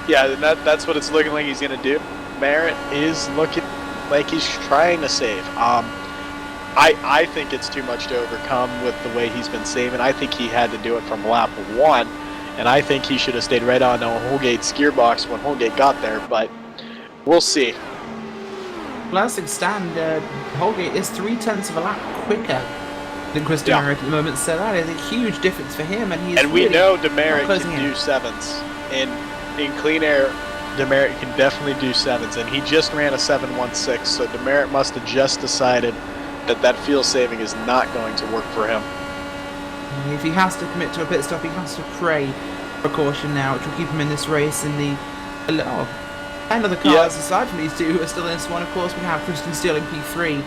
Yeah, and that's what it's looking like he's going to do. Merritt is looking like he's trying to save. I think it's too much to overcome with the way he's been saving. I think he had to do it from lap 1, and I think he should have stayed right on Holgate's gearbox when Holgate got there, but we'll see. Last stand, Holgate is 0.3 of a lap quicker than Chris DeMeritt at the moment, so that is a huge difference for him. And we know DeMeritt can do 7s. In clean air, DeMeritt can definitely do 7s, and he just ran a 7.16, so DeMeritt must have just decided that fuel saving is not going to work for him. If he has to commit to a pit stop, he has to pray for caution now, which will keep him in this race. In the 10 other cars aside from these two who are still in this one, of course, we have Christian Steele in P3.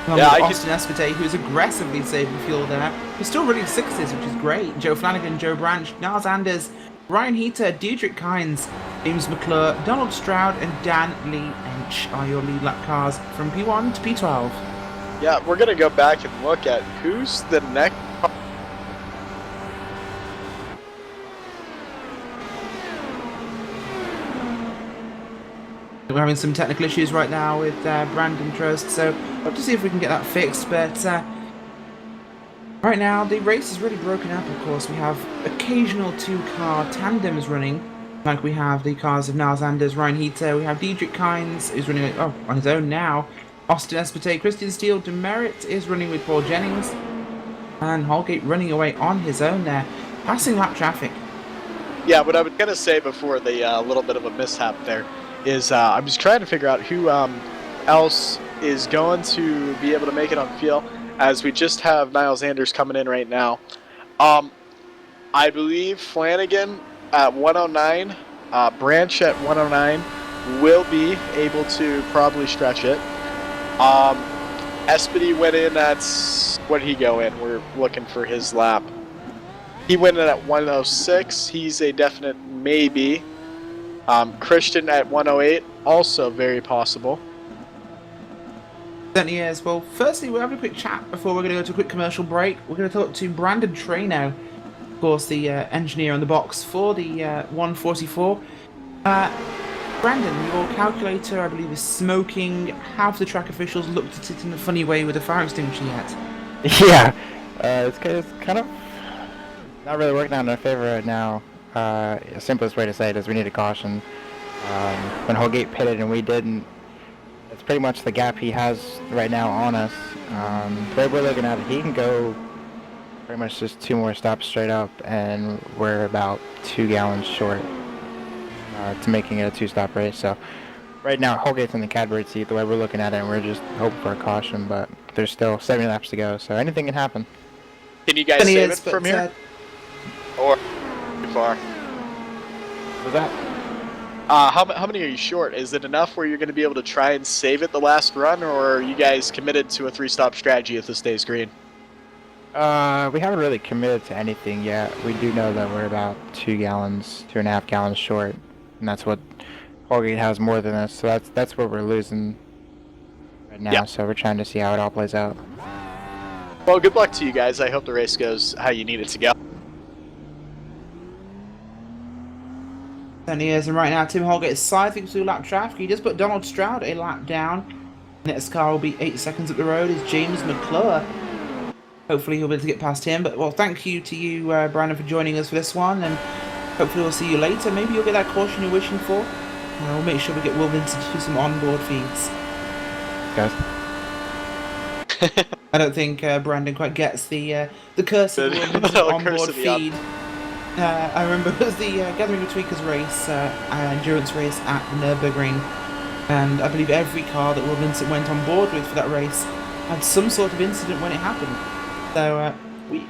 Austin Espete, who's aggressively saving fuel there. He's still running 6s, which is great. Joe Flanagan, Joe Branch, Niles Anders, Ryan Heater, Diedrich Kynes, James McClure, Donald Stroud, and Dan Lee Ench are your lead lap cars from P1 to P12. Yeah, we're going to go back and look at who's the next. We're having some technical issues right now with Brandon Trost, so we'll have to see if we can get that fixed. But right now, the race is really broken up, of course. We have occasional 2-car tandems running, like we have the cars of Niles Anders, Ryan Heater. We have Diedrich Kynes, who's running on his own now. Austin Espete, Christian Steele, DeMeritt is running with Paul Jennings, and Holgate running away on his own there, passing lap traffic. Yeah, what I was going to say before the little bit of a mishap there is I was trying to figure out who else is going to be able to make it on field, as we just have Niles Anders coming in right now. I believe Flanagan at 109, Branch at 109 will be able to probably stretch it. Espedy went in at, what did he go in? We're looking for his lap. He went in at 106. He's a definite maybe. Christian at 108, also very possible. Certainly is. Well, firstly, we'll have a quick chat before we're going to go to a quick commercial break. We're going to talk to Brandon Trey now, of course, the engineer on the box for the 144. Brandon, your calculator, I believe, is smoking. Have the track officials looked at it in a funny way with a fire extinguisher yet? Yeah, it's kind of not really working out in our favor right now. The simplest way to say it is we need a caution. When Holgate pitted and we didn't, it's pretty much the gap he has right now on us. The way we're looking at it, he can go pretty much just 2 more stops straight up, and we're about 2 gallons short to making it a 2-stop race. So right now Holgate's in the Cadbury seat the way we're looking at it, and we're just hoping for a caution, but there's still 70 laps to go, so anything can happen. Can you guys save it from here? Or too far? What's that? How many are you short? Is it enough where you're going to be able to try and save it the last run, or are you guys committed to a 3-stop strategy if this stays green? We haven't really committed to anything yet. We do know that we're about 2.5 gallons short, and that's what Holgate has more than us. So that's where we're losing right now. Yeah. So we're trying to see how it all plays out. Well, good luck to you guys. I hope the race goes how you need it to go. And he is, and right now Tim Holgate is cycling through lap traffic. He just put Donald Stroud a lap down. Next car will be 8 seconds up the road is James McClure. Hopefully he'll be able to get past him. But well, thank you to you, Brandon, for joining us for this one, and hopefully we'll see you later. Maybe you'll get that caution you're wishing for. We'll make sure we get Will Vincent to do some onboard feeds. Guys. I don't think Brandon quite gets the curse of Will Vincent onboard feed. I remember it was the Gathering of Tweakers race, endurance race at the Nürburgring, and I believe every car that Will Vincent went on board with for that race had some sort of incident when it happened. So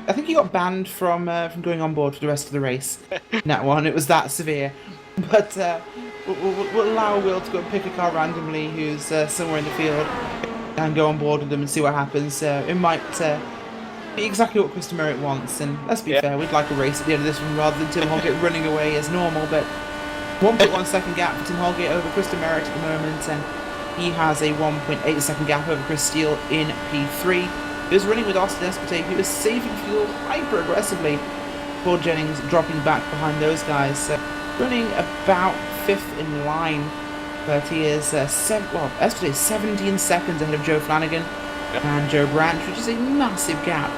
I think he got banned from going on board for the rest of the race. In that one, it was that severe. But we'll allow Will to go and pick a car randomly who's somewhere in the field and go on board with them and see what happens. It might be exactly what Kristen Merritt wants, and let's be fair, we'd like a race at the end of this one rather than Tim Holgate running away as normal, but 1.1 second gap for Tim Holgate over Kristen Merritt at the moment, and he has a 1.8 second gap over Chris Steele in P3. He was running with Austin Espartero, who was saving fuel hyper aggressively. Paul Jennings dropping back behind those guys, running about 5th in line, but he is Espartero is 17 seconds ahead of Joe Flanagan and Joe Branch, which is a massive gap.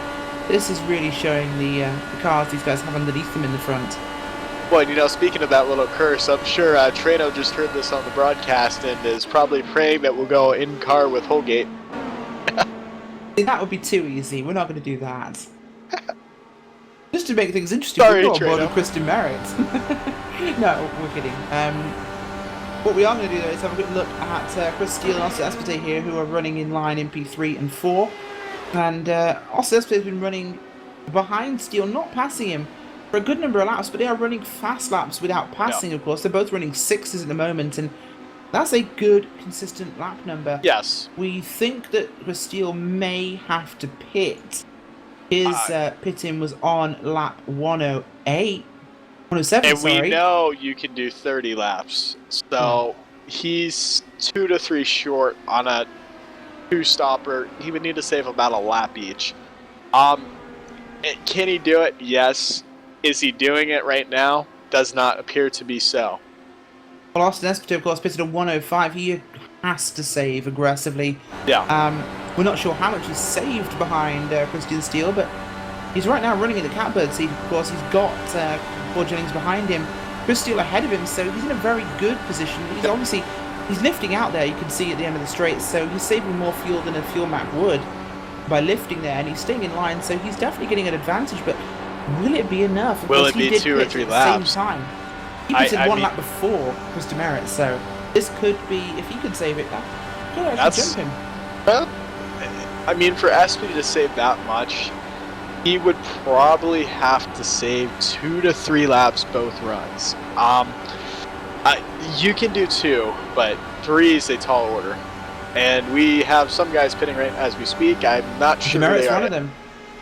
This is really showing the cars these guys have underneath them in the front. Well, you know, speaking of that little curse, I'm sure Trano just heard this on the broadcast and is probably praying that we'll go in car with Holgate. See, that would be too easy. We're not going to do that. Just to make things interesting, Sorry, we'll go on board Trano. with Kristen Merritt. No, we're kidding. What we are going to do though is have a quick look at Chris Steele and Austin Espartero here, who are running in line in P3 and 4. And Austin Espartero has been running behind Steele, not passing him for a good number of laps, but they are running fast laps without passing, of course. They're both running 6s at the moment, and that's a good, consistent lap number. Yes. We think that Chris Steele may have to pit. His pit-in was on lap 108. 107, and sorry. we know you can do 30 laps, so he's 2 to 3 short on a 2-stopper. He would need to save about a lap each. Can he do it? Yes. Is he doing it right now? Does not appear to be so. Well, Austin Espartero, of course, pitted a 105. He has to save aggressively. Yeah. We're not sure how much he's saved behind Christian Steele, but he's right now running in the catbird seat. Of course, he's got Paul Jennings behind him, Chris Steele ahead of him, so he's in a very good position. He's lifting out there, you can see at the end of the straight, so he's saving more fuel than a fuel map would by lifting there, and he's staying in line, so he's definitely getting an advantage, but will it be enough? Of Will course, it be he did 2 or pit 3 at laps? the same time. He pitted one lap before Chris Merritt, so this could be, if he could save it, that could actually jump him. Well, I mean, for Espy to save that much, he would probably have to save 2 to 3 laps both runs. You can do 2, but 3 is a tall order. And we have some guys pitting right as we speak. I'm not sure Demerritt's they are. one of them.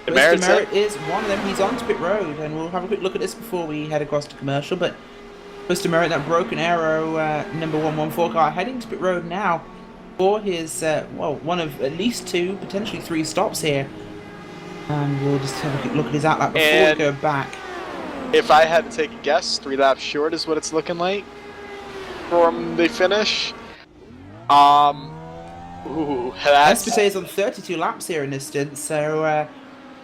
Demerit is one of them. He's on to pit road, and we'll have a quick look at this before we head across to commercial. But Chris Demerit, that Broken Arrow number 114 car, heading to pit road now for his one of at least 2, potentially 3 stops here. And we'll just have a quick look at his outlap before we go back. If I had to take a guess, 3 laps short is what it's looking like from the finish. Espartero's on 32 laps here in this stint, so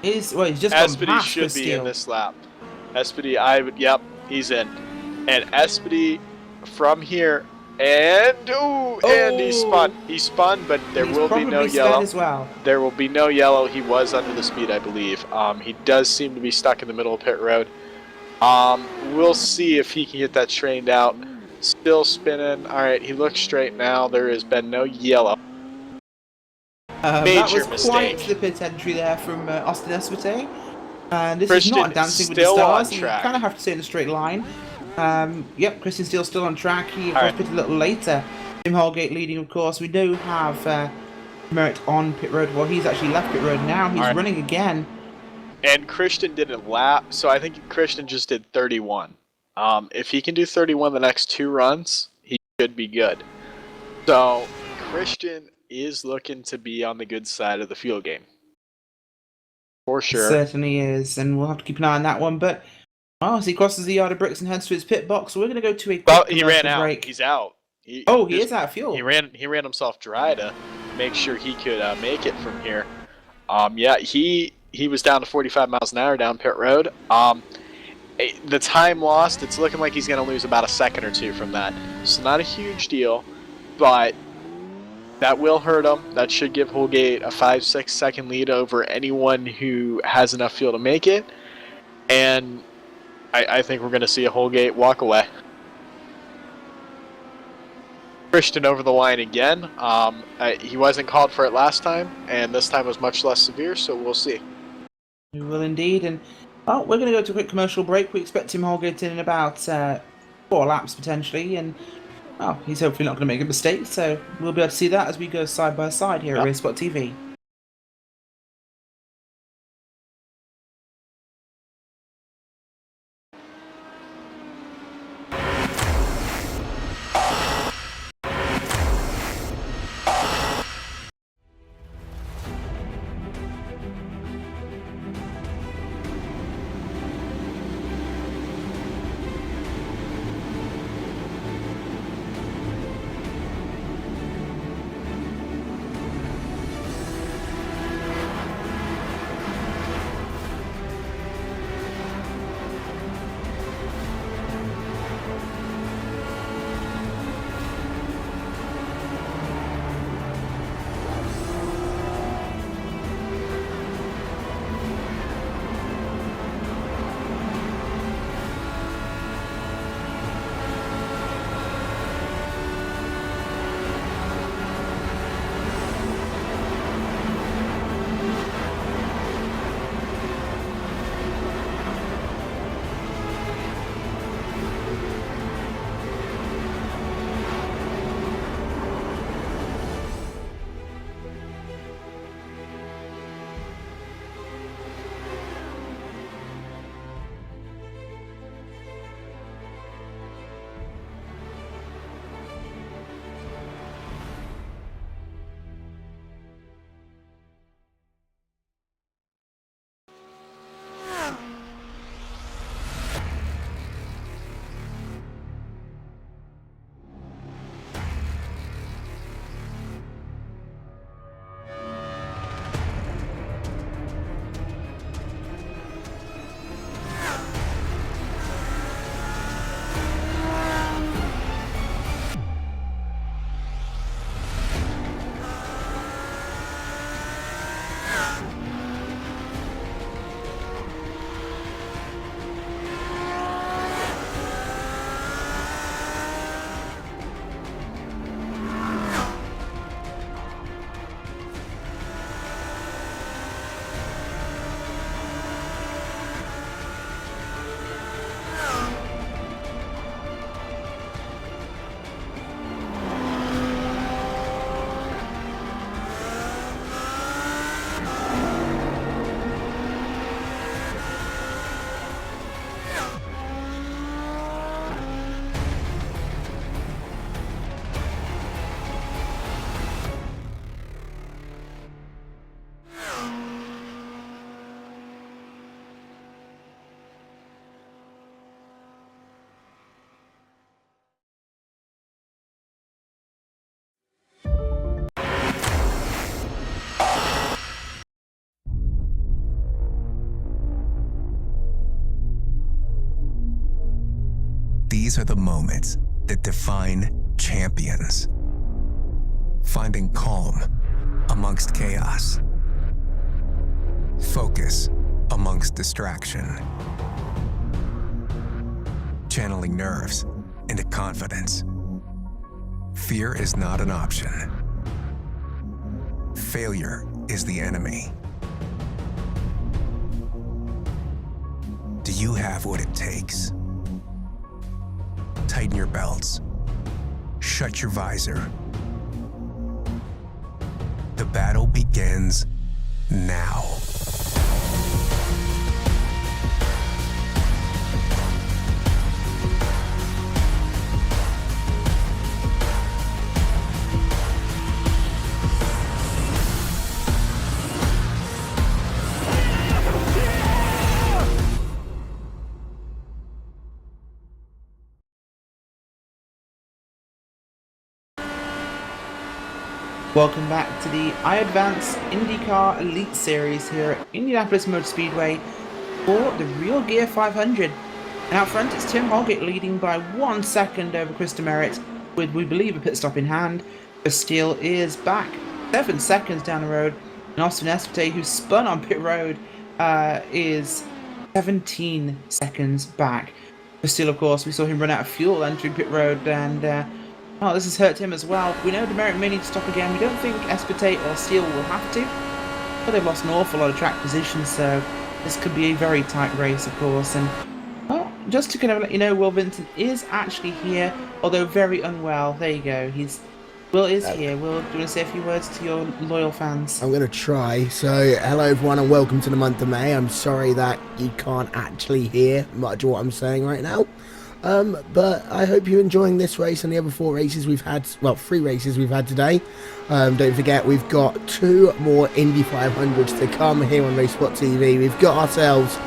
he's just gone past should Chris be Steele. in this lap. Espedy, he's in. And Espedy from here, and he spun. He spun, but there will be no yellow. As well. There will be no yellow. He was under the speed, I believe. He does seem to be stuck in the middle of pit road. We'll see if he can get that straightened out. Still spinning. All right, he looks straight now. There has been no yellow. That was mistake. quite the pit entry there from Austin Espartero. And this Christian is not Dancing with the still on Stars. You track. kind of have to stay in a straight line. Yep, Christian Steele's still on track. He of course right. pitted a little later. Tim Holgate leading, of course. We do have Merritt on pit road. Well, he's actually left pit road now. He's running again. And Christian did a lap, so I think Christian just did 31. If he can do 31 the next 2 runs, he should be good. So Christian is looking to be on the good side of the field game. For sure. Certainly is, and we'll have to keep an eye on that one. But as he crosses the yard of bricks and heads to his pit box, we're going to go to a quick he ran out. break. He's out. He is out of fuel. He ran himself dry to make sure he could make it from here. He was down to 45 miles an hour down pit road. The time lost, it's looking like he's going to lose about a second or 2 from that. So not a huge deal, but that will hurt him. That should give Holgate a 5-6 second lead over anyone who has enough fuel to make it. And I think we're going to see a Holgate walk away. Christian over the line again. He wasn't called for it last time, and this time was much less severe, so we'll see. We will indeed, and we're going to go to a quick commercial break. We expect Tim Holgate in about 4 laps potentially, and he's hopefully not going to make a mistake, so we'll be able to see that as we go side by side here at RaceSpot TV. These are the moments that define champions. Finding calm amongst chaos. Focus amongst distraction. Channeling nerves into confidence. Fear is not an option. Failure is the enemy. Do you have what it takes? Tighten your belts. Shut your visor. The battle begins now. Welcome back to the iAdvance IndyCar Elite Series here at Indianapolis Motor Speedway for the Real Gear 500. And out front it's Tim Holgate leading by 1 second over Chris Demerit with, we believe, a pit stop in hand. Chris Steele is back 7 seconds down the road, and Austin Escate, who spun on pit road, is 17 seconds back. But still, of course, we saw him run out of fuel entering pit road, and oh, this has hurt him as well. We know Demerit may need to stop again. We don't think Escotate or Steele will have to, but they've lost an awful lot of track position, so this could be a very tight race, of course. And well, just to kind of let you know, Will Vincent is actually here, although very unwell. There you go. Will is here. Will, do you want to say a few words to your loyal fans? I'm going to try. So, hello everyone and welcome to the month of May. I'm sorry that you can't actually hear much of what I'm saying right now. But I hope you're enjoying this race and the other 4 races we've had, well, 3 races we've had today. Don't forget, we've got 2 more Indy 500s to come here on RaceSpot TV. We've got ourselves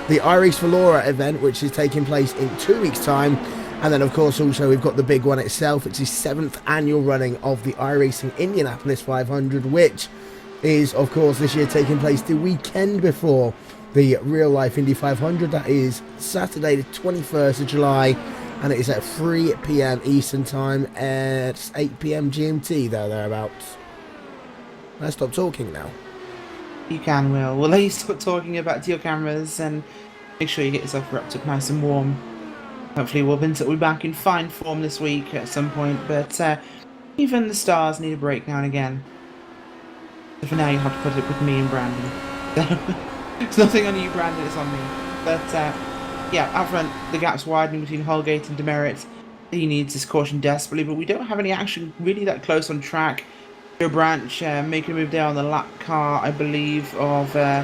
the iRace for Laura event, which is taking place in 2 weeks' time. And then, of course, also we've got the big one itself. It's the 7th annual running of the iRacing Indianapolis 500, which is, of course, this year taking place the weekend before the real-life Indy 500. That is Saturday the 21st of July, and it is at 3 p.m. Eastern Time, at 8 p.m. GMT, thereabouts. Let's stop talking now. You can, Will. We'll let you stop talking about to your cameras and make sure you get yourself wrapped up nice and warm. Hopefully Will Vincent will be back in fine form this week at some point, but even the stars need a break now and again. So for now you have to put it with me and Brandon. It's nothing on you, Brandon, it's on me. But yeah, out front, the gap's widening between Holgate and Demerit. He needs his caution desperately, but we don't have any action really that close on track. Joe Branch making a move there on the lap car, I believe, of well,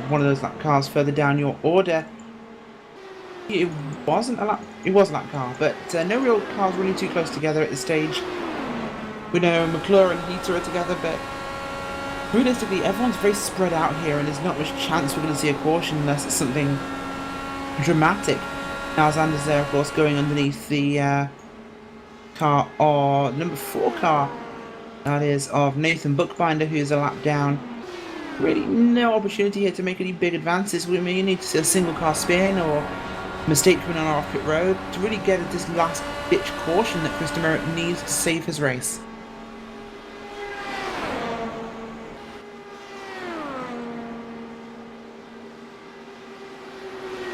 one of those lap cars further down your order. It wasn't a lap, it was a lap car, but no real cars running too close together at this stage. We know McClure and Heater are together, but realistically, everyone's very spread out here, and there's not much chance we're going to see a caution unless it's something dramatic. Now, Xander's there, of course, going underneath the car, or number 4 car, that is, of Nathan Bookbinder, who's a lap down. Really no opportunity here to make any big advances. We may need to see a single car spin or mistake coming on our pit road to really get at this last ditch caution that Chris Demerit needs to save his race.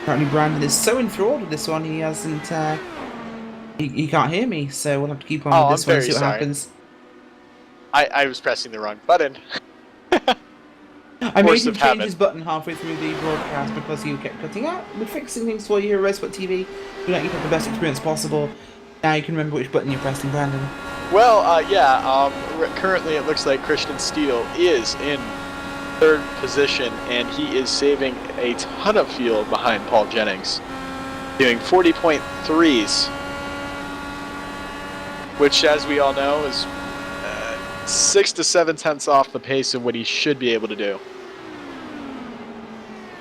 Apparently Brandon is so enthralled with this one he hasn't he can't hear me, so we'll have to keep on with this one and see what happens. I was pressing the wrong button. I made him change his button halfway through the broadcast because he kept cutting out. We're fixing things for you here at RaceSpot TV. We want you to have the best experience possible. Now you can remember which button you're pressing, Brandon. Well, yeah, currently it looks like Christian Steele is in 3rd position, and he is saving a ton of fuel behind Paul Jennings, doing 40.3s, which, as we all know, is 6 to 7 tenths off the pace of what he should be able to do.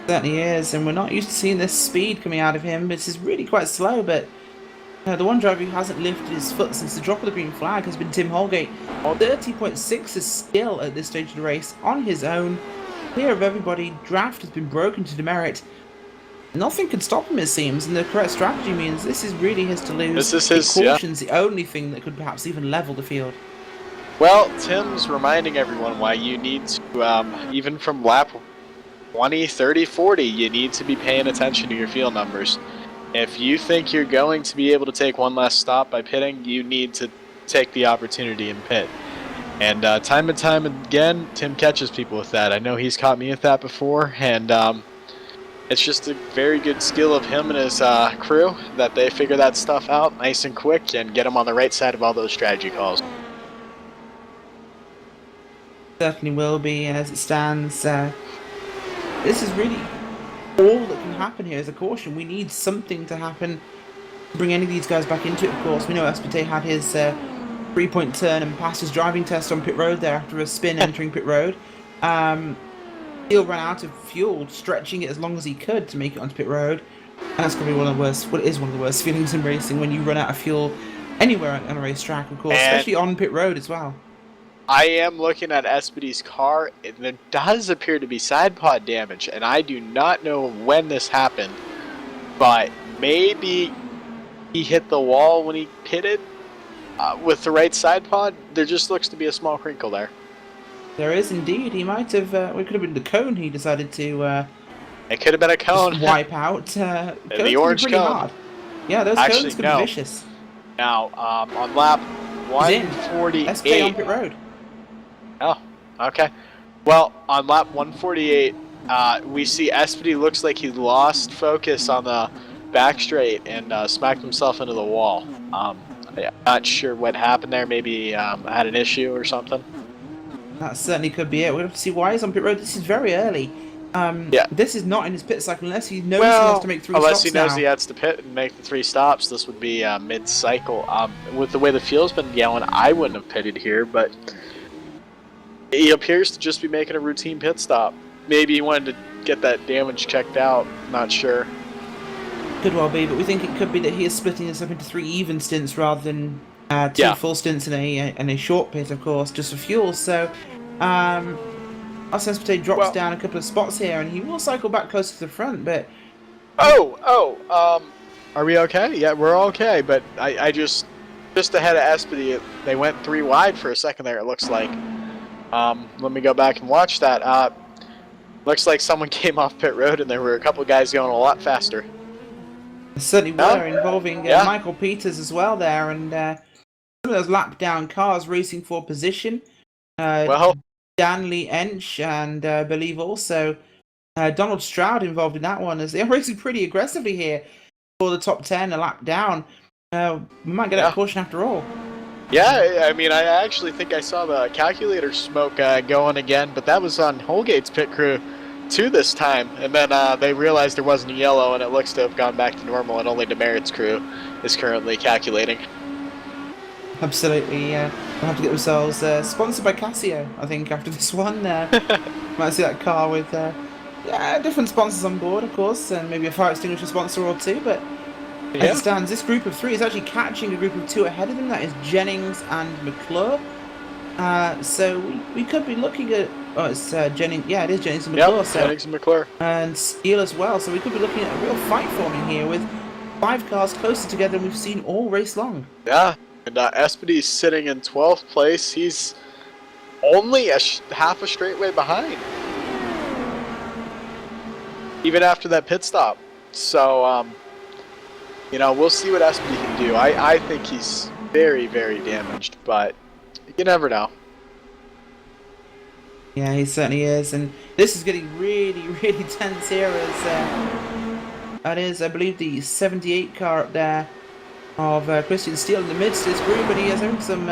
Certainly is, and we're not used to seeing this speed coming out of him. This is really quite slow, but the one driver who hasn't lifted his foot since the drop of the green flag has been Tim Holgate. 30.6 is still at this stage of the race on his own. Clear of everybody, draft has been broken to demerit. Nothing can stop him, it seems, and the correct strategy means this is really his to lose. This is his, caution's the only thing that could perhaps even level the field. Well, Tim's reminding everyone why you need to, even from lap 20, 30, 40, you need to be paying attention to your field numbers. If you think you're going to be able to take one last stop by pitting, you need to take the opportunity and pit. And time and time again, Tim catches people with that. I know he's caught me with that before, and it's just a very good skill of him and his crew that they figure that stuff out nice and quick and get him on the right side of all those strategy calls. Certainly will be, and as it stands, this is really all that can happen here is a caution. We need something to happen to bring any of these guys back into it, of course. We know Espete had his 3-point turn and passed his driving test on pit road there after a spin entering pit road. He'll run out of fuel, stretching it as long as he could to make it onto pit road. And that's probably one of the worst, well, it is one of the worst feelings in racing when you run out of fuel anywhere on a racetrack, of course, especially on pit road as well. I am looking at Espete's car, and there does appear to be side pod damage, and I do not know when this happened, but maybe he hit the wall when he pitted with the right side pod. There just looks to be a small crinkle there. There is indeed. He might have, it could have been the cone he decided to It could have been a cone. Just wipe out. The orange pretty cone. Hard. Yeah, those cones could be vicious. Now, on lap 148. SK on pit road. Oh, okay. Well, on lap 148, we see Espedy looks like he lost focus on the back straight and smacked himself into the wall. I'm not sure what happened there. Maybe had an issue or something. That certainly could be it. We'll have to see why he's on pit road. This is very early. This is not in his pit cycle unless he knows he has to make 3 stops unless he knows now. he has to pit and make the 3 stops. This would be mid-cycle. With the way the field's been yelling, I wouldn't have pitted here, but he appears to just be making a routine pit stop. Maybe he wanted to get that damage checked out. Not sure. Could well be, but we think it could be that he is splitting this up into 3 even stints rather than 2 full stints in a short pit, of course, just for fuel. So, Espedy drops down a couple of spots here, and he will cycle back closer to the front, but... Are we okay? Yeah, we're okay, but I just ahead of Espedy, they went 3 wide for a second there, it looks like. Let me go back and watch that. Looks like someone came off pit road, and there were a couple of guys going a lot faster. Certainly were, involving Michael Peters as well there, and some of those lap down cars racing for position. Danley Ench and I believe also Donald Stroud involved in that one, as they're racing pretty aggressively here for the top 10, a lap down. We might get that caution after all. Yeah, I mean, I actually think I saw the calculator smoke going again, but that was on Holgate's pit crew too this time, and then they realized there wasn't a yellow, and it looks to have gone back to normal, and only Demerit's crew is currently calculating. Absolutely, yeah. They'll have to get themselves sponsored by Casio, I think, after this one. Might see that car with different sponsors on board, of course, and maybe a fire extinguisher sponsor or 2, but as it stands, this group of 3 is actually catching a group of 2 ahead of them. That is Jennings and McClure. So we could be looking at... Oh, it's Jennings. Yeah, it is Jennings and McClure. Yep, Jennings and McClure. And Steele as well. So we could be looking at a real fight forming here with 5 cars closer together than we've seen all race long. Yeah, and Espedy's sitting in 12th place. He's only half a straightaway behind, even after that pit stop. So, we'll see what Espedy can do. I think he's very, very damaged, but you never know. Yeah, he certainly is, and this is getting really, really tense here as that is, I believe, the 78 car up there of Christian Steele in the midst of this group, and he is having some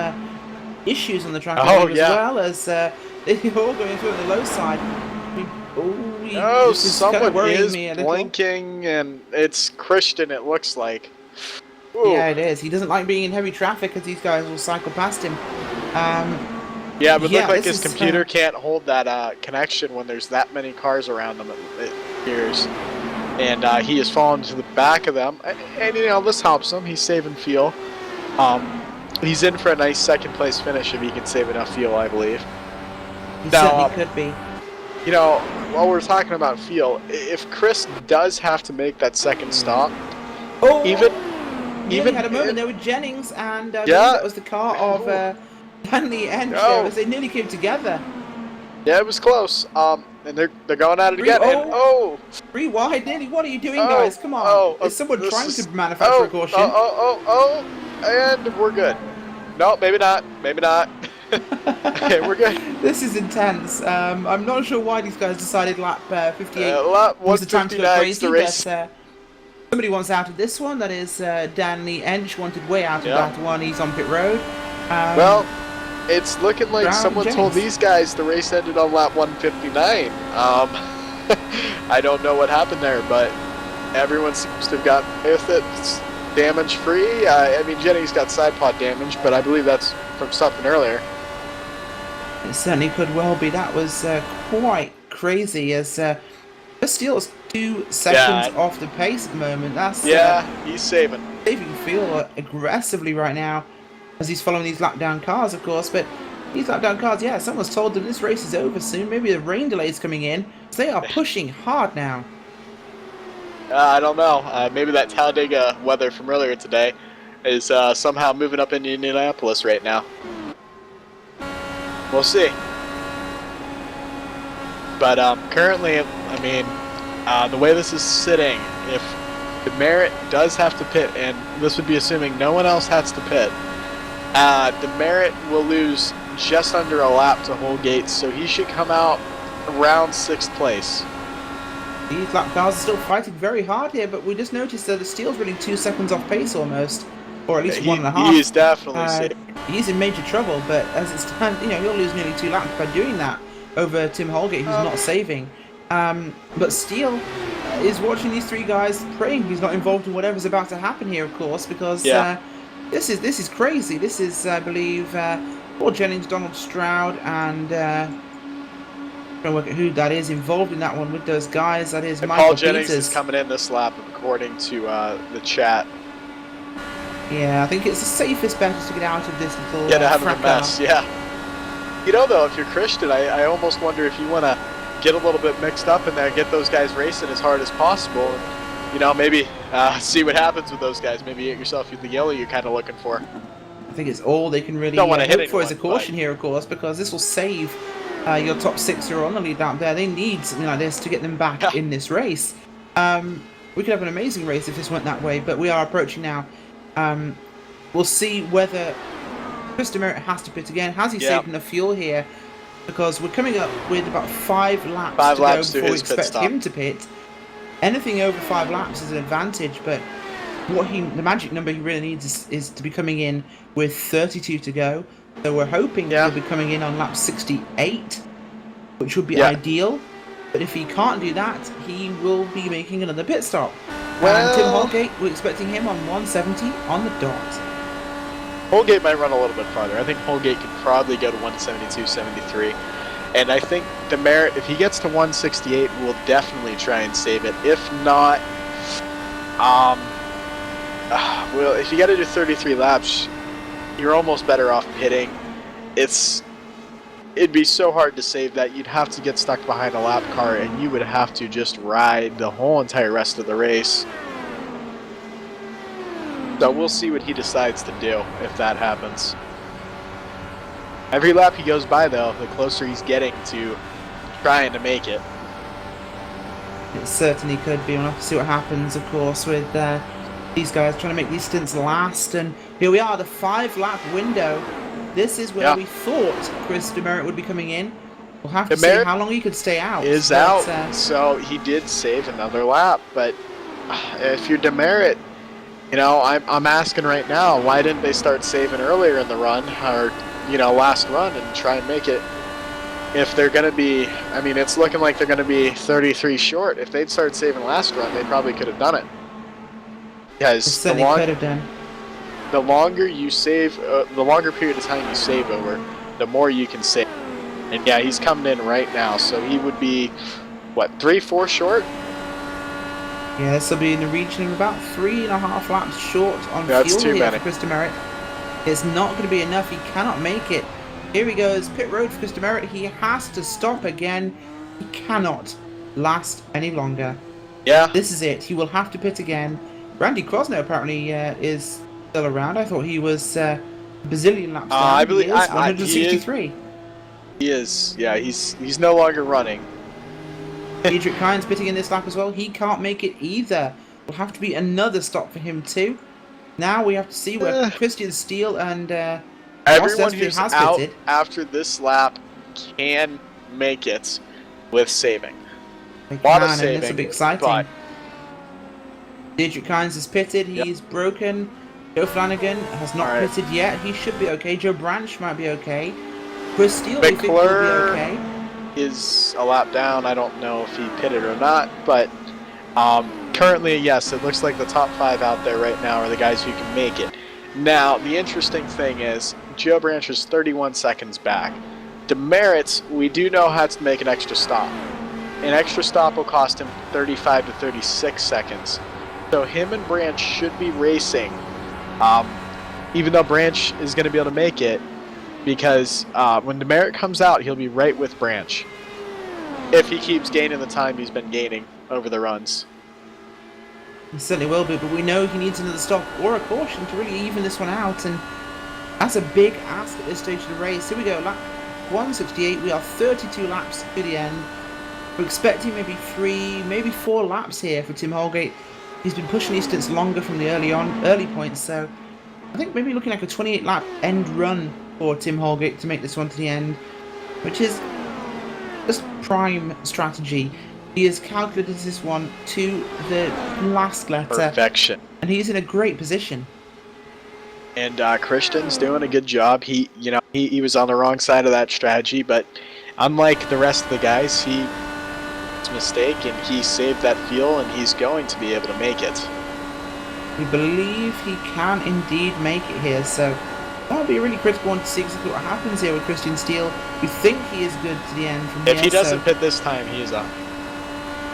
issues on the track as well, as they're all going through on the low side. Someone is blinking, and it's Christian, it looks like. Ooh. Yeah, it is. He doesn't like being in heavy traffic, as these guys will cycle past him. Yeah, but look like his computer can't hold that connection when there's that many cars around them, it appears. And he has fallen to the back of them. And this helps him. He's saving fuel. He's in for a nice second place finish if he can save enough fuel, I believe. He certainly could be. While we're talking about fuel, if Chris does have to make that second stop, even had a moment there with Jennings, and that was the car of Danley Ench as they nearly came together. Yeah, it was close. And they're going at it again. And 3 wide, nearly. What are you doing, guys? Come on. Is someone trying to manufacture a caution? And we're good. No, maybe not. Maybe not. Okay, we're good. This is intense. I'm not sure why these guys decided lap 58 lap was the time to go crazy, race. but somebody wants out of this one. That is Danley Ench wanted way out of that one. He's on pit road. It's looking like someone told these guys the race ended on lap 159. I don't know what happened there, but everyone seems to have gotten with it. It's damage-free. I mean, Jennings got side pod damage, but I believe that's from something earlier. It certainly could well be. That was quite crazy, as Steele's 2 seconds off the pace at the moment. That's he's saving fuel aggressively right now, as he's following these lap down cars, of course. But these lap down cars, someone's told them this race is over soon. Maybe the rain delay's coming in, so they are pushing hard now. I don't know. Maybe that Talladega weather from earlier today is somehow moving up into Indianapolis right now. We'll see. But currently, I mean, The way this is sitting, if Demerit does have to pit, and this would be assuming no one else has to pit, Demerit will lose just under a lap to Holgate, so he should come out around 6th place. These lap cars are still fighting very hard here, but we just noticed that the Steel's running 2 seconds off pace almost, or at least 1.5. He's definitely safe. He's in major trouble, but as it stands, he'll lose nearly 2 laps by doing that over Tim Holgate, who's not saving. But Steele is watching these 3 guys, praying he's not involved in whatever's about to happen here, of course, because this is crazy. This is, I believe, Paul Jennings, Donald Stroud, and trying to work out who that is involved in that one with those guys. That is Michael Paul Jennings Peters. is coming in this lap, according to the chat. Yeah, I think it's the safest bet is to get out of this little Get out of the fracas. mess, yeah. Though, if you're Christian, I almost wonder if you want to get a little bit mixed up in there, get those guys racing as hard as possible, and, maybe see what happens with those guys. Maybe get yourself the yellow you're kind of looking for. I think it's all they can really hope for is a caution here, of course, because this will save your top 6 who are on the lead out there. They need something like this to get them back in this race. We could have an amazing race if this went that way, but we are approaching now. We'll see whether Chris Demerit has to pit again. Has he saved enough fuel here? Because we're coming up with about 5 laps to go before we expect him to pit. Anything over 5 laps is an advantage, but the magic number he really needs is to be coming in with 32 to go. So we're hoping he'll be coming in on lap 68, which would be ideal. But if he can't do that, he will be making another pit stop. And Tim Holgate, we're expecting him on 170 on the dot. Holgate might run a little bit farther. I think Holgate could probably go to 172.73. And I think Demerit, if he gets to 168, will definitely try and save it. If not, well, if you got to do 33 laps, you're almost better off pitting. It'd be so hard to save that. You'd have to get stuck behind a lap car, and you would have to just ride the whole entire rest of the race. So we'll see what he decides to do if that happens. Every lap he goes by, though, the closer he's getting to trying to make it. It certainly could be. We'll have to see what happens, of course, with these guys trying to make these stints last. And here we are, the 5-lap window. This is where we thought Chris Demerit would be coming in. We'll have to see how long he could stay out. So he did save another lap. But if you're Demerit, I'm asking right now, why didn't they start saving earlier in the run, or last run, and try and make it? If they're going to be, it's looking like they're going to be 33 short. If they'd start saving last run, they probably could have done it. Because the longer you save, the longer period of time you save over, the more you can save. And yeah, he's coming in right now, so he would be, what, 3-4 short? Yeah, this will be in the region of about 3.5 laps short on fuel here for Chris Demerit. It's not going to be enough. He cannot make it. Here he goes, pit road for Chris Demerit. He has to stop again. He cannot last any longer. Yeah. This is it. He will have to pit again. Randy Crosno apparently is still around. I thought he was a bazillion laps down. I believe he is 163. He is. Yeah, he's no longer running. Diedrich Kynes pitting in this lap as well. He can't make it either. Will have to be another stop for him too. Now we have to see where Christian Steele and everyone who's out after this lap can make it with saving. They can, and this will be exciting. Diedrich Kynes is pitted. He's broken. Joe Flanagan has not pitted yet. He should be okay. Joe Branch might be okay. Chris Steele, we think, will be okay. Is a lap down. I don't know if he pitted or not, but currently, yes, it looks like the top 5 out there right now are the guys who can make it. Now, the interesting thing is, Joe Branch is 31 seconds back. Demerit, we do know has to make an extra stop. An extra stop will cost him 35 to 36 seconds. So him and Branch should be racing, even though Branch is going to be able to make it, because when Demerit comes out, he'll be right with Branch, if he keeps gaining the time he's been gaining over the runs. He certainly will be, but we know he needs another stop or a caution to really even this one out, and that's a big ask at this stage of the race. Here we go, lap 168. We are 32 laps to the end. We're expecting maybe 3, maybe 4 laps here for Tim Holgate. He's been pushing these stints longer from the early points, so I think maybe looking like a 28 lap end run for Tim Holgate to make this one to the end, which is just prime strategy. He has calculated this one to the last letter. Perfection. And he's in a great position. And Christian's doing a good job. He was on the wrong side of that strategy, but unlike the rest of the guys, he made a mistake and he saved that fuel, and he's going to be able to make it. We believe he can indeed make it here, so that'll be a really critical one to see exactly what happens here with Christian Steele. We think he is good to the end from here. If he doesn't pit this time, he is up.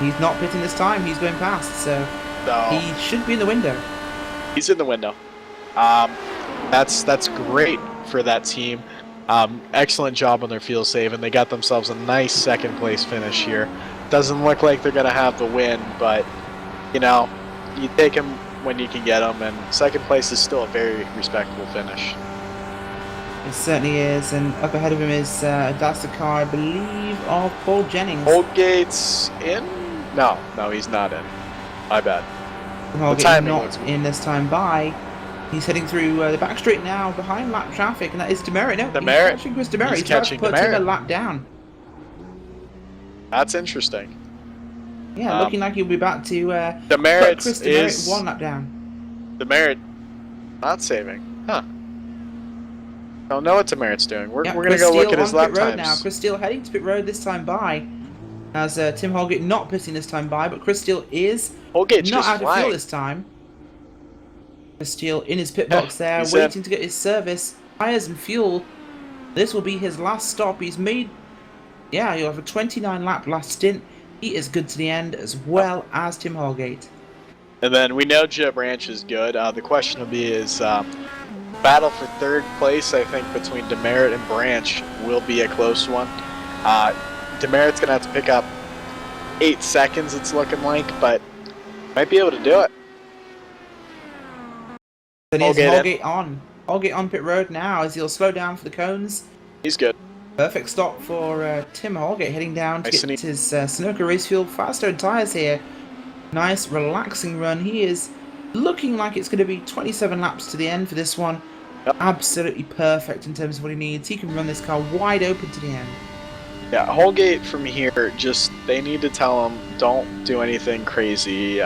He's not pitting this time, he's going past, so he should be in the window. He's in the window. That's great for that team. Excellent job on their fuel save, and they got themselves a nice second place finish here. Doesn't look like they're going to have the win, but you take them when you can get them, and second place is still a very respectable finish. It certainly is, and up ahead of him is that's the car, I believe, of Paul Jennings. Holgate's in? No, he's not in. My bad. Holgate's not in this time by. He's heading through the back straight now behind lap traffic, and that is Demerit. No, Demerit. He's catching Chris Demerit. He's catching trying to put him a Demerit. lap down. That's interesting. Yeah, looking like he'll be back to Demerit put Chris Demerit 1 lap down. Demerit not saving. Huh. Don't know what Demerit's doing. We're going to go look at his lap times. Now. Chris Steele heading to pit road this time by. As Tim Holgate not pitting this time by, but Chris Steele is Holgate's not just out of flying. fuel this time. Chris Steele in his pit box there, he's waiting to get his service, tires and fuel. This will be his last stop. He's made, he'll have a 29 lap last stint. He is good to the end as well as Tim Holgate. And then we know Joe Branch is good. The question will be is battle for third place, I think, between Demerit and Branch will be a close one. Demerit's going to have to pick up 8 seconds, it's looking like, but might be able to do it. Then here's Holgate on. Holgate on pit road now as he'll slow down for the cones. He's good. Perfect stop for Tim Holgate heading down to get his Sunoco race fuel Firestone tyres here. Nice relaxing run. He is looking like it's going to be 27 laps to the end for this one. Yep. Absolutely perfect in terms of what he needs. He can run this car wide open to the end. Yeah, Holgate from here, they need to tell him, don't do anything crazy.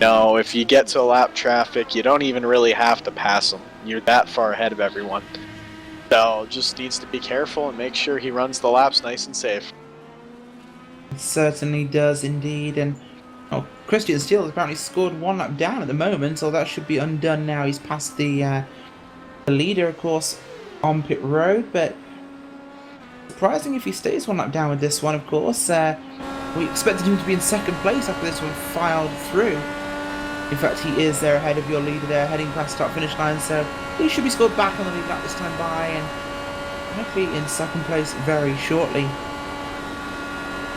No, if you get to a lap traffic, you don't even really have to pass him. You're that far ahead of everyone. So, just needs to be careful and make sure he runs the laps nice and safe. It certainly does indeed, and Christian Steele has apparently scored 1 lap down at the moment, so that should be undone now. He's past the leader, of course, on pit road, but surprising if he stays 1 lap down with this one, of course. We expected him to be in second place after this one filed through. In fact, he is there ahead of your leader there, heading past start-finish line, so he should be scored back on the lead lap this time by, and hopefully in second place very shortly.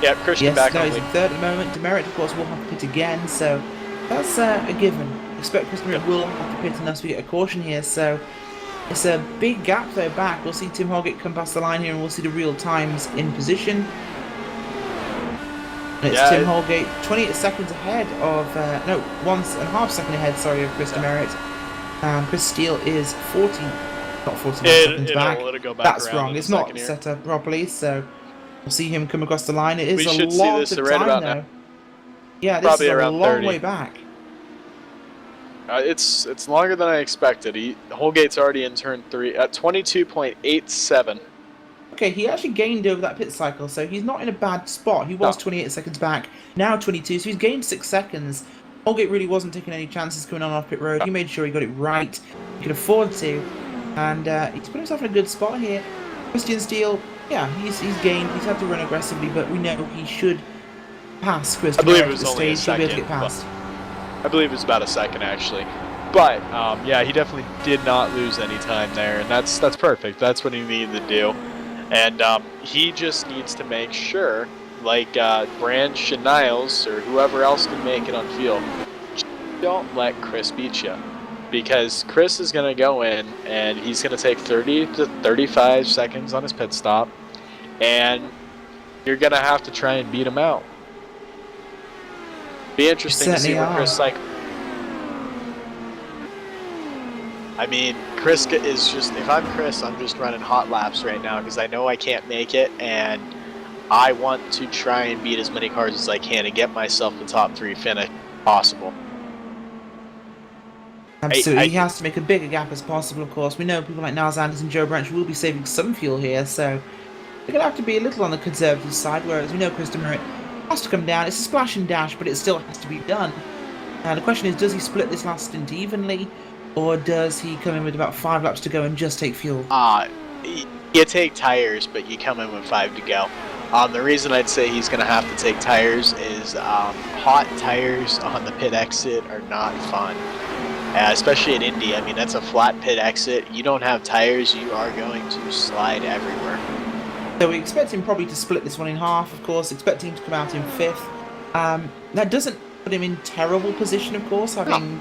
Yeah, Christian back on the he's lead. in third at the moment. Demerit, of course, will have to pit again, so that's a given. Expect Chris Demerit will have to pit unless we get a caution here, so it's a big gap though back. We'll see Tim Holgate come past the line here, and we'll see the real times in position. And it's Tim Holgate 28 seconds ahead of, 1.5 seconds ahead, sorry, of Chris Demerit. Chris Steele is 49 seconds back. That's wrong, it's not set up properly, so we'll see him come across the line. It is a lot of time though. Yeah, this is a long way back. It's longer than I expected. Holgate's already in turn 3 at 22.87. Okay, he actually gained over that pit cycle, so he's not in a bad spot. He was 28 seconds back, now 22, so he's gained 6 seconds. Holgate really wasn't taking any chances coming on off pit road. He made sure he got it right. He could afford to, and he's put himself in a good spot here. Christian Steele, yeah, he's gained. He's had to run aggressively, but we know he should pass Chris. I believe it at was the only a stage. He'll be able to second. get past. I believe it was about a second actually. But yeah, he definitely did not lose any time there, and that's perfect. That's what he needed to do. And he just needs to make sure, like Branch and Niles or whoever else can make it on field, don't let Chris beat you. Because Chris is going to go in and he's going to take 30 to 35 seconds on his pit stop. And you're gonna have to try and beat him out. Be interesting to see where Chris cycles. I mean, Chris is just, if I'm Chris, I'm just running hot laps right now because I know I can't make it, and I want to try and beat as many cars as I can and get myself the top 3 finish possible. Absolutely, he has to make a bigger gap as possible, of course. We know people like Niles Anders and Joe Branch will be saving some fuel here, so they're going to have to be a little on the conservative side, whereas we know Chris DeMeritt has to come down. It's a splash and dash, but it still has to be done. The question is, does he split this last stint evenly, or does he come in with about 5 laps to go and just take fuel? You take tires, but you come in with 5 to go. The reason I'd say he's going to have to take tires is hot tires on the pit exit are not fun. Especially at Indy. I mean, that's a flat pit exit. You don't have tires, you are going to slide everywhere. So we expect him probably to split this one in half, of course, expecting him to come out in 5th. That doesn't put him in terrible position, of course, having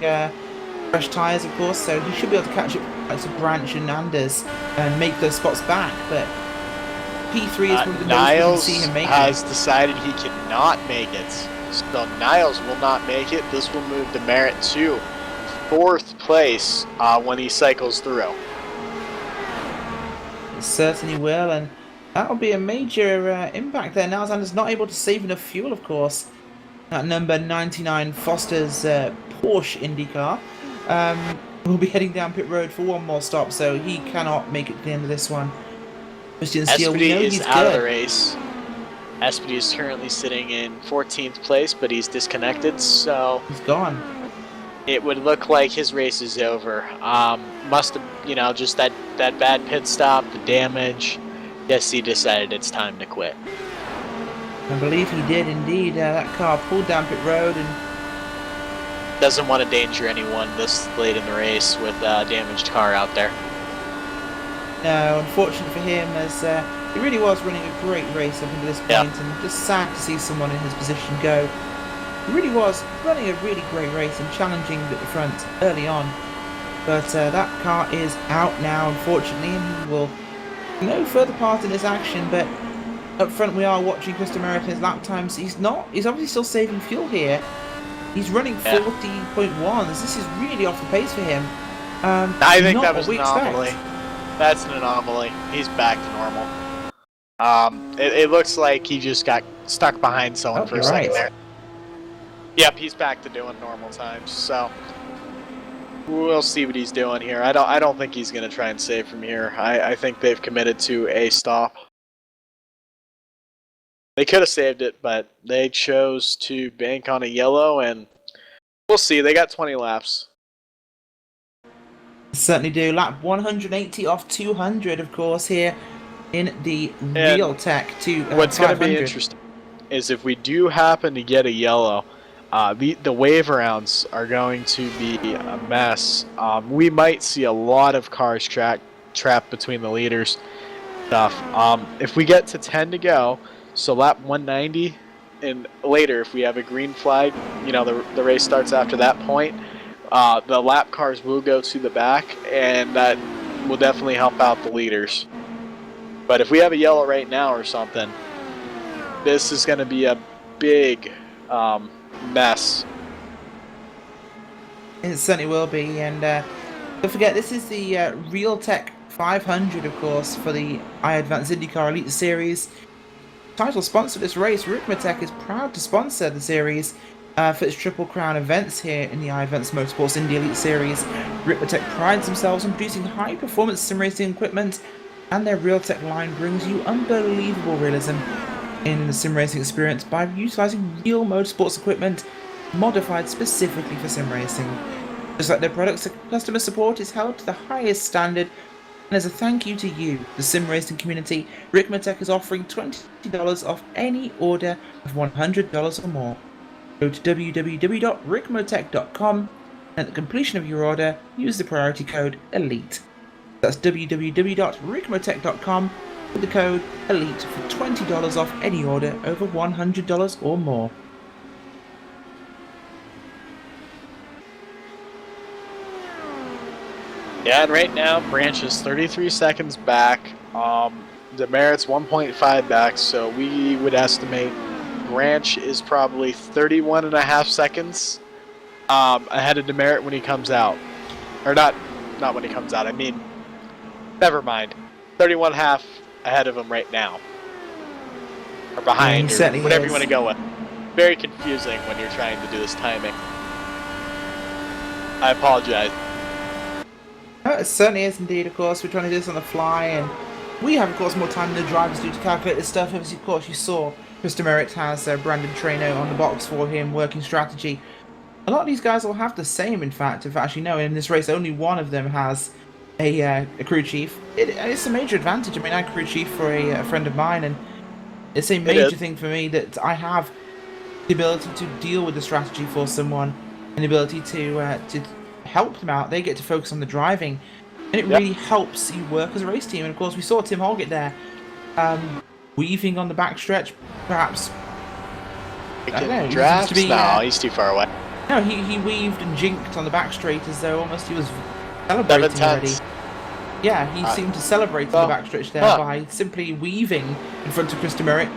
fresh tyres, of course, so he should be able to catch up like some Branch and Anders and make those spots back, but P3 is probably the most we can see him make has decided he cannot make it. So Niles will not make it. This will move DeMeritt to 4th place when he cycles through. It certainly will, and that'll be a major impact there. Niles Anders not able to save enough fuel, of course. That number 99 Foster's Porsche Indy car will be heading down pit road for one more stop, so he cannot make it to the end of this one. Christian Steele, we know Espedy is he's out of good. the race. Espedy is currently sitting in 14th place, but he's disconnected, so he's gone. It would look like his race is over. Must have, just that bad pit stop, the damage. Yes, he decided it's time to quit. I believe he did indeed. That car pulled down pit road and doesn't want to danger anyone this late in the race with a damaged car out there. No, unfortunate for him, as he really was running a great race up until this point, and just sad to see someone in his position go. He really was running a really great race and challenging at the front early on, but that car is out now, unfortunately, and he will no further part in this action. But up front, we are watching Chris DeMeritt in his lap times. He's obviously still saving fuel here. He's running 40.1. This is really off the pace for him. I think that was an anomaly. That's an anomaly. He's back to normal. It looks like he just got stuck behind someone for a second there. Yep, he's back to doing normal times. So we'll see what he's doing here. I don't think he's going to try and save from here. I think they've committed to a stop. They could have saved it, but they chose to bank on a yellow, and we'll see. They got 20 laps. Certainly do. Lap 180 off 200, of course, here in the Realtek to what's going to be interesting is if we do happen to get a yellow, the wave rounds are going to be a mess. We might see a lot of cars trapped between the leaders. If we get to 10 to go, so lap 190 and later, if we have a green flag, the race starts after that point. The lap cars will go to the back, and that will definitely help out the leaders. But if we have a yellow right now or something, this is going to be a big mess. It certainly will be, and don't forget, this is the Realtek 500, of course, for the iAdvance IndyCar Elite Series. Title sponsor of this race, Ricmatech, is proud to sponsor the series for its Triple Crown events here in the iAdvance Motorsports Indy Elite Series. Ricmatech prides themselves on producing high-performance sim racing equipment, and their Realtek line brings you unbelievable realism in the sim racing experience by utilizing real motorsports equipment modified specifically for sim racing. Just like their products, customer support is held to the highest standard, and as a thank you to you, the sim racing community, Ricmatech is offering $20 off any order of $100 or more. Go to www.ricmotech.com, and at the completion of your order, use the priority code ELITE. That's www.ricmotech.com with the code ELITE for $20 off any order over $100 or more. Yeah, and right now, Branch is 33 seconds back. Demerit's 1.5 back, so we would estimate Branch is probably 31.5 seconds ahead of Demerit when he comes out. Or not when he comes out, I mean, never mind. 31.5 ahead of him right now. Or behind, or whatever you want to go with. Very confusing when you're trying to do this timing. I apologize. It certainly is indeed, of course. We're trying to do this on the fly, and we have, of course, more time than the drivers do to calculate this stuff. Obviously, of course, you saw Mr. Merritt has Brandon Trainer on the box for him, working strategy. A lot of these guys will have the same, in fact. If actually, no, in this race, only one of them has a crew chief. It's a major advantage. I mean, I'm crew chief for a friend of mine, and it's a major thing for me that I have the ability to deal with the strategy for someone, and the ability to help them out. They get to focus on the driving, and it really helps you work as a race team. And of course, we saw Tim Holgate there, weaving on the backstretch, perhaps. I don't know. Drafts? No, he's too far away. No, he weaved and jinked on the back straight as though almost he was celebrating already. Yeah, he seemed to celebrate on the backstretch there by simply weaving in front of Chris Merritt.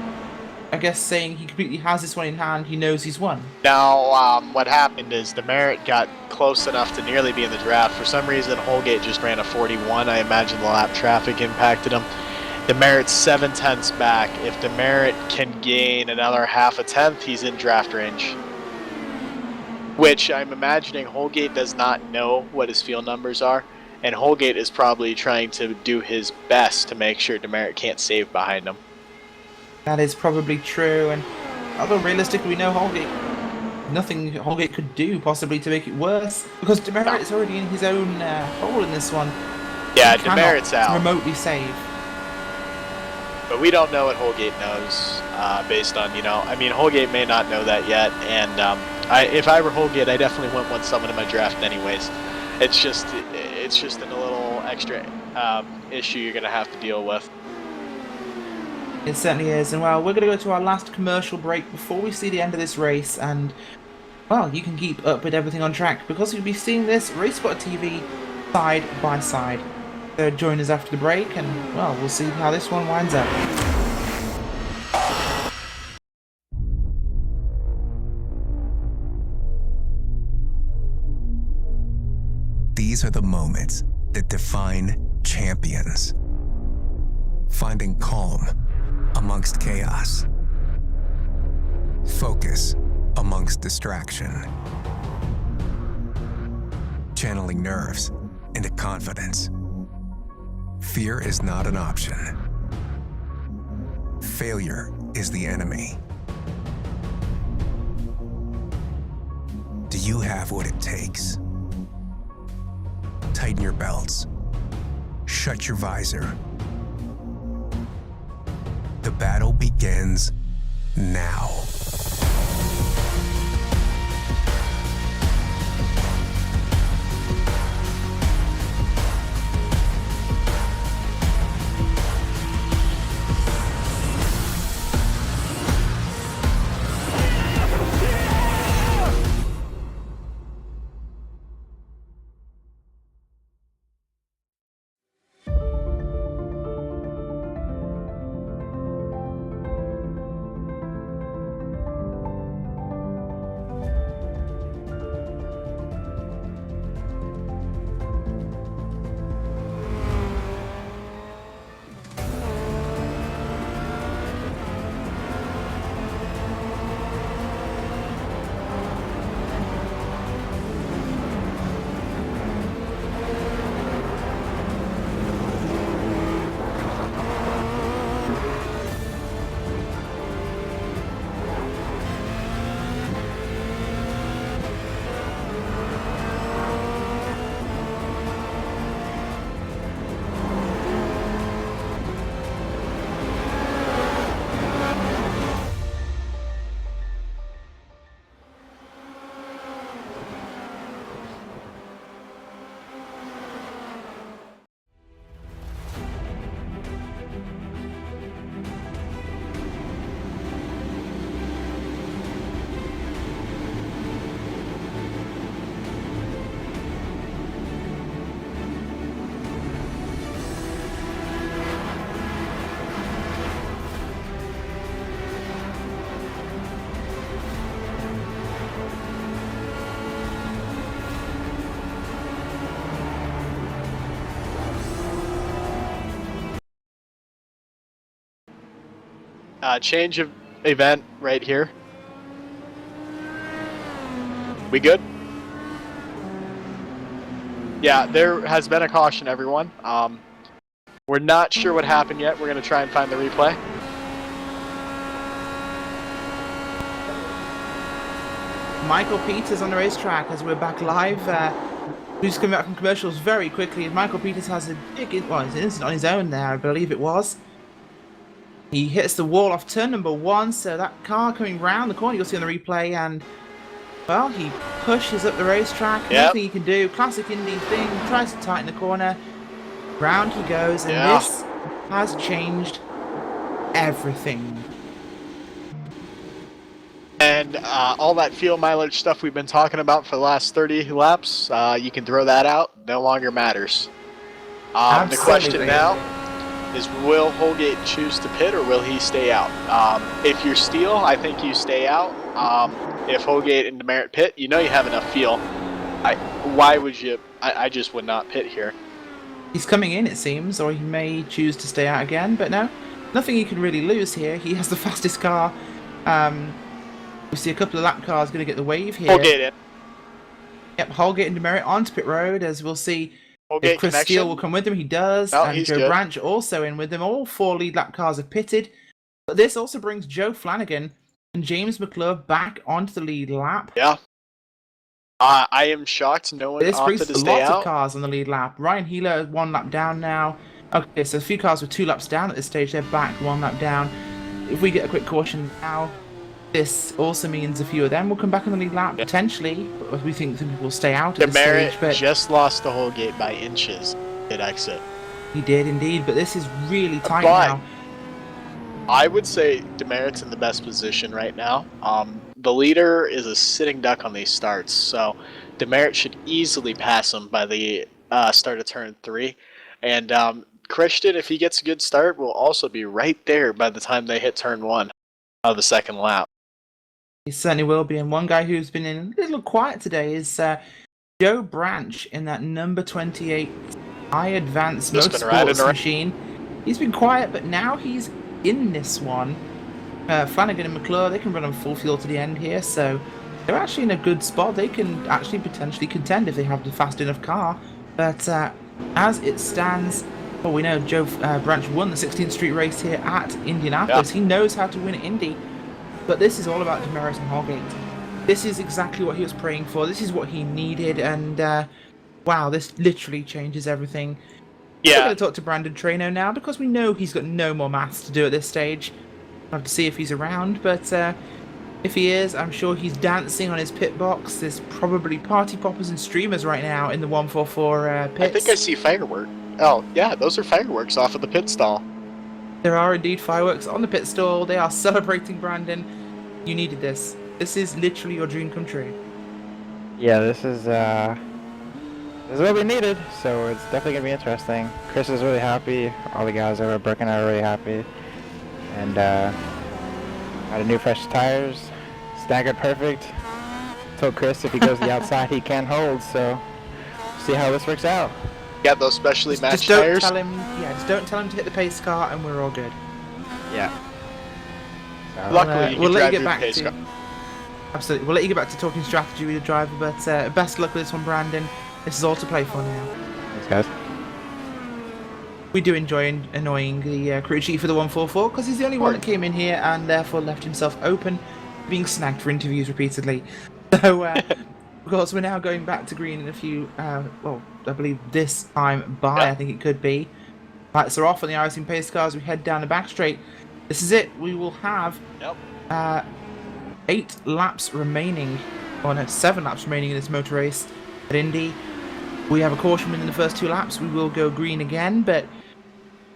I guess saying he completely has this one in hand, he knows he's won. Now, what happened is Demerit got close enough to nearly be in the draft. For some reason, Holgate just ran a 41. I imagine the lap traffic impacted him. Demerit's 7/10 back. If Demerit can gain another half a tenth, he's in draft range. Which I'm imagining Holgate does not know what his field numbers are, and Holgate is probably trying to do his best to make sure Demerit can't save behind him. That is probably true, and although realistically we know Holgate, nothing Holgate could do possibly to make it worse, because Demerit is already in his own hole in this one. Yeah, Demerit's out. Remotely save. But we don't know what Holgate knows, based on, I mean, Holgate may not know that yet, and if I were Holgate, I definitely wouldn't want someone in my draft anyways. It's just a little extra issue you're going to have to deal with. It certainly is, and well, we're going to go to our last commercial break before we see the end of this race, and well, you can keep up with everything on track because you'll be seeing this Race Spot TV side by side. So join us after the break, and well, we'll see how this one winds up. These are the moments that define champions. Finding calm amongst chaos. Focus amongst distraction. Channeling nerves into confidence. Fear is not an option. Failure is the enemy. Do you have what it takes? Tighten your belts. Shut your visor. The battle begins now. change of event right here. We good? Yeah, there has been a caution, everyone. We're not sure what happened yet. We're going to try and find the replay. Michael Peters on the racetrack as we're back live. Who's coming back from commercials very quickly. Michael Peters has a big incident on his own there, I believe it was. He hits the wall off turn number 1, so that car coming round the corner, you'll see on the replay, and, well, he pushes up the racetrack. Nothing he can do. Classic Indy thing. Tries to tighten the corner. Round he goes, and this has changed everything. And all that fuel mileage stuff we've been talking about for the last 30 laps, you can throw that out. No longer matters. The question now is, will Holgate choose to pit or will he stay out? If you're Steele, I think you stay out. If Holgate and Demerit pit, you know you have enough fuel. Why would you? I just would not pit here. He's coming in, it seems, or he may choose to stay out again, but no. Nothing he can really lose here. He has the fastest car. We see a couple of lap cars going to get the wave here. Holgate in. Yep, Holgate and Demerit onto pit road, as we'll see Holgate if Chris connection. Steele will come with them. He does, Oh, and he's Joe good. Branch also in with them. All 4 lead lap cars have pitted. But this also brings Joe Flanagan and James McClure back onto the lead lap. Yeah. I am shocked no one This opted brings to stay lots out. of cars on the lead lap. Ryan Healer is 1 lap down now. Okay, so a few cars with 2 laps down at this stage. They're back 1 lap down. If we get a quick caution now, this also means a few of them will come back on the lead lap, potentially. But we think some people will stay out at this Demerit stage. But just lost the Holgate by inches at exit. he did indeed, but this is really tight But now. I would say Demerit's in the best position right now. The leader is a sitting duck on these starts, so Demerit should easily pass him by the start of turn 3. And Christian, if he gets a good start, will also be right there by the time they hit turn 1 of the second lap. He certainly will be. And one guy who's been in a little quiet today is Joe Branch in that number 28 iAdvance Motorsports machine. He's been quiet, but now he's in this one. Flanagan and McClure, they can run on full fuel to the end here, so they're actually in a good spot. They can actually potentially contend if they have the fast enough car. But as it stands, well, we know Joe Branch won the 16th Street race here at Indianapolis. He knows how to win at Indy. But this is all about Demerit and Holgate. This is exactly what he was praying for. This is what he needed, and wow, this literally changes everything. We're going to talk to Brandon Trano now because we know he's got no more maths to do at this stage. We'll have to see if he's around, but if he is, I'm sure he's dancing on his pit box. There's probably party poppers and streamers right now in the 144 pits. I think I see fireworks. Oh, yeah, those are fireworks off of the pit stall. There are indeed fireworks on the pit stall. They are celebrating, Brandon. You needed this. This is literally your dream come true. Yeah, this is what we needed, so it's definitely going to be interesting. Chris is really happy. All the guys over at Brook and I are really happy. And got a new fresh tires. Staggered perfect. Told Chris if he goes to the outside he can't hold, so see how this works out. Yeah, those specially matched just don't tires. Tell him, just don't tell him to hit the pace car, and we're all good. Yeah. So, Luckily, you we'll can let you drive get back your pace to. car. Absolutely, we'll let you get back to talking strategy with the driver. But best of luck with this one, Brandon. This is all to play for now. Thanks, guys. We do enjoy annoying the crew chief of the 144 because he's the only one that came in here and therefore left himself open, being snagged for interviews repeatedly. So, of course, we're now going back to green in a few, well, I believe this time by, I think it could be. Lights are off on the iRacing pace cars. We head down the back straight. This is it. We will have 8 laps remaining, or no, 7 laps remaining in this motor race at Indy. We have a caution within the first 2 laps. We will go green again, but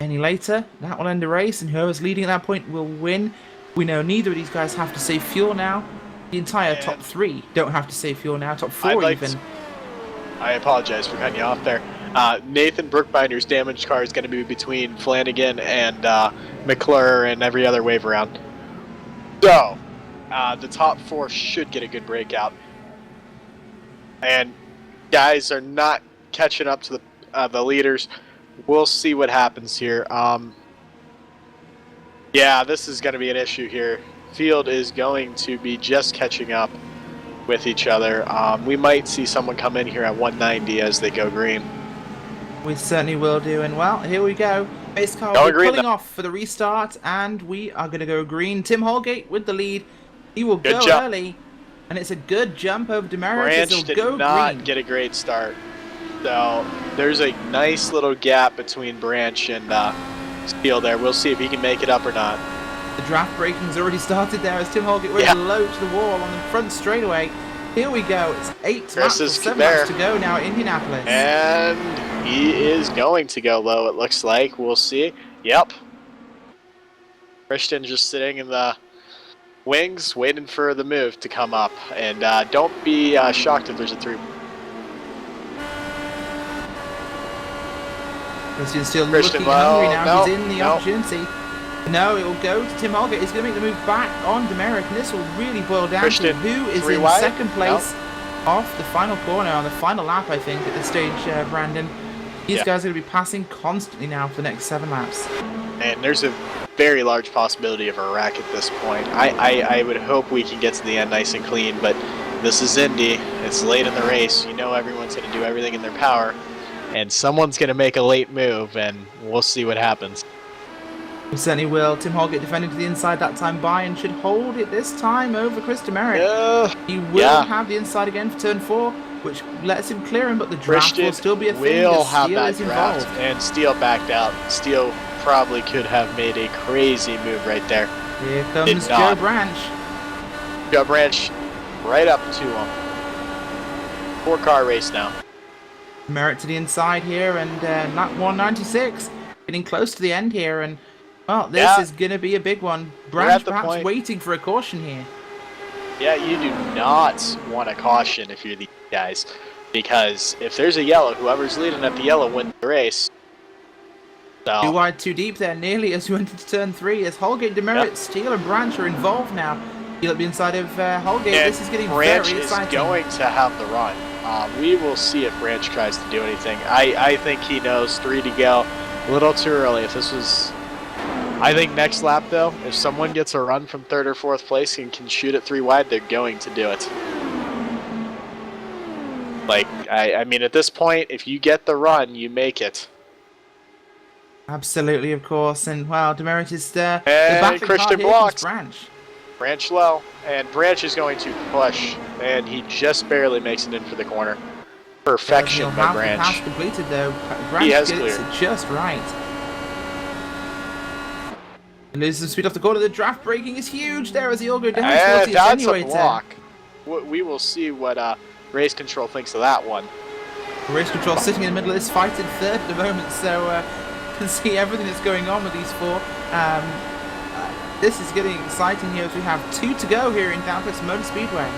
any later, that will end the race, and whoever's leading at that point will win. We know neither of these guys have to save fuel now. The entire top 3 don't have to save fuel now. Top 4 even. I apologize for cutting you off there. Nathan Brookbinder's damaged car is going to be between Flanagan and McClure and every other wave around. So, the top 4 should get a good breakout. And guys are not catching up to the leaders. We'll see what happens here. Yeah, this is going to be an issue here. Field is going to be just catching up with each other. We might see someone come in here at 190 as they go green. We certainly will do, and well, here we go. Race car will be pulling off for the restart, and we are going to go green. Tim Holgate with the lead. He will go early, and it's a good jump over Demerit. Branch did not get a great start. So there's a nice little gap between Branch and Steele there. We'll see if he can make it up or not. The draft braking's already started there as Tim Holgate went low to the wall on the front straightaway. Here we go. It's 8 laps or 7 laps to go now at Indianapolis. And he is going to go low, it looks like. We'll see. Yep. Christian just sitting in the wings, waiting for the move to come up. And don't be shocked if there's a 3. Christian's still looking hungry now. He's in the opportunity. No, it will go to Tim Holgate. He's going to make the move back on Demerit, and this will really boil down to who is in second place off the final corner on the final lap, I think, at this stage, Brandon. These guys are going to be passing constantly now for the next 7 laps. And there's a very large possibility of a wreck at this point. I would hope we can get to the end nice and clean, but this is Indy. It's late in the race. You know everyone's going to do everything in their power, and someone's going to make a late move, and we'll see what happens. We certainly will. Tim Holgate defending to the inside that time by and should hold it this time over Chris Demerit. He will have the inside again for turn 4, which lets him clear him, but the draft will still be a thing. Will have that draft, and Steele backed out. Steele probably could have made a crazy move right there. Here comes Joe Branch. Joe Branch right up to him. 4-car race now. Demerit to the inside here, and lap 196. Getting close to the end here, and well, this is going to be a big one. Branch perhaps waiting for a caution here. Yeah, you do not want a caution if you're these guys, because if there's a yellow, whoever's leading at the yellow wins the race. So. Too wide, too deep there, nearly as we went into turn 3. As Holgate, Demerit, Steele, and Branch are involved now. Steele at the inside of Holgate. And this is getting Branch very exciting. Branch is going to have the run. We will see if Branch tries to do anything. I think he knows 3 to go. A little too early. If this was... I think next lap, though, if someone gets a run from 3rd or 4th place and can shoot it 3 wide, they're going to do it. Like, I mean, at this point, if you get the run, you make it. Absolutely, of course. And, wow, Demerit is there. And Christian blocks. Branch. Branch low. And Branch is going to push. And he just barely makes it in for the corner. Perfection by Branch. Pass completed, though. Branch he has gets it just right. He loses some speed off the corner. The draft braking is huge there as he all go down towards the attenuator. That's a block. We will see what race control thinks of that one. Race control sitting in the middle of this fight in 3rd at the moment, so you can see everything that's going on with these 4. This is getting exciting here as we have 2 to go here in Indianapolis Motor Speedway.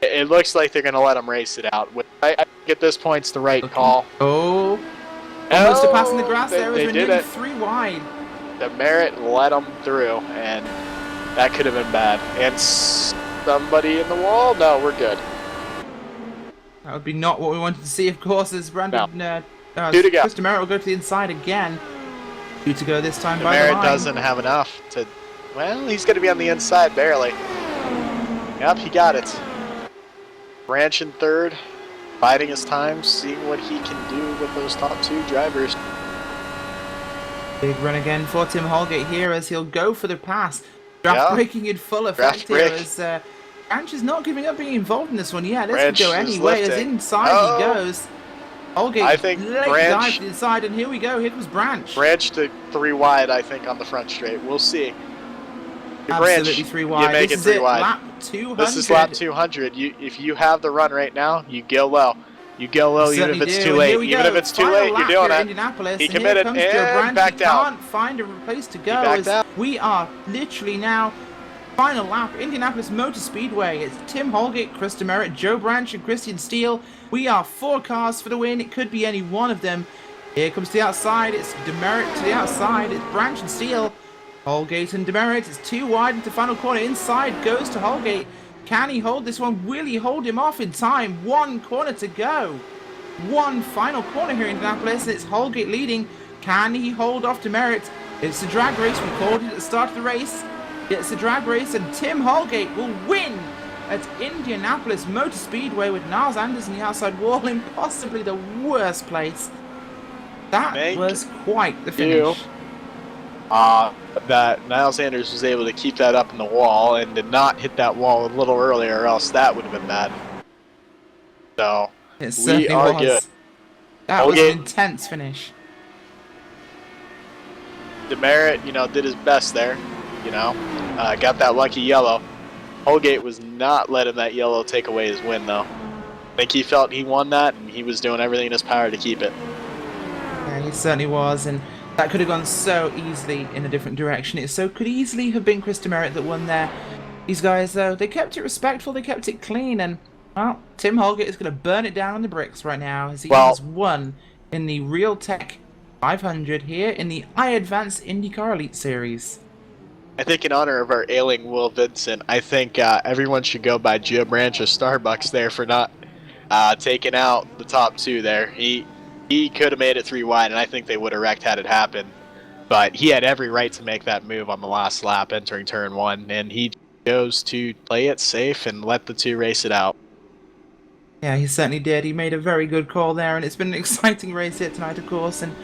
It looks like they're going to let them race it out. I think at this point it's the right call. Oh, almost passing the grass there as we're nearly 3 wide. Demerit let them through, and that could have been bad. And somebody in the wall? No, we're good. That would be not what we wanted to see, of course, as Brandon... 2 to go. Chris Demerit will go to the inside again. 2 to go this time by the line. Demerit doesn't have enough to... Well, he's going to be on the inside, barely. Yep, he got it. Branch in 3rd, biding his time, seeing what he can do with those top 2 drivers. Big run again for Tim Holgate here as he'll go for the pass. Draft braking in full effect here as Branch is not giving up being involved in this one yet. This could go anyway as inside he goes. Holgate, I think dive to the inside, and here we go. Here comes Branch. Branch to 3 wide, I think, on the front straight. We'll see. Absolutely 3 wide. You make this it 3 wide. Lap 200. This is lap 200. If you have the run right now, you go low. You go low even if it's too late. Even if it's too late, you're doing it. He committed and backed out. Can't find a place to go as we are literally now final lap. Indianapolis Motor Speedway. It's Tim Holgate, Chris Demerit, Joe Branch, and Christian Steele. We are 4 cars for the win. It could be any one of them. Here comes to the outside. It's Demerit to the outside. It's Branch and Steele. Holgate and Demerit. It's 2 wide into final corner. Inside goes to Holgate. Can he hold this one? Will he hold him off in time? 1 corner to go. 1 final corner here in Indianapolis. It's Holgate leading. Can he hold off Demerit? It's a drag race. We called it at the start of the race. It's a drag race, and Tim Holgate will win at Indianapolis Motor Speedway with Niles Anders on the outside wall in possibly the worst place. That was quite the finish. That Niles Anders was able to keep that up in the wall and did not hit that wall a little earlier, or else that would have been bad. So, we are good. That was an intense finish. Demerit, did his best there, got that lucky yellow. Holgate was not letting that yellow take away his win, though. I think he felt he won that, and he was doing everything in his power to keep it. Yeah, he certainly was, and that could have gone so easily in a different direction. It could easily have been Chris Demerit that won there. These guys, though, they kept it respectful, they kept it clean, and, well, Tim Holgate is going to burn it down on the bricks right now as he has won in the Realtek 500 here in the iAdvance IndyCar Elite Series. I think in honor of our ailing Will Vincent, I think everyone should go by Joe Branch of Starbucks there for not taking out the top two there. He could have made it 3 wide, and I think they would have wrecked had it happened. But he had every right to make that move on the last lap entering turn 1, and he chose to play it safe and let the two race it out. Yeah, he certainly did. He made a very good call there, and it's been an exciting race here tonight, of course. And,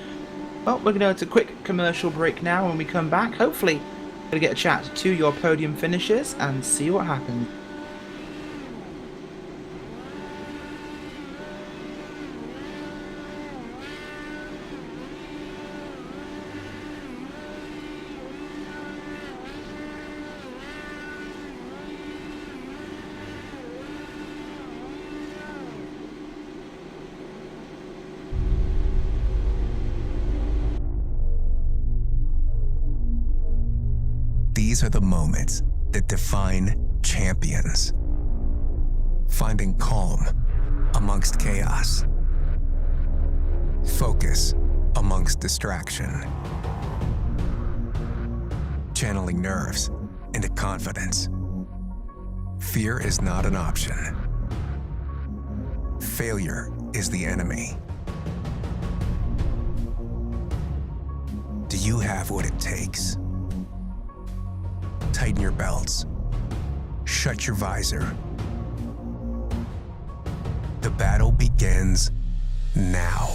well, we're going to go to a quick commercial break now. When we come back, hopefully we're going to get a chat to your podium finishers and see what happens. These are the moments that define champions. Finding calm amongst chaos. Focus amongst distraction. Channeling nerves into confidence. Fear is not an option. Failure is the enemy. Do you have what it takes? Tighten your belts. Shut your visor. The battle begins now.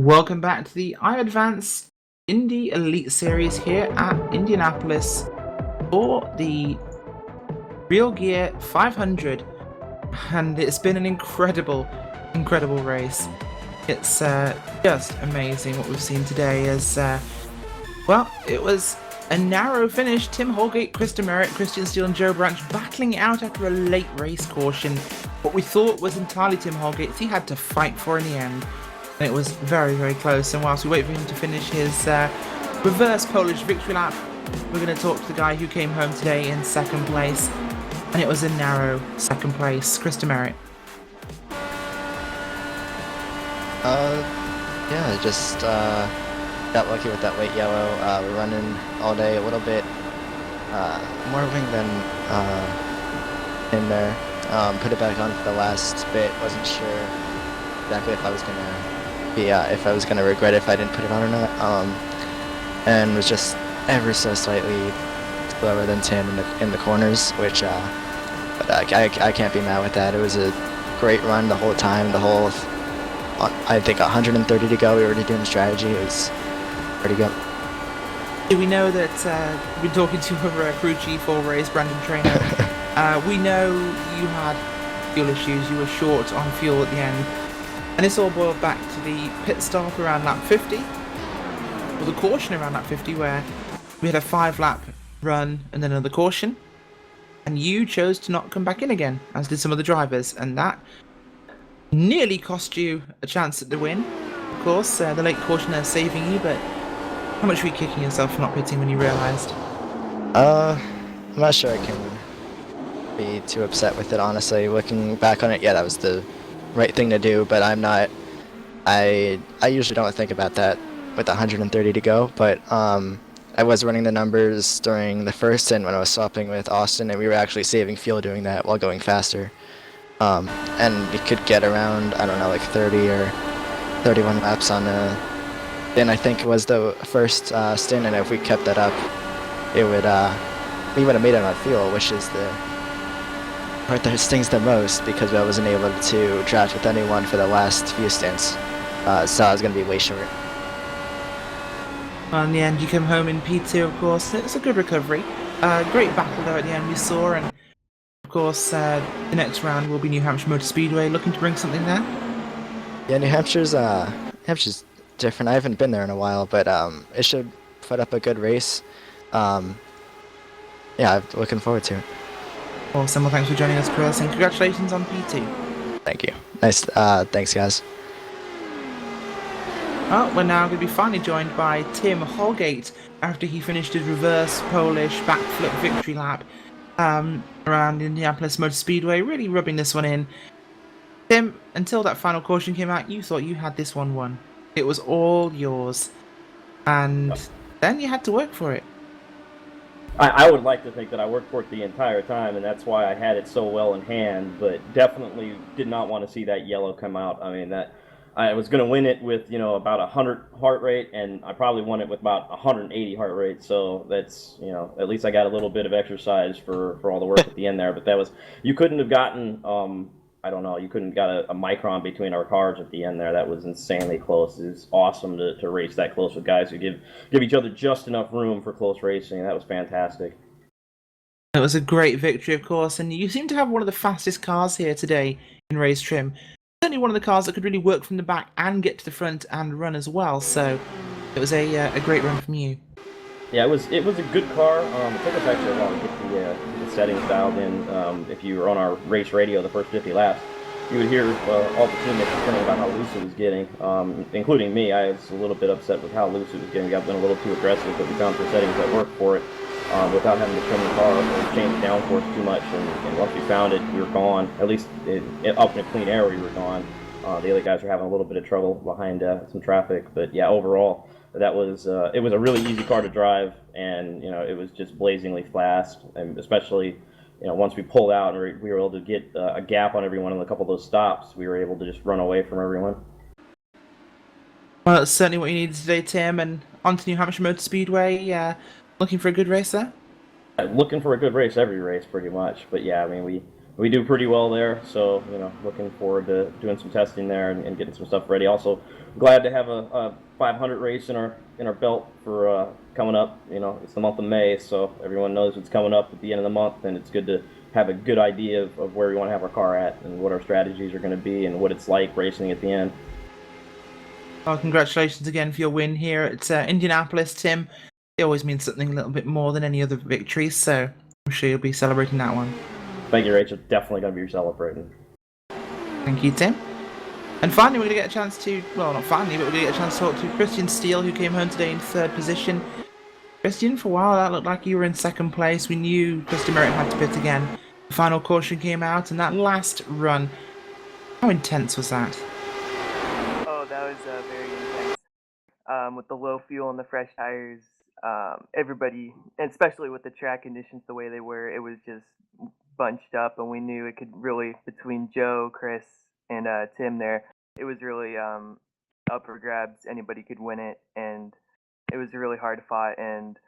Welcome back to the iAdvance Indy Elite Series here at Indianapolis for the Real Gear 500, and it's been an incredible race. It's just amazing what we've seen today as, well, it was a narrow finish. Tim Holgate, Chris Demerit, Christian Steele and Joe Branch battling it out after a late race caution. What we thought was entirely Tim Holgate's, he had to fight for in the end. And it was very close, and whilst we wait for him to finish his reverse Polish victory lap, we're going to talk to the guy who came home today in second place, and it was a narrow second place. Chris Demerit. Yeah, just got lucky with that late yellow. We're running all day, a little bit more wing than in there. Put it back on for the last bit. Wasn't sure exactly if I was gonna be if I was gonna regret it if I didn't put it on or not. And was just ever so slightly slower than Tim in the corners, which but I can't be mad with that. It was a great run the whole time. The whole I think 130 to go. We were already doing strategy. It was pretty good. We know that we've been talking to our crew chief or race, Brandon Trainer. We know you had fuel issues. You were short on fuel at the end, and this all boiled back to the pit stop around lap 50, or the caution around lap 50, where we had a 5-lap run and then another caution, and you chose to not come back in again, as did some of the drivers, and that nearly cost you a chance at the win. Of course, the late caution there saving you, but how much were you kicking yourself for not pitting when you realised? I'm not sure I can be too upset with it, honestly. Looking back on it, yeah, that was the right thing to do, but I'm not. I usually don't think about that with 130 to go, but I was running the numbers during the first stint when I was swapping with Austin, and we were actually saving fuel doing that while going faster. And we could get around, I don't know, like 30 or 31 laps on then I think it was the first stint, and if we kept that up, it would we would have made it on fuel, which is the part that stings the most, because I wasn't able to draft with anyone for the last few stints, so I was going to be way short. Well, in the end, you come home in P2, of course. It's a good recovery. Great battle there at the end we saw, and of course, the next round will be New Hampshire Motor Speedway, looking to bring something there. Yeah, New Hampshire's different. I haven't been there in a while, but it should put up a good race. Yeah, I'm looking forward to it. Awesome. Well, thanks for joining us, Chris, and congratulations on P2. Thank you. Nice. Thanks, guys. Well, we're now going to be finally joined by Tim Holgate after he finished his reverse Polish backflip victory lap around Indianapolis Motor Speedway, really rubbing this one in. Tim, until that final caution came out, you thought you had this one won. It was all yours. And then you had to work for it. I would like to think that I worked for it the entire time, and that's why I had it so well in hand, but definitely did not want to see that yellow come out. I mean, that I was going to win it with, about 100 heart rate, and I probably won it with about 180 heart rate, so that's, at least I got a little bit of exercise for all the work at the end there, but that was, you couldn't have gotten, I don't know, you couldn't got a micron between our cars at the end there. That was insanely close. It was awesome to race that close with guys who give each other just enough room for close racing. That was fantastic. It was a great victory, of course, and you seem to have one of the fastest cars here today in race trim. Certainly one of the cars that could really work from the back and get to the front and run as well, so it was a great run from you. Yeah, it was a good car. It took us actually a while to get the settings dialed in. If you were on our race radio the first 50 laps, you would hear all the teammates complaining about how loose it was getting, including me. I was a little bit upset with how loose it was getting. Got been a little too aggressive, but we found some settings that worked for it without having to trim the car or change downforce too much. And once we found it, we were gone. At least up in a clean air, we were gone. The other guys were having a little bit of trouble behind some traffic, but yeah, overall, that was it was a really easy car to drive, and it was just blazingly fast, and especially once we pulled out and we were able to get a gap on everyone in a couple of those stops, we were able to just run away from everyone. Well, that's certainly what you needed today, Tim, and on to New Hampshire Motor Speedway. Looking for a good race there? Looking for a good race every race, pretty much. But yeah, I mean, we do pretty well there, so looking forward to doing some testing there and getting some stuff ready. Also, glad to have a 500 race in our belt for coming up. It's the month of May, so everyone knows what's coming up at the end of the month, and it's good to have a good idea of where we want to have our car at and what our strategies are going to be and what it's like racing at the end. Well, congratulations again for your win here at Indianapolis, Tim. It always means something a little bit more than any other victory, so I'm sure you'll be celebrating that one. Thank you, Rachel. Definitely going to be celebrating. Thank you, Tim. And finally, we're going to get a chance to, well, not finally, but we're going to get a chance to talk to Christian Steele, who came home today in third position. Christian, for a while that looked like you were in second place. We knew Chris Demerit had to pit again. The final caution came out, and that last run, how intense was that? Oh, that was very intense. With the low fuel and the fresh tires, everybody, and especially with the track conditions the way they were, it was just bunched up, and we knew it could really, between Joe, Chris, and Tim there, it was really up for grabs. Anybody could win it, and it was really hard fought, and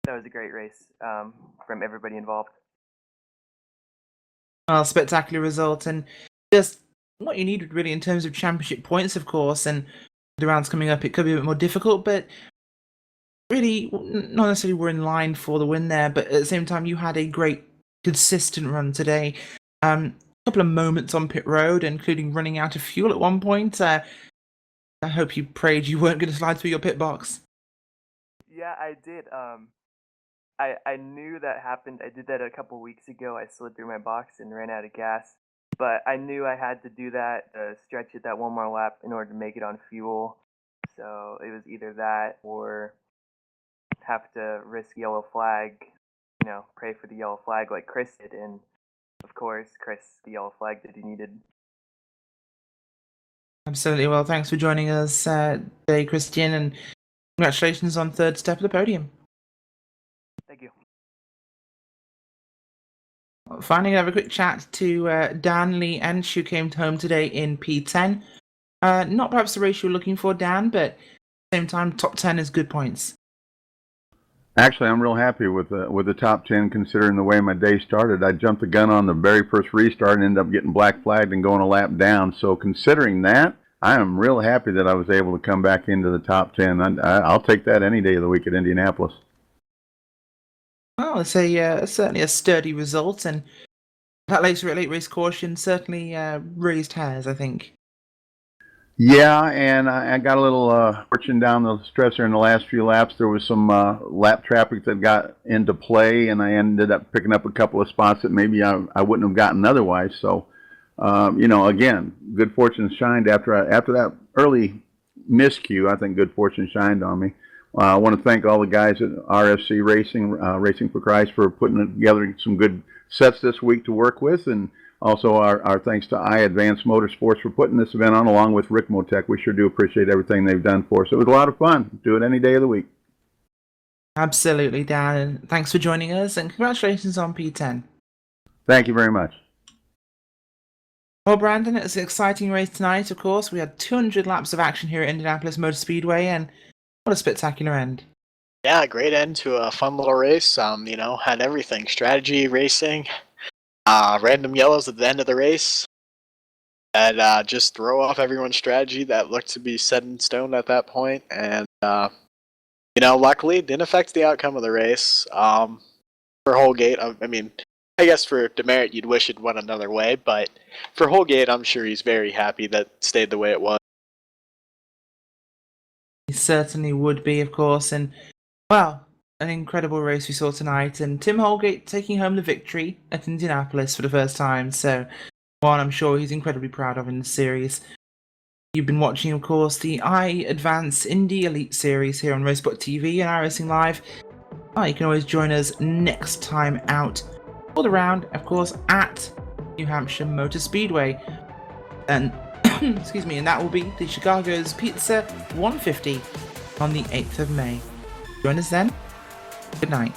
that was a great race from everybody involved. Well, spectacular result, and just what you needed really in terms of championship points, of course, and the rounds coming up, it could be a bit more difficult, but really, not necessarily were in line for the win there, but at the same time, you had a great, consistent run today. A couple of moments on pit road, including running out of fuel at one point. I hope you prayed you weren't going to slide through your pit box. Yeah, I did. I knew that happened. I did that a couple weeks ago. I slid through my box and ran out of gas. But I knew I had to do that, stretch it that one more lap in order to make it on fuel. So it was either that or have to risk yellow flag, pray for the yellow flag like Chris did. And of course, Chris, the yellow flag that he needed. Absolutely. Well, thanks for joining us today, Christian, and congratulations on third step of the podium. Thank you. Finally, have a quick chat to Dan Lee Ensch, who came home today in P10. Not perhaps the race you were looking for, Dan, but at the same time, top 10 is good points. Actually, I'm real happy with the top 10 considering the way my day started. I jumped the gun on the very first restart and ended up getting black flagged and going a lap down. So considering that, I am real happy that I was able to come back into the top 10. I'll take that any day of the week at Indianapolis. Well, it's certainly a sturdy result, and that late race caution certainly raised hairs, I think. Yeah, and I got a little fortune down the stretch there in the last few laps. There was some lap traffic that got into play, and I ended up picking up a couple of spots that maybe I wouldn't have gotten otherwise. So, again, good fortune shined after that early miscue. I think good fortune shined on me. I want to thank all the guys at RFC Racing, Racing for Christ, for putting together some good sets this week to work with, and also our thanks to iAdvance Motorsports for putting this event on, along with Rick Motec. We sure do appreciate everything they've done for us. It was a lot of fun. Do it any day of the week. Absolutely, Dan. Thanks for joining us, and congratulations on P10. Thank you very much. Well, Brandon, it's an exciting race tonight, of course. We had 200 laps of action here at Indianapolis Motor Speedway, and what a spectacular end. Yeah, great end to a fun little race. Had everything. Strategy, racing, random yellows at the end of the race. And just throw off everyone's strategy that looked to be set in stone at that point. And, luckily it didn't affect the outcome of the race. For Holgate, I guess for Demerit you'd wish it went another way, but for Holgate I'm sure he's very happy that it stayed the way it was. He certainly would be, of course, and, well, an incredible race we saw tonight, and Tim Holgate taking home the victory at Indianapolis for the first time, so one I'm sure he's incredibly proud of in the series. You've been watching, of course, the iAdvance Indy Elite Series here on Racebot TV and iRacing Live. You can always join us next time out for the round, of course, at New Hampshire Motor Speedway. And excuse me, and that will be the Chicago's Pizza 150 on the 8th of May. Join us then. Good night.